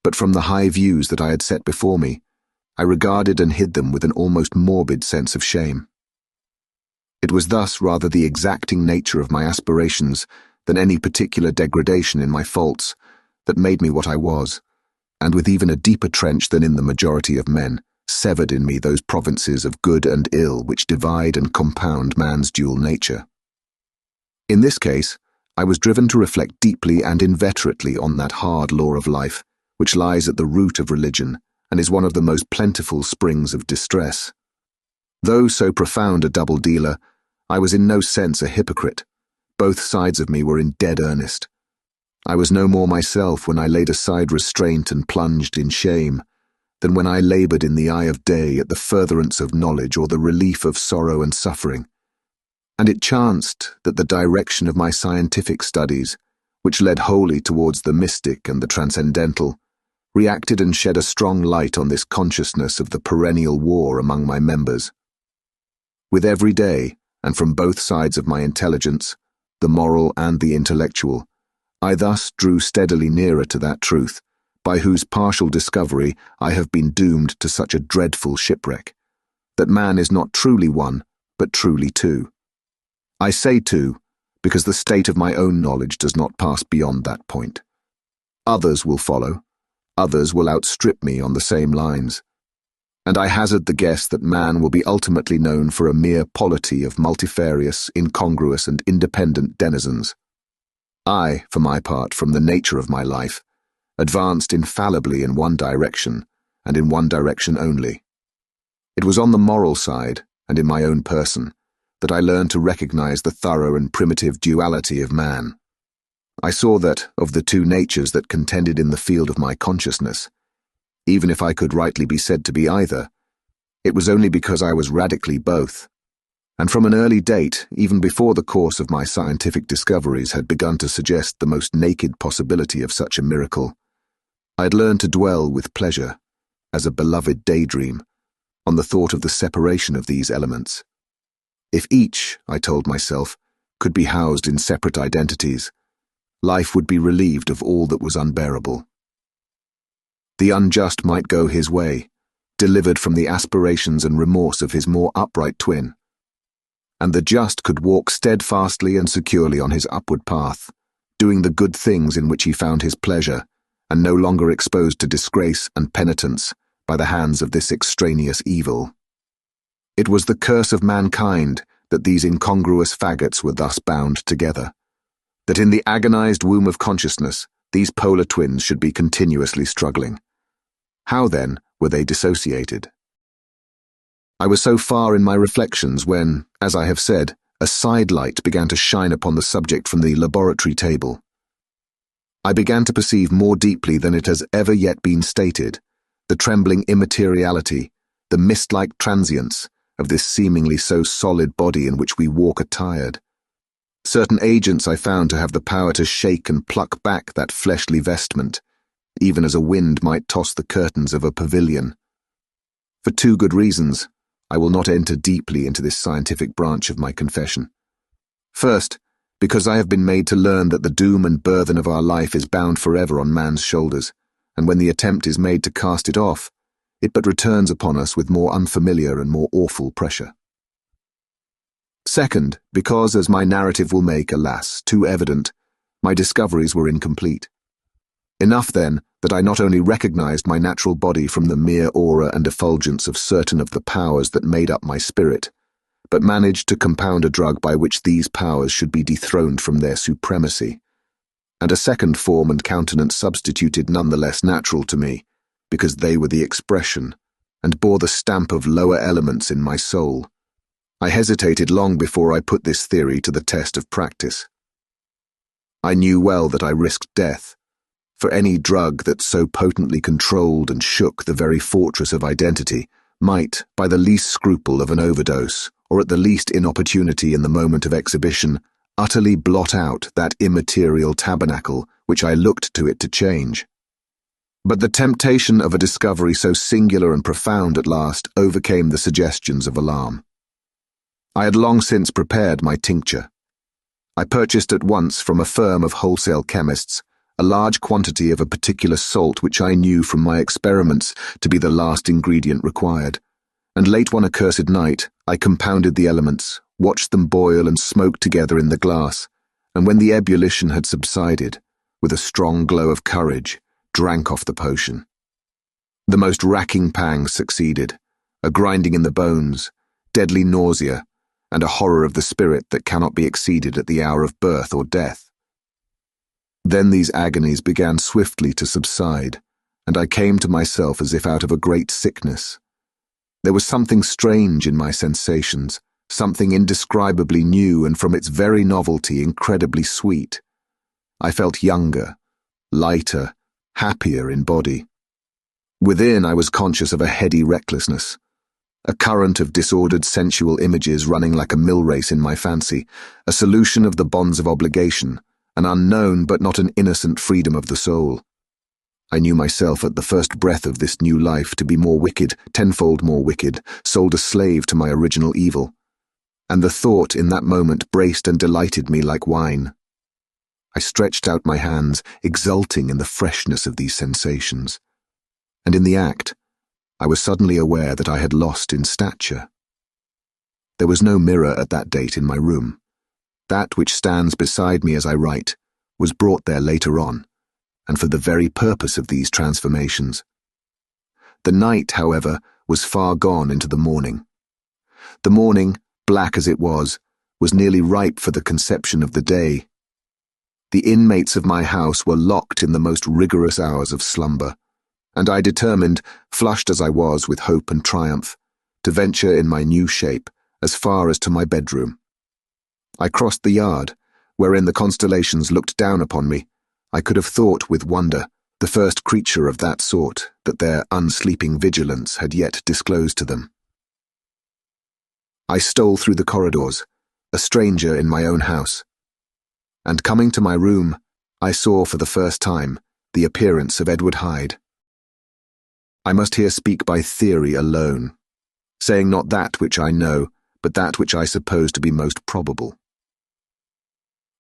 but from the high views that I had set before me, I regarded and hid them with an almost morbid sense of shame. It was thus rather the exacting nature of my aspirations than any particular degradation in my faults that made me what I was, and with even a deeper trench than in the majority of men, severed in me those provinces of good and ill which divide and compound man's dual nature. In this case, I was driven to reflect deeply and inveterately on that hard law of life, which lies at the root of religion, and is one of the most plentiful springs of distress. Though so profound a double dealer, I was in no sense a hypocrite. Both sides of me were in dead earnest. I was no more myself when I laid aside restraint and plunged in shame than when I laboured in the eye of day at the furtherance of knowledge or the relief of sorrow and suffering. And it chanced that the direction of my scientific studies, which led wholly towards the mystic and the transcendental, reacted and shed a strong light on this consciousness of the perennial war among my members. With every day, and from both sides of my intelligence, the moral and the intellectual, I thus drew steadily nearer to that truth, by whose partial discovery I have been doomed to such a dreadful shipwreck, that man is not truly one, but truly two. I say two, because the state of my own knowledge does not pass beyond that point. Others will follow, others will outstrip me on the same lines, and I hazard the guess that man will be ultimately known for a mere polity of multifarious, incongruous, and independent denizens. I, for my part, from the nature of my life, advanced infallibly in one direction, and in one direction only. It was on the moral side, and in my own person, that I learned to recognize the thorough and primitive duality of man. I saw that, of the two natures that contended in the field of my consciousness, even if I could rightly be said to be either, it was only because I was radically both. And from an early date, even before the course of my scientific discoveries had begun to suggest the most naked possibility of such a miracle, I had learned to dwell with pleasure, as a beloved daydream, on the thought of the separation of these elements. If each, I told myself, could be housed in separate identities, life would be relieved of all that was unbearable. The unjust might go his way, delivered from the aspirations and remorse of his more upright twin, and the just could walk steadfastly and securely on his upward path, doing the good things in which he found his pleasure, and no longer exposed to disgrace and penitence by the hands of this extraneous evil. It was the curse of mankind that these incongruous faggots were thus bound together, that in the agonized womb of consciousness these polar twins should be continuously struggling. How, then, were they dissociated? I was so far in my reflections when, as I have said, a sidelight began to shine upon the subject from the laboratory table. I began to perceive more deeply than it has ever yet been stated the trembling immateriality, the mist-like transience of this seemingly so solid body in which we walk attired. Certain agents I found to have the power to shake and pluck back that fleshly vestment, even as a wind might toss the curtains of a pavilion. For two good reasons, I will not enter deeply into this scientific branch of my confession. First, because I have been made to learn that the doom and burthen of our life is bound forever on man's shoulders, and when the attempt is made to cast it off, it but returns upon us with more unfamiliar and more awful pressure. Second, because, as my narrative will make, alas, too evident, my discoveries were incomplete. Enough, then, that I not only recognized my natural body from the mere aura and effulgence of certain of the powers that made up my spirit, but managed to compound a drug by which these powers should be dethroned from their supremacy, and a second form and countenance substituted none the less natural to me, because they were the expression, and bore the stamp of lower elements in my soul. I hesitated long before I put this theory to the test of practice. I knew well that I risked death, for any drug that so potently controlled and shook the very fortress of identity might, by the least scruple of an overdose, or at the least inopportunity in the moment of exhibition, utterly blot out that immaterial tabernacle which I looked to it to change. But the temptation of a discovery so singular and profound at last overcame the suggestions of alarm. I had long since prepared my tincture. I purchased at once from a firm of wholesale chemists a large quantity of a particular salt which I knew from my experiments to be the last ingredient required, and late one accursed night I compounded the elements, watched them boil and smoke together in the glass, and when the ebullition had subsided, with a strong glow of courage, drank off the potion. The most racking pangs succeeded, a grinding in the bones, deadly nausea, and a horror of the spirit that cannot be exceeded at the hour of birth or death. Then these agonies began swiftly to subside, and I came to myself as if out of a great sickness. There was something strange in my sensations, something indescribably new and from its very novelty incredibly sweet. I felt younger, lighter, happier in body. Within, I was conscious of a heady recklessness, a current of disordered sensual images running like a mill race in my fancy, a solution of the bonds of obligation, an unknown but not an innocent freedom of the soul. I knew myself at the first breath of this new life to be more wicked, tenfold more wicked, sold a slave to my original evil. And the thought in that moment braced and delighted me like wine. I stretched out my hands, exulting in the freshness of these sensations. And in the act, I was suddenly aware that I had lost in stature. There was no mirror at that date in my room. That which stands beside me as I write was brought there later on, and for the very purpose of these transformations. The night, however, was far gone into the morning. The morning, black as it was nearly ripe for the conception of the day. The inmates of my house were locked in the most rigorous hours of slumber, and I determined, flushed as I was with hope and triumph, to venture in my new shape as far as to my bedroom. I crossed the yard, wherein the constellations looked down upon me. I could have thought with wonder, the first creature of that sort that their unsleeping vigilance had yet disclosed to them. I stole through the corridors, a stranger in my own house, and coming to my room, I saw for the first time the appearance of Edward Hyde. I must here speak by theory alone, saying not that which I know, but that which I suppose to be most probable.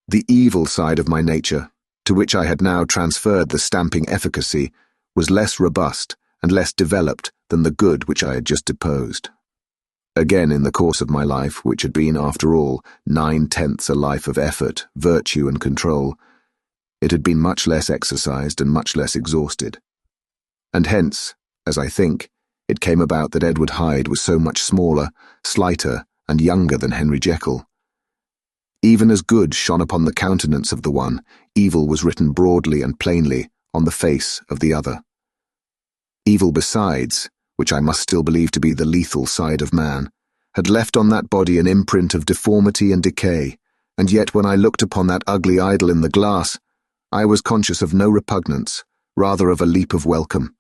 The evil side of my nature, to which I had now transferred the stamping efficacy, was less robust and less developed than the good which I had just deposed. Again, in the course of my life, which had been, after all, 9/10 a life of effort, virtue, and control, it had been much less exercised and much less exhausted. And hence, as I think, it came about that Edward Hyde was so much smaller, slighter, and younger than Henry Jekyll. Even as good shone upon the countenance of the one, evil was written broadly and plainly on the face of the other. Evil besides, which I must still believe to be the lethal side of man, had left on that body an imprint of deformity and decay, and yet when I looked upon that ugly idol in the glass, I was conscious of no repugnance, rather of a leap of welcome.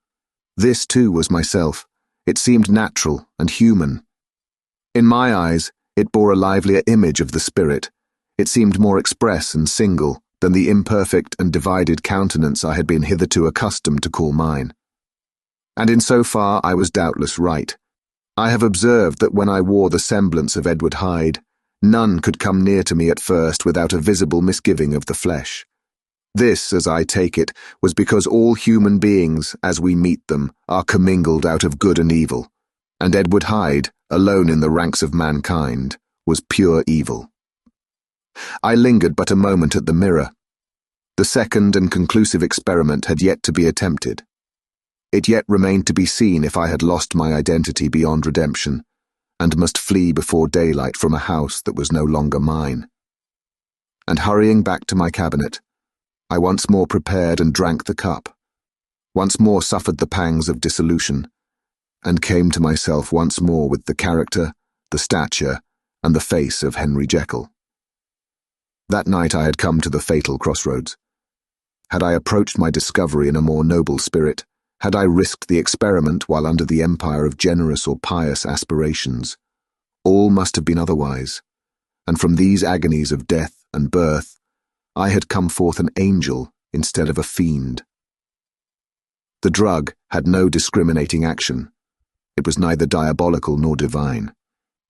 This too was myself. It seemed natural and human. In my eyes, it bore a livelier image of the spirit. It seemed more express and single than the imperfect and divided countenance I had been hitherto accustomed to call mine. And in so far I was doubtless right. I have observed that when I wore the semblance of Edward Hyde, none could come near to me at first without a visible misgiving of the flesh. This, as I take it, was because all human beings, as we meet them, are commingled out of good and evil, and Edward Hyde, alone in the ranks of mankind, was pure evil. I lingered but a moment at the mirror. The second and conclusive experiment had yet to be attempted. It yet remained to be seen if I had lost my identity beyond redemption, and must flee before daylight from a house that was no longer mine. And hurrying back to my cabinet, I once more prepared and drank the cup, once more suffered the pangs of dissolution, and came to myself once more with the character, the stature, and the face of Henry Jekyll. That night I had come to the fatal crossroads. Had I approached my discovery in a more noble spirit, had I risked the experiment while under the empire of generous or pious aspirations, all must have been otherwise, and from these agonies of death and birth, I had come forth an angel instead of a fiend. The drug had no discriminating action. It was neither diabolical nor divine.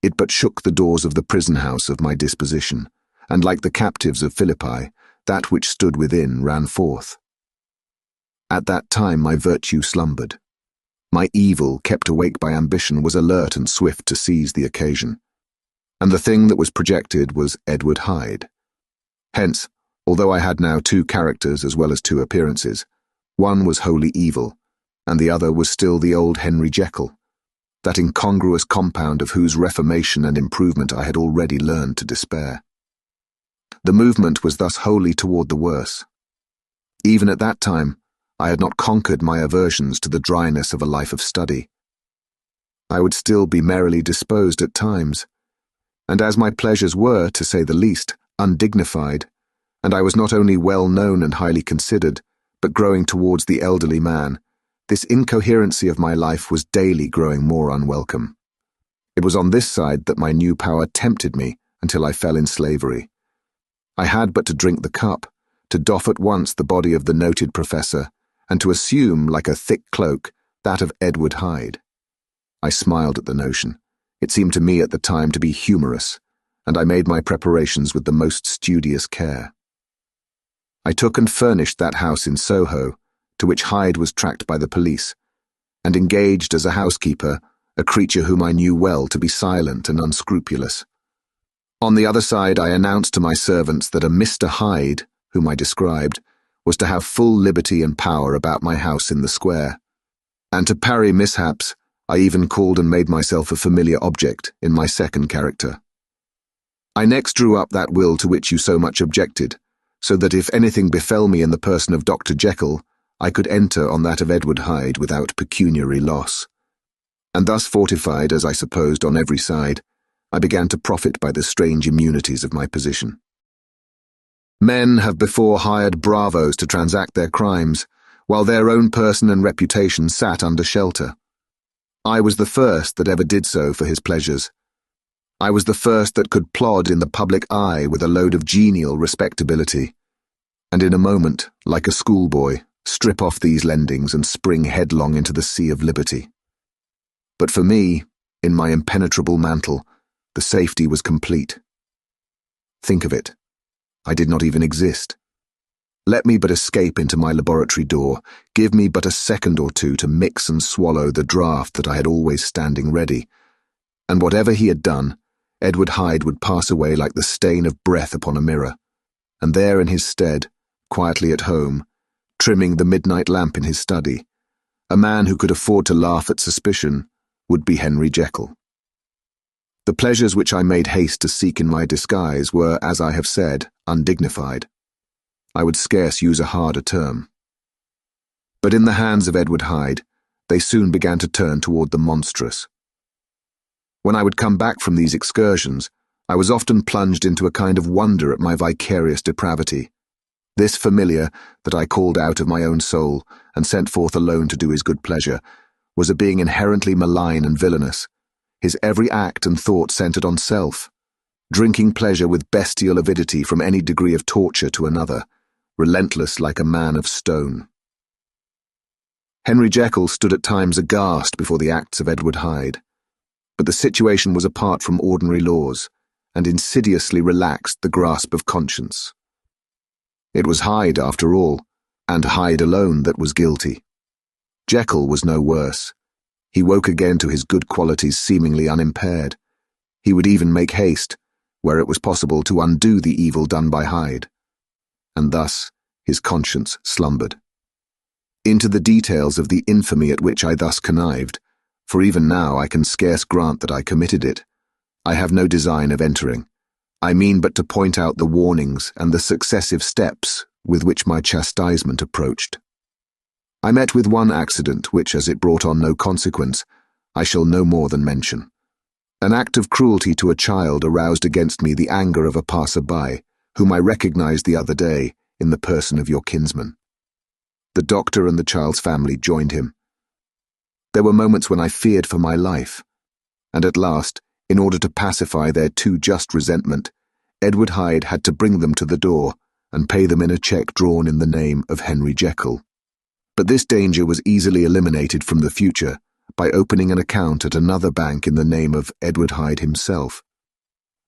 It but shook the doors of the prison house of my disposition, and like the captives of Philippi, that which stood within ran forth. At that time my virtue slumbered. My evil, kept awake by ambition, was alert and swift to seize the occasion. And the thing that was projected was Edward Hyde. Hence, although I had now two characters as well as two appearances, one was wholly evil, and the other was still the old Henry Jekyll, that incongruous compound of whose reformation and improvement I had already learned to despair. The movement was thus wholly toward the worse. Even at that time, I had not conquered my aversions to the dryness of a life of study. I would still be merrily disposed at times, and as my pleasures were, to say the least, undignified, and I was not only well known and highly considered, but growing towards the elderly man, this incoherency of my life was daily growing more unwelcome. It was on this side that my new power tempted me until I fell in slavery. I had but to drink the cup, to doff at once the body of the noted professor, and to assume, like a thick cloak, that of Edward Hyde. I smiled at the notion. It seemed to me at the time to be humorous, and I made my preparations with the most studious care. I took and furnished that house in Soho, to which Hyde was tracked by the police, and engaged as a housekeeper a creature whom I knew well to be silent and unscrupulous. On the other side, I announced to my servants that a Mr. Hyde, whom I described, was to have full liberty and power about my house in the square, and to parry mishaps, I even called and made myself a familiar object in my second character. I next drew up that will to which you so much objected, so that if anything befell me in the person of Dr. Jekyll, I could enter on that of Edward Hyde without pecuniary loss. And thus fortified, as I supposed, on every side, I began to profit by the strange immunities of my position. Men have before hired bravos to transact their crimes, while their own person and reputation sat under shelter. I was the first that ever did so for his pleasures. I was the first that could plod in the public eye with a load of genial respectability, and in a moment, like a schoolboy, strip off these lendings and spring headlong into the sea of liberty. But for me, in my impenetrable mantle, the safety was complete. Think of it. I did not even exist. Let me but escape into my laboratory door, give me but a second or two to mix and swallow the draught that I had always standing ready, and whatever he had done, Edward Hyde would pass away like the stain of breath upon a mirror, and there in his stead, quietly at home, trimming the midnight lamp in his study, a man who could afford to laugh at suspicion, would be Henry Jekyll. The pleasures which I made haste to seek in my disguise were, as I have said, undignified. I would scarce use a harder term. But in the hands of Edward Hyde, they soon began to turn toward the monstrous. When I would come back from these excursions, I was often plunged into a kind of wonder at my vicarious depravity. This familiar, that I called out of my own soul, and sent forth alone to do his good pleasure, was a being inherently malign and villainous, his every act and thought centered on self, drinking pleasure with bestial avidity from any degree of torture to another, relentless like a man of stone. Henry Jekyll stood at times aghast before the acts of Edward Hyde, but the situation was apart from ordinary laws, and insidiously relaxed the grasp of conscience. It was Hyde, after all, and Hyde alone, that was guilty. Jekyll was no worse. He woke again to his good qualities seemingly unimpaired. He would even make haste, where it was possible, to undo the evil done by Hyde. And thus his conscience slumbered. Into the details of the infamy at which I thus connived, for even now I can scarce grant that I committed it, I have no design of entering. I mean but to point out the warnings and the successive steps with which my chastisement approached. I met with one accident which, as it brought on no consequence, I shall no more than mention. An act of cruelty to a child aroused against me the anger of a passer-by, whom I recognized the other day in the person of your kinsman. The doctor and the child's family joined him. There were moments when I feared for my life, and at last, in order to pacify their too just resentment, Edward Hyde had to bring them to the door and pay them in a cheque drawn in the name of Henry Jekyll. But this danger was easily eliminated from the future by opening an account at another bank in the name of Edward Hyde himself,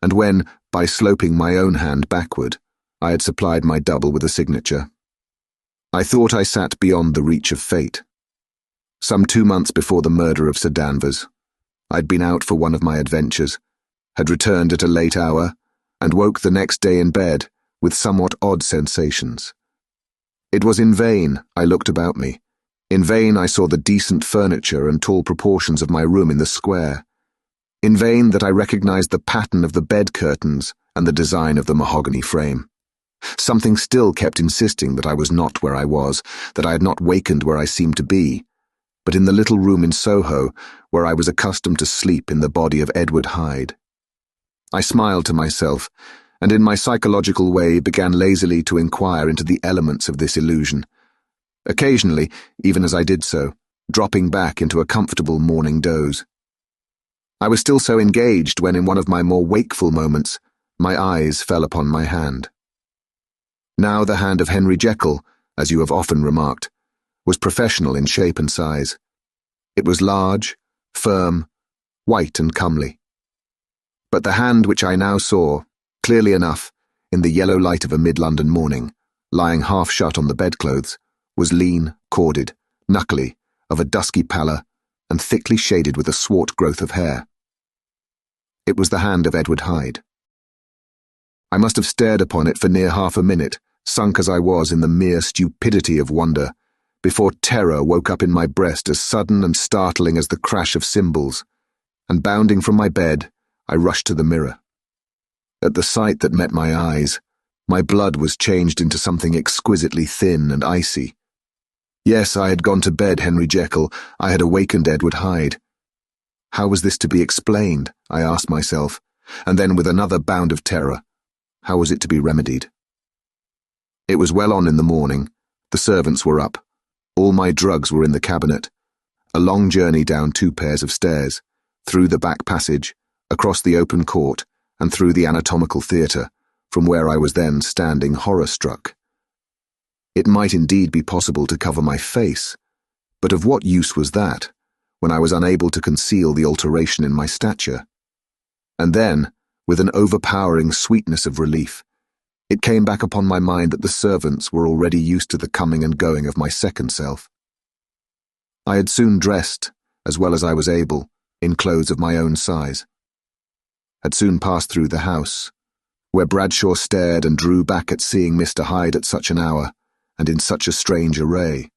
and when, by sloping my own hand backward, I had supplied my double with a signature, I thought I sat beyond the reach of fate. Some 2 months before the murder of Sir Danvers, I'd been out for one of my adventures, had returned at a late hour, and woke the next day in bed with somewhat odd sensations. It was in vain I looked about me. In vain I saw the decent furniture and tall proportions of my room in the square. In vain that I recognized the pattern of the bed curtains and the design of the mahogany frame. Something still kept insisting that I was not where I was, that I had not wakened where I seemed to be, but in the little room in Soho where I was accustomed to sleep in the body of Edward Hyde. I smiled to myself, and in my psychological way began lazily to inquire into the elements of this illusion, occasionally, even as I did so, dropping back into a comfortable morning doze. I was still so engaged when, in one of my more wakeful moments, my eyes fell upon my hand. Now the hand of Henry Jekyll, as you have often remarked, was professional in shape and size. It was large, firm, white and comely. But the hand which I now saw, clearly enough, in the yellow light of a mid-London morning, lying half shut on the bedclothes, was lean, corded, knuckly, of a dusky pallor, and thickly shaded with a swart growth of hair. It was the hand of Edward Hyde. I must have stared upon it for near half a minute, sunk as I was in the mere stupidity of wonder, before terror woke up in my breast as sudden and startling as the crash of cymbals, and bounding from my bed, I rushed to the mirror. At the sight that met my eyes, my blood was changed into something exquisitely thin and icy. Yes, I had gone to bed Henry Jekyll, I had awakened Edward Hyde. How was this to be explained, I asked myself, and then with another bound of terror, how was it to be remedied? It was well on in the morning, the servants were up, all my drugs were in the cabinet, a long journey down 2 pairs of stairs, through the back passage, across the open court, and through the anatomical theatre, from where I was then standing horror-struck. It might indeed be possible to cover my face, but of what use was that, when I was unable to conceal the alteration in my stature? And then, with an overpowering sweetness of relief, it came back upon my mind that the servants were already used to the coming and going of my second self. I had soon dressed, as well as I was able, in clothes of my own size. Had soon passed through the house, where Bradshaw stared and drew back at seeing Mr. Hyde at such an hour, and in such a strange array.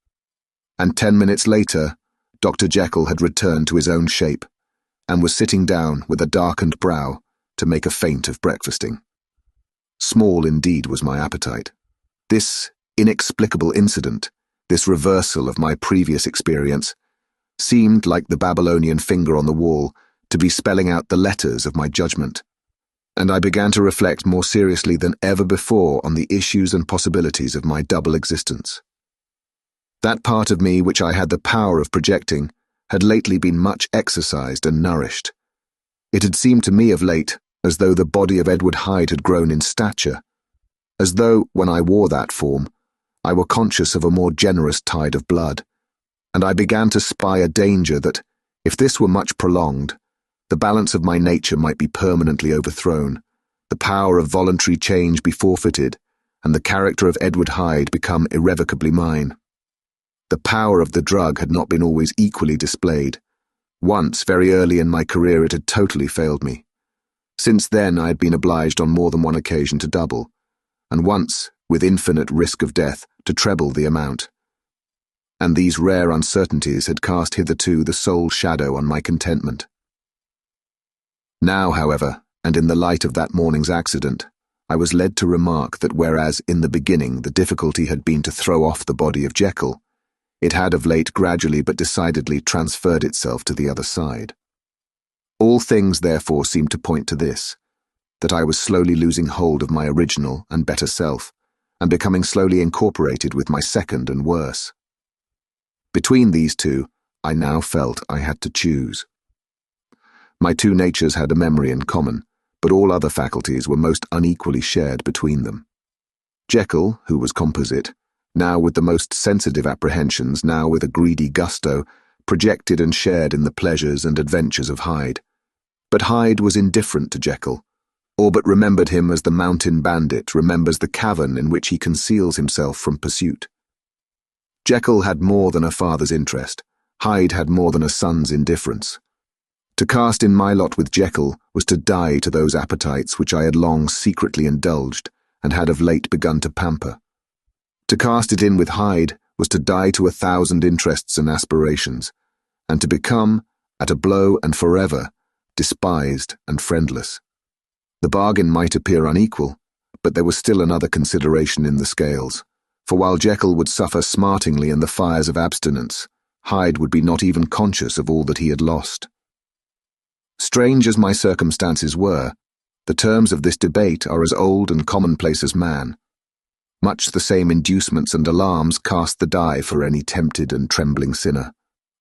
And 10 minutes later, Dr. Jekyll had returned to his own shape, and was sitting down with a darkened brow to make a feint of breakfasting. Small indeed was my appetite. This inexplicable incident, this reversal of my previous experience, seemed, like the Babylonian finger on the wall, to be spelling out the letters of my judgment, and I began to reflect more seriously than ever before on the issues and possibilities of my double existence. That part of me which I had the power of projecting had lately been much exercised and nourished. It had seemed to me of late as though the body of Edward Hyde had grown in stature, as though, when I wore that form, I were conscious of a more generous tide of blood, and I began to spy a danger that, if this were much prolonged, the balance of my nature might be permanently overthrown, the power of voluntary change be forfeited, and the character of Edward Hyde become irrevocably mine. The power of the drug had not been always equally displayed. Once, very early in my career, it had totally failed me. Since then I had been obliged on more than one occasion to double, and once, with infinite risk of death, to treble the amount. And these rare uncertainties had cast hitherto the sole shadow on my contentment. Now, however, and in the light of that morning's accident, I was led to remark that whereas in the beginning the difficulty had been to throw off the body of Jekyll, it had of late gradually but decidedly transferred itself to the other side. All things therefore seemed to point to this, that I was slowly losing hold of my original and better self, and becoming slowly incorporated with my second and worse. Between these two, I now felt I had to choose. My two natures had a memory in common, but all other faculties were most unequally shared between them. Jekyll, who was composite, now with the most sensitive apprehensions, now with a greedy gusto, projected and shared in the pleasures and adventures of Hyde. But Hyde was indifferent to Jekyll, or but remembered him as the mountain bandit remembers the cavern in which he conceals himself from pursuit. Jekyll had more than a father's interest, Hyde had more than a son's indifference. To cast in my lot with Jekyll was to die to those appetites which I had long secretly indulged and had of late begun to pamper. To cast it in with Hyde was to die to 1,000 interests and aspirations, and to become, at a blow and forever, despised and friendless. The bargain might appear unequal, but there was still another consideration in the scales, for while Jekyll would suffer smartingly in the fires of abstinence, Hyde would be not even conscious of all that he had lost. Strange as my circumstances were, The terms of this debate are as old and commonplace as man. Much the same inducements and alarms cast the die for any tempted and trembling sinner,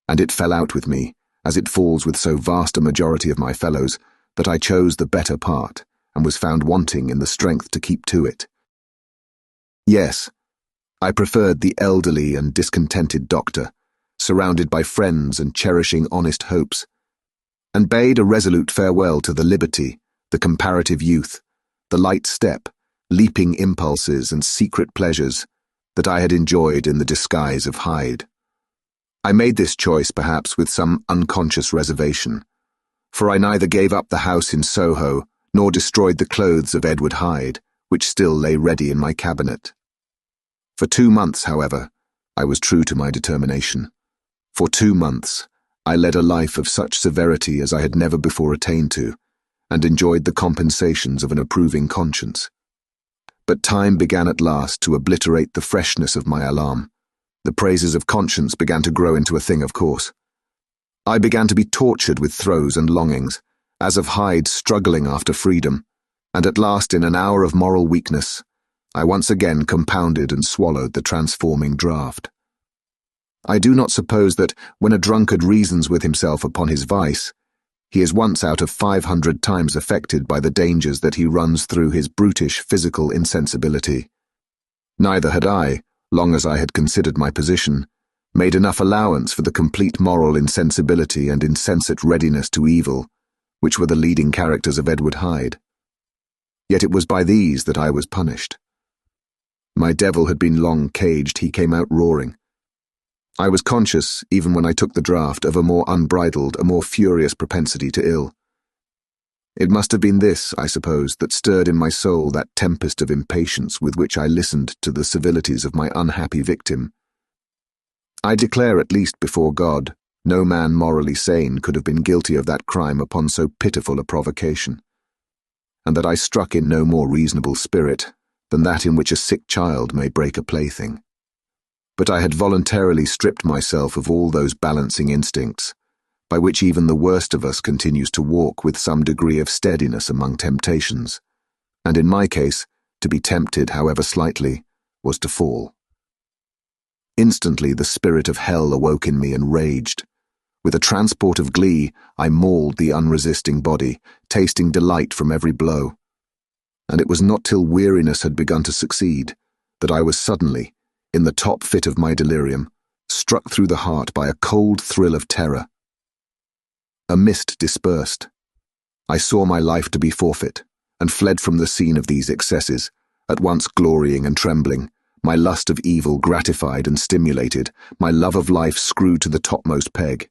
and it fell out with me, as it falls with so vast a majority of my fellows, that I chose the better part, and was found wanting in the strength to keep to it. Yes, I preferred the elderly and discontented doctor, surrounded by friends and cherishing honest hopes, and bade a resolute farewell to the liberty, the comparative youth, the light step, leaping impulses and secret pleasures that I had enjoyed in the disguise of Hyde. I made this choice perhaps with some unconscious reservation, for I neither gave up the house in Soho nor destroyed the clothes of Edward Hyde, which still lay ready in my cabinet. For 2 months, however, I was true to my determination. For 2 months, I led a life of such severity as I had never before attained to, and enjoyed the compensations of an approving conscience. But time began at last to obliterate the freshness of my alarm. The praises of conscience began to grow into a thing of course. I began to be tortured with throes and longings, as of Hyde struggling after freedom, and at last in an hour of moral weakness, I once again compounded and swallowed the transforming draught. I do not suppose that, when a drunkard reasons with himself upon his vice, he is once out of 500 times affected by the dangers that he runs through his brutish physical insensibility. Neither had I, long as I had considered my position, made enough allowance for the complete moral insensibility and insensate readiness to evil, which were the leading characters of Edward Hyde. Yet it was by these that I was punished. My devil had been long caged, he came out roaring. I was conscious, even when I took the draught, of a more unbridled, a more furious propensity to ill. It must have been this, I suppose, that stirred in my soul that tempest of impatience with which I listened to the civilities of my unhappy victim. I declare, at least before God, no man morally sane could have been guilty of that crime upon so pitiful a provocation, and that I struck in no more reasonable spirit than that in which a sick child may break a plaything. But I had voluntarily stripped myself of all those balancing instincts, by which even the worst of us continues to walk with some degree of steadiness among temptations, and in my case, to be tempted, however slightly, was to fall. Instantly the spirit of hell awoke in me and raged. With a transport of glee, I mauled the unresisting body, tasting delight from every blow. And it was not till weariness had begun to succeed that I was suddenly, in the top fit of my delirium, struck through the heart by a cold thrill of terror. A mist dispersed. I saw my life to be forfeit, and fled from the scene of these excesses, at once glorying and trembling, my lust of evil gratified and stimulated, my love of life screwed to the topmost peg.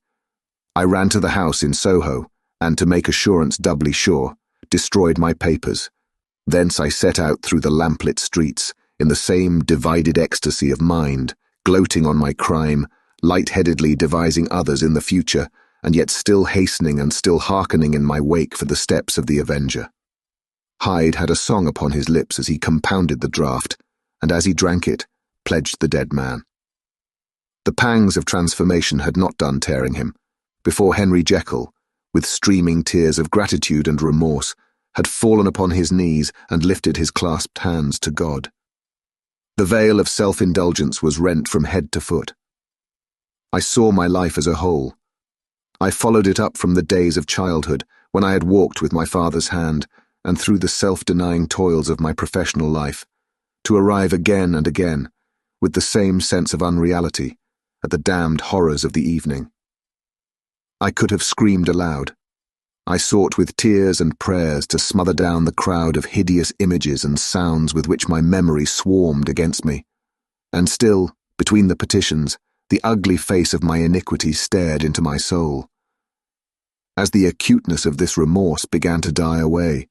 I ran to the house in Soho, and, to make assurance doubly sure, destroyed my papers. Thence I set out through the lamplit streets, in the same divided ecstasy of mind, gloating on my crime, light-headedly devising others in the future, and yet still hastening and still hearkening in my wake for the steps of the avenger. Hyde had a song upon his lips as he compounded the draught, and as he drank it, pledged the dead man. The pangs of transformation had not done tearing him, before Henry Jekyll, with streaming tears of gratitude and remorse, had fallen upon his knees and lifted his clasped hands to God. The veil of self-indulgence was rent from head to foot. I saw my life as a whole. I followed it up from the days of childhood, when I had walked with my father's hand, and through the self-denying toils of my professional life, to arrive again and again, with the same sense of unreality, at the damned horrors of the evening. I could have screamed aloud. I sought with tears and prayers to smother down the crowd of hideous images and sounds with which my memory swarmed against me. And still, between the petitions, the ugly face of my iniquity stared into my soul. As the acuteness of this remorse began to die away,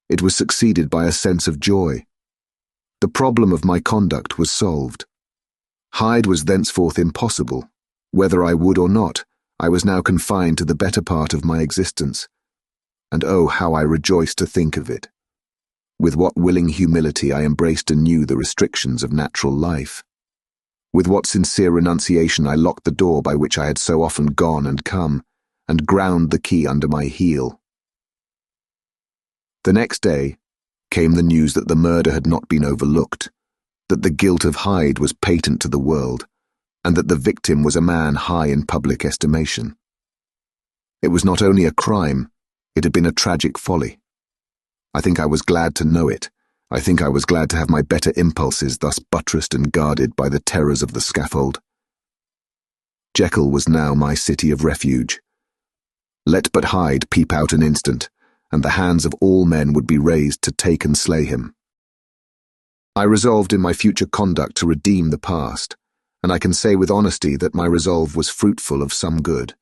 it was succeeded by a sense of joy. The problem of my conduct was solved. Hyde was thenceforth impossible. Whether I would or not, I was now confined to the better part of my existence, and oh, how I rejoiced to think of it. With what willing humility I embraced anew the restrictions of natural life. With what sincere renunciation I locked the door by which I had so often gone and come, and ground the key under my heel. The next day came the news that the murder had not been overlooked, that the guilt of Hyde was patent to the world, and that the victim was a man high in public estimation. It was not only a crime, it had been a tragic folly. I think I was glad to know it. I think I was glad to have my better impulses thus buttressed and guarded by the terrors of the scaffold. Jekyll was now my city of refuge. Let but Hyde peep out an instant, and the hands of all men would be raised to take and slay him. I resolved in my future conduct to redeem the past, and I can say with honesty that my resolve was fruitful of some good.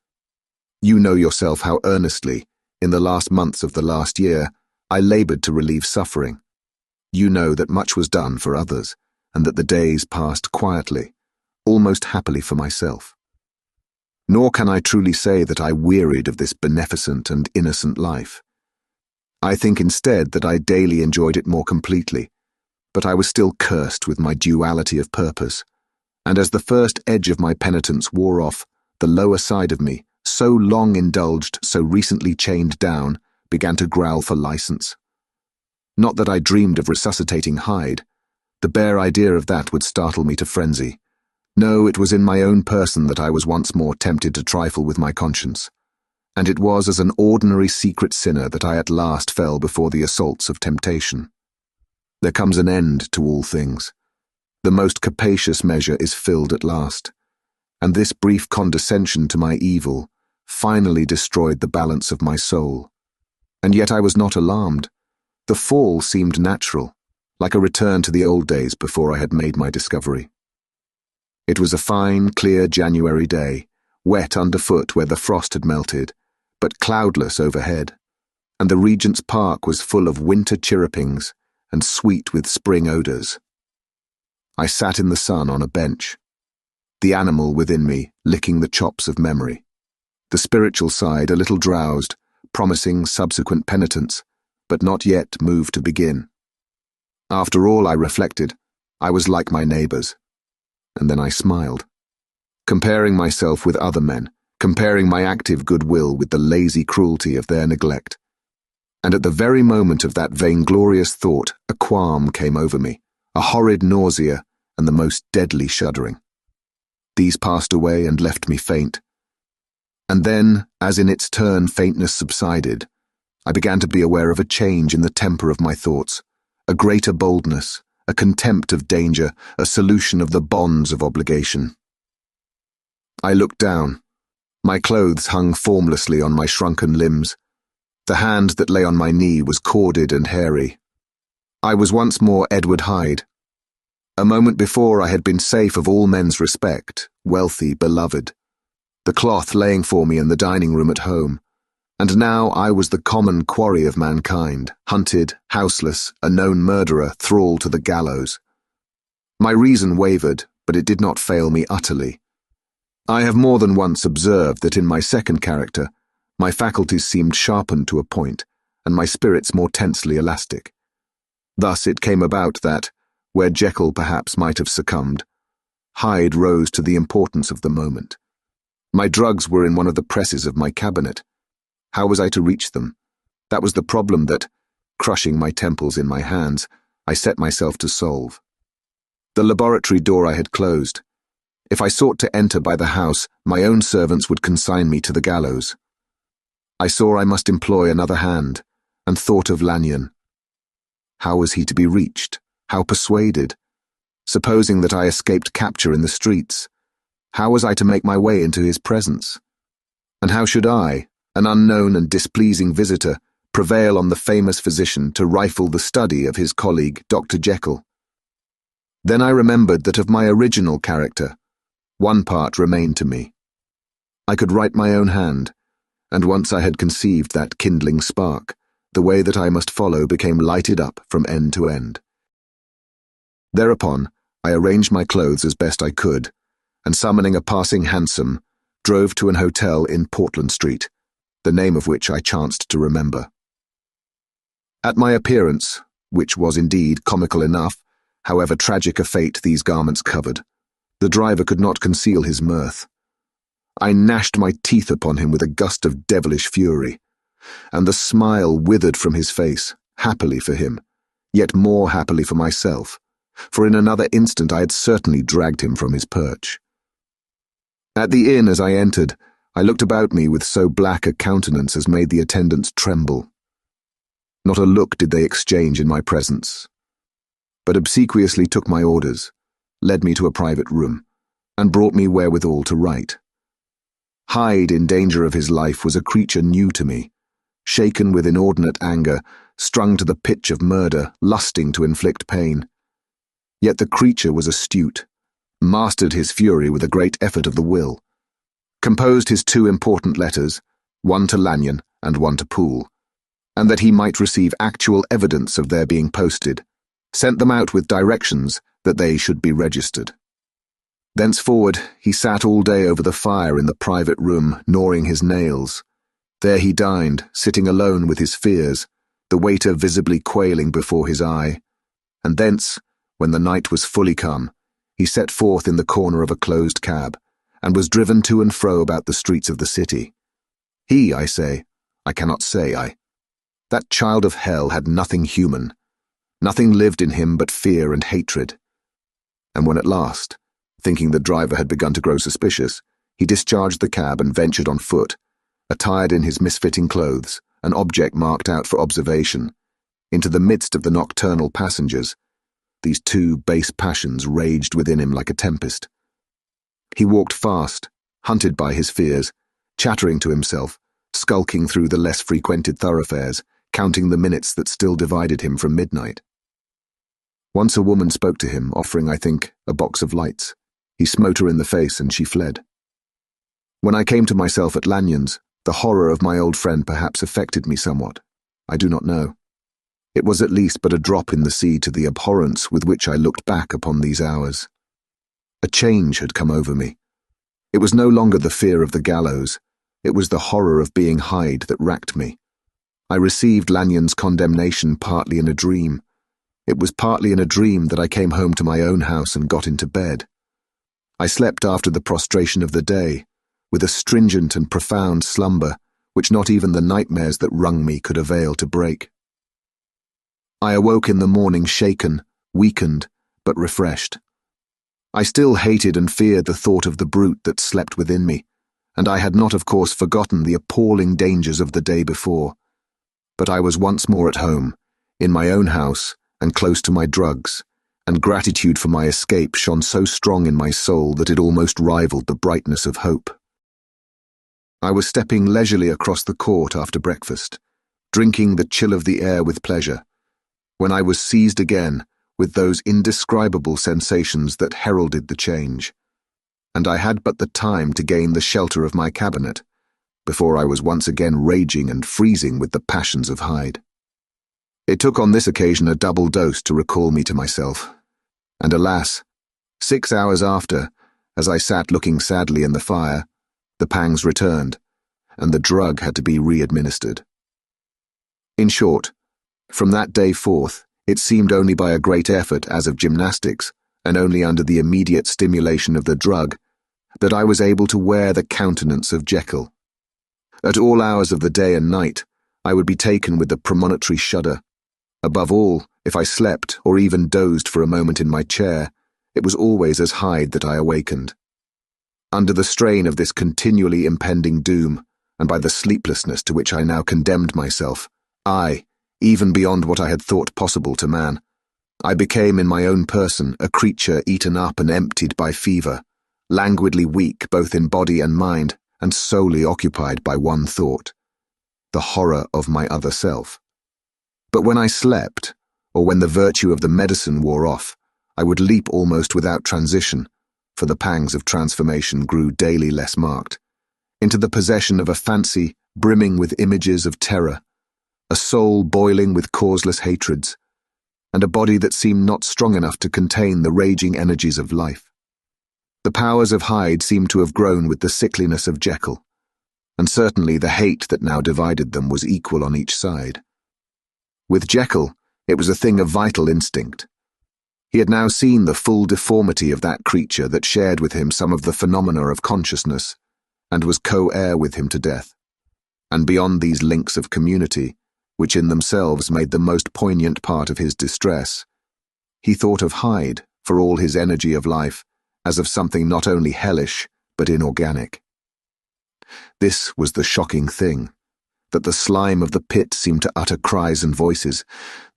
You know yourself how earnestly, in the last months of the last year, I laboured to relieve suffering. You know that much was done for others, and that the days passed quietly, almost happily for myself. Nor can I truly say that I wearied of this beneficent and innocent life. I think instead that I daily enjoyed it more completely, but I was still cursed with my duality of purpose, and as the first edge of my penitence wore off, the lower side of me, so long indulged, so recently chained down, began to growl for license. Not that I dreamed of resuscitating Hyde. The bare idea of that would startle me to frenzy. No, it was in my own person that I was once more tempted to trifle with my conscience, and it was as an ordinary secret sinner that I at last fell before the assaults of temptation. There comes an end to all things. The most capacious measure is filled at last, and this brief condescension to my evil finally destroyed the balance of my soul. And yet I was not alarmed. The fall seemed natural, like a return to the old days before I had made my discovery. It was a fine, clear January day, wet underfoot where the frost had melted, but cloudless overhead, and the Regent's Park was full of winter chirrupings and sweet with spring odours. I sat in the sun on a bench, the animal within me licking the chops of memory, the spiritual side a little drowsed, promising subsequent penitence, but not yet moved to begin. After all, I reflected, I was like my neighbours. And then I smiled, comparing myself with other men, comparing my active goodwill with the lazy cruelty of their neglect. And at the very moment of that vainglorious thought, a qualm came over me, a horrid nausea, and the most deadly shuddering. These passed away and left me faint. And then, as in its turn faintness subsided, I began to be aware of a change in the temper of my thoughts, a greater boldness, a contempt of danger, a solution of the bonds of obligation. I looked down. My clothes hung formlessly on my shrunken limbs. The hand that lay on my knee was corded and hairy. I was once more Edward Hyde. A moment before I had been safe of all men's respect, wealthy, beloved, the cloth laying for me in the dining room at home, and now I was the common quarry of mankind, hunted, houseless, a known murderer, thrall to the gallows. My reason wavered, but it did not fail me utterly. I have more than once observed that in my second character, my faculties seemed sharpened to a point, and my spirits more tensely elastic. Thus it came about that, where Jekyll perhaps might have succumbed, Hyde rose to the importance of the moment. My drugs were in one of the presses of my cabinet. How was I to reach them? That was the problem that, crushing my temples in my hands, I set myself to solve. The laboratory door I had closed. If I sought to enter by the house, my own servants would consign me to the gallows. I saw I must employ another hand, and thought of Lanyon. How was he to be reached? How persuaded? Supposing that I escaped capture in the streets, how was I to make my way into his presence? And how should I, an unknown and displeasing visitor, prevail on the famous physician to rifle the study of his colleague, Dr. Jekyll? Then I remembered that of my original character, one part remained to me. I could write my own hand, and once I had conceived that kindling spark, the way that I must follow became lighted up from end to end. Thereupon, I arranged my clothes as best I could, and summoning a passing hansom, drove to an hotel in Portland Street, the name of which I chanced to remember. At my appearance, which was indeed comical enough, however tragic a fate these garments covered, the driver could not conceal his mirth. I gnashed my teeth upon him with a gust of devilish fury, and the smile withered from his face happily for him, yet more happily for myself, for in another instant I had certainly dragged him from his perch. At the inn as I entered, I looked about me with so black a countenance as made the attendants tremble. Not a look did they exchange in my presence, but obsequiously took my orders, led me to a private room, and brought me wherewithal to write. Hyde, in danger of his life, was a creature new to me, shaken with inordinate anger, strung to the pitch of murder, lusting to inflict pain. Yet the creature was astute, mastered his fury with a great effort of the will, composed his 2 important letters, one to Lanyon and one to Poole, and that he might receive actual evidence of their being posted, sent them out with directions that they should be registered. Thenceforward he sat all day over the fire in the private room, gnawing his nails. There he dined, sitting alone with his fears, the waiter visibly quailing before his eye, and thence, when the night was fully come, he set forth in the corner of a closed cab, and was driven to and fro about the streets of the city. He, I say, I cannot say I. That child of hell had nothing human. Nothing lived in him but fear and hatred. And when at last, thinking the driver had begun to grow suspicious, he discharged the cab and ventured on foot, attired in his misfitting clothes, an object marked out for observation, into the midst of the nocturnal passengers, these 2 base passions raged within him like a tempest. He walked fast, hunted by his fears, chattering to himself, skulking through the less frequented thoroughfares, counting the minutes that still divided him from midnight. Once a woman spoke to him, offering, I think, a box of lights. He smote her in the face and she fled. When I came to myself at Lanyon's, the horror of my old friend perhaps affected me somewhat. I do not know. It was at least but a drop in the sea to the abhorrence with which I looked back upon these hours. A change had come over me. It was no longer the fear of the gallows. It was the horror of being Hyde that racked me. I received Lanyon's condemnation partly in a dream. It was partly in a dream that I came home to my own house and got into bed. I slept after the prostration of the day, with a stringent and profound slumber, which not even the nightmares that wrung me could avail to break. I awoke in the morning shaken, weakened, but refreshed. I still hated and feared the thought of the brute that slept within me, and I had not, of course, forgotten the appalling dangers of the day before. But I was once more at home, in my own house, and close to my drugs, and gratitude for my escape shone so strong in my soul that it almost rivaled the brightness of hope. I was stepping leisurely across the court after breakfast, drinking the chill of the air with pleasure, when I was seized again with those indescribable sensations that heralded the change, and I had but the time to gain the shelter of my cabinet, before I was once again raging and freezing with the passions of Hyde. It took on this occasion a double dose to recall me to myself, and alas, 6 hours after, as I sat looking sadly in the fire, the pangs returned, and the drug had to be re-administered. In short, from that day forth, it seemed only by a great effort as of gymnastics, and only under the immediate stimulation of the drug, that I was able to wear the countenance of Jekyll. At all hours of the day and night, I would be taken with the premonitory shudder. Above all, if I slept or even dozed for a moment in my chair, it was always as Hyde that I awakened. Under the strain of this continually impending doom, and by the sleeplessness to which I now condemned myself, even beyond what I had thought possible to man, I became in my own person a creature eaten up and emptied by fever, languidly weak both in body and mind, and solely occupied by one thought, the horror of my other self. But when I slept, or when the virtue of the medicine wore off, I would leap almost without transition, for the pangs of transformation grew daily less marked, into the possession of a fancy brimming with images of terror, a soul boiling with causeless hatreds, and a body that seemed not strong enough to contain the raging energies of life. The powers of Hyde seemed to have grown with the sickliness of Jekyll, and certainly the hate that now divided them was equal on each side. With Jekyll, it was a thing of vital instinct. He had now seen the full deformity of that creature that shared with him some of the phenomena of consciousness, and was co-heir with him to death. And beyond these links of community, which in themselves made the most poignant part of his distress. He thought of Hyde, for all his energy of life, as of something not only hellish, but inorganic. This was the shocking thing, that the slime of the pit seemed to utter cries and voices,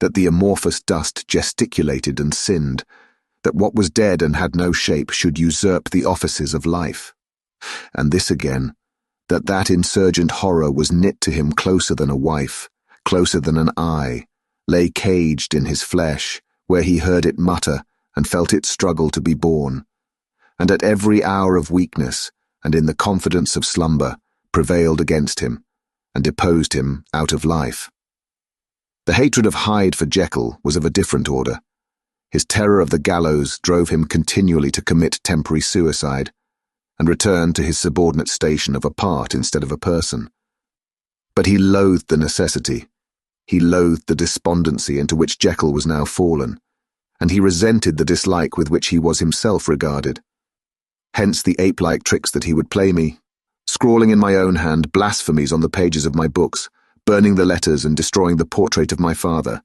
that the amorphous dust gesticulated and sinned, that what was dead and had no shape should usurp the offices of life. And this again, that insurgent horror was knit to him closer than a wife, closer than an eye, lay caged in his flesh, where he heard it mutter and felt it struggle to be born, and at every hour of weakness, and in the confidence of slumber, prevailed against him, and deposed him out of life. The hatred of Hyde for Jekyll was of a different order. His terror of the gallows drove him continually to commit temporary suicide, and return to his subordinate station of a part instead of a person. But he loathed the necessity, he loathed the despondency into which Jekyll was now fallen, and he resented the dislike with which he was himself regarded. Hence the ape-like tricks that he would play me, scrawling in my own hand blasphemies on the pages of my books, burning the letters and destroying the portrait of my father.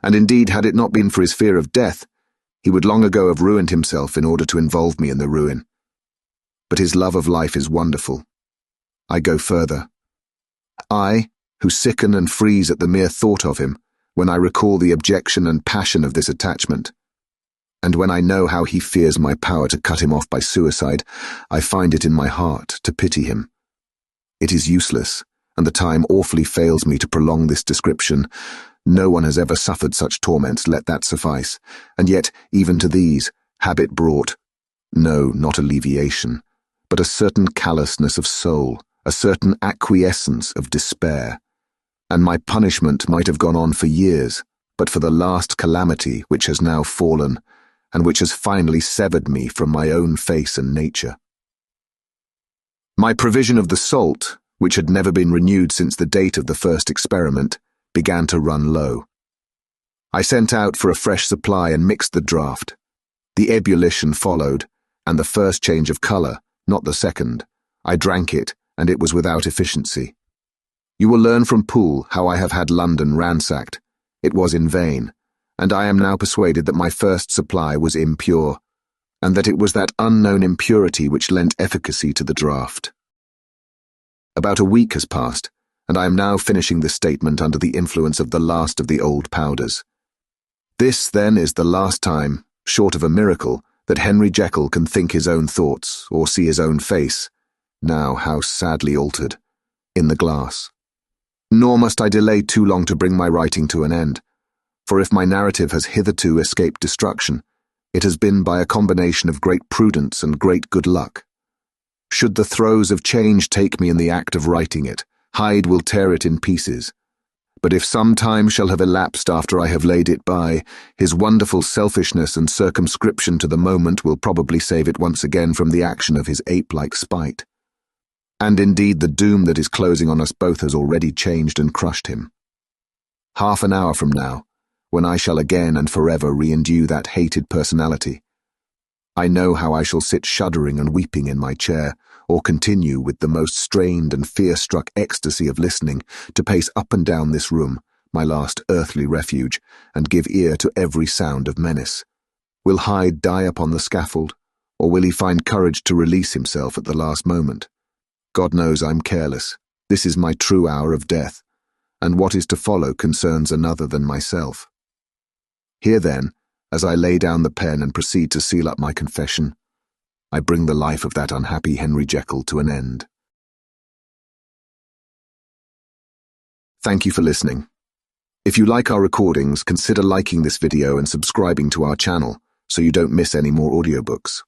And indeed, had it not been for his fear of death, he would long ago have ruined himself in order to involve me in the ruin. But his love of life is wonderful. I go further. I, who sicken and freeze at the mere thought of him, when I recall the abjection and passion of this attachment, and when I know how he fears my power to cut him off by suicide, I find it in my heart to pity him. It is useless, and the time awfully fails me to prolong this description. No one has ever suffered such torments, let that suffice, and yet, even to these, habit brought, no, not alleviation, but a certain callousness of soul, a certain acquiescence of despair. And my punishment might have gone on for years, but for the last calamity which has now fallen, and which has finally severed me from my own face and nature. My provision of the salt, which had never been renewed since the date of the first experiment, began to run low. I sent out for a fresh supply and mixed the draught. The ebullition followed, and the first change of colour, not the second. I drank it, and it was without efficiency. You will learn from Poole how I have had London ransacked. It was in vain, and I am now persuaded that my first supply was impure, and that it was that unknown impurity which lent efficacy to the draught. About a week has passed, and I am now finishing this statement under the influence of the last of the old powders. This, then, is the last time, short of a miracle, that Henry Jekyll can think his own thoughts, or see his own face, now how sadly altered, in the glass. Nor must I delay too long to bring my writing to an end, for if my narrative has hitherto escaped destruction, it has been by a combination of great prudence and great good luck. Should the throes of change take me in the act of writing it, Hyde will tear it in pieces. But if some time shall have elapsed after I have laid it by, his wonderful selfishness and circumscription to the moment will probably save it once again from the action of his ape-like spite. And indeed the doom that is closing on us both has already changed and crushed him. Half an hour from now, when I shall again and forever re-endue that hated personality, I know how I shall sit shuddering and weeping in my chair, or continue with the most strained and fear-struck ecstasy of listening to pace up and down this room, my last earthly refuge, and give ear to every sound of menace. Will Hyde die upon the scaffold, or will he find courage to release himself at the last moment? God knows I'm careless. This is my true hour of death, and what is to follow concerns another than myself. Here then, as I lay down the pen and proceed to seal up my confession, I bring the life of that unhappy Henry Jekyll to an end. Thank you for listening. If you like our recordings, consider liking this video and subscribing to our channel so you don't miss any more audiobooks.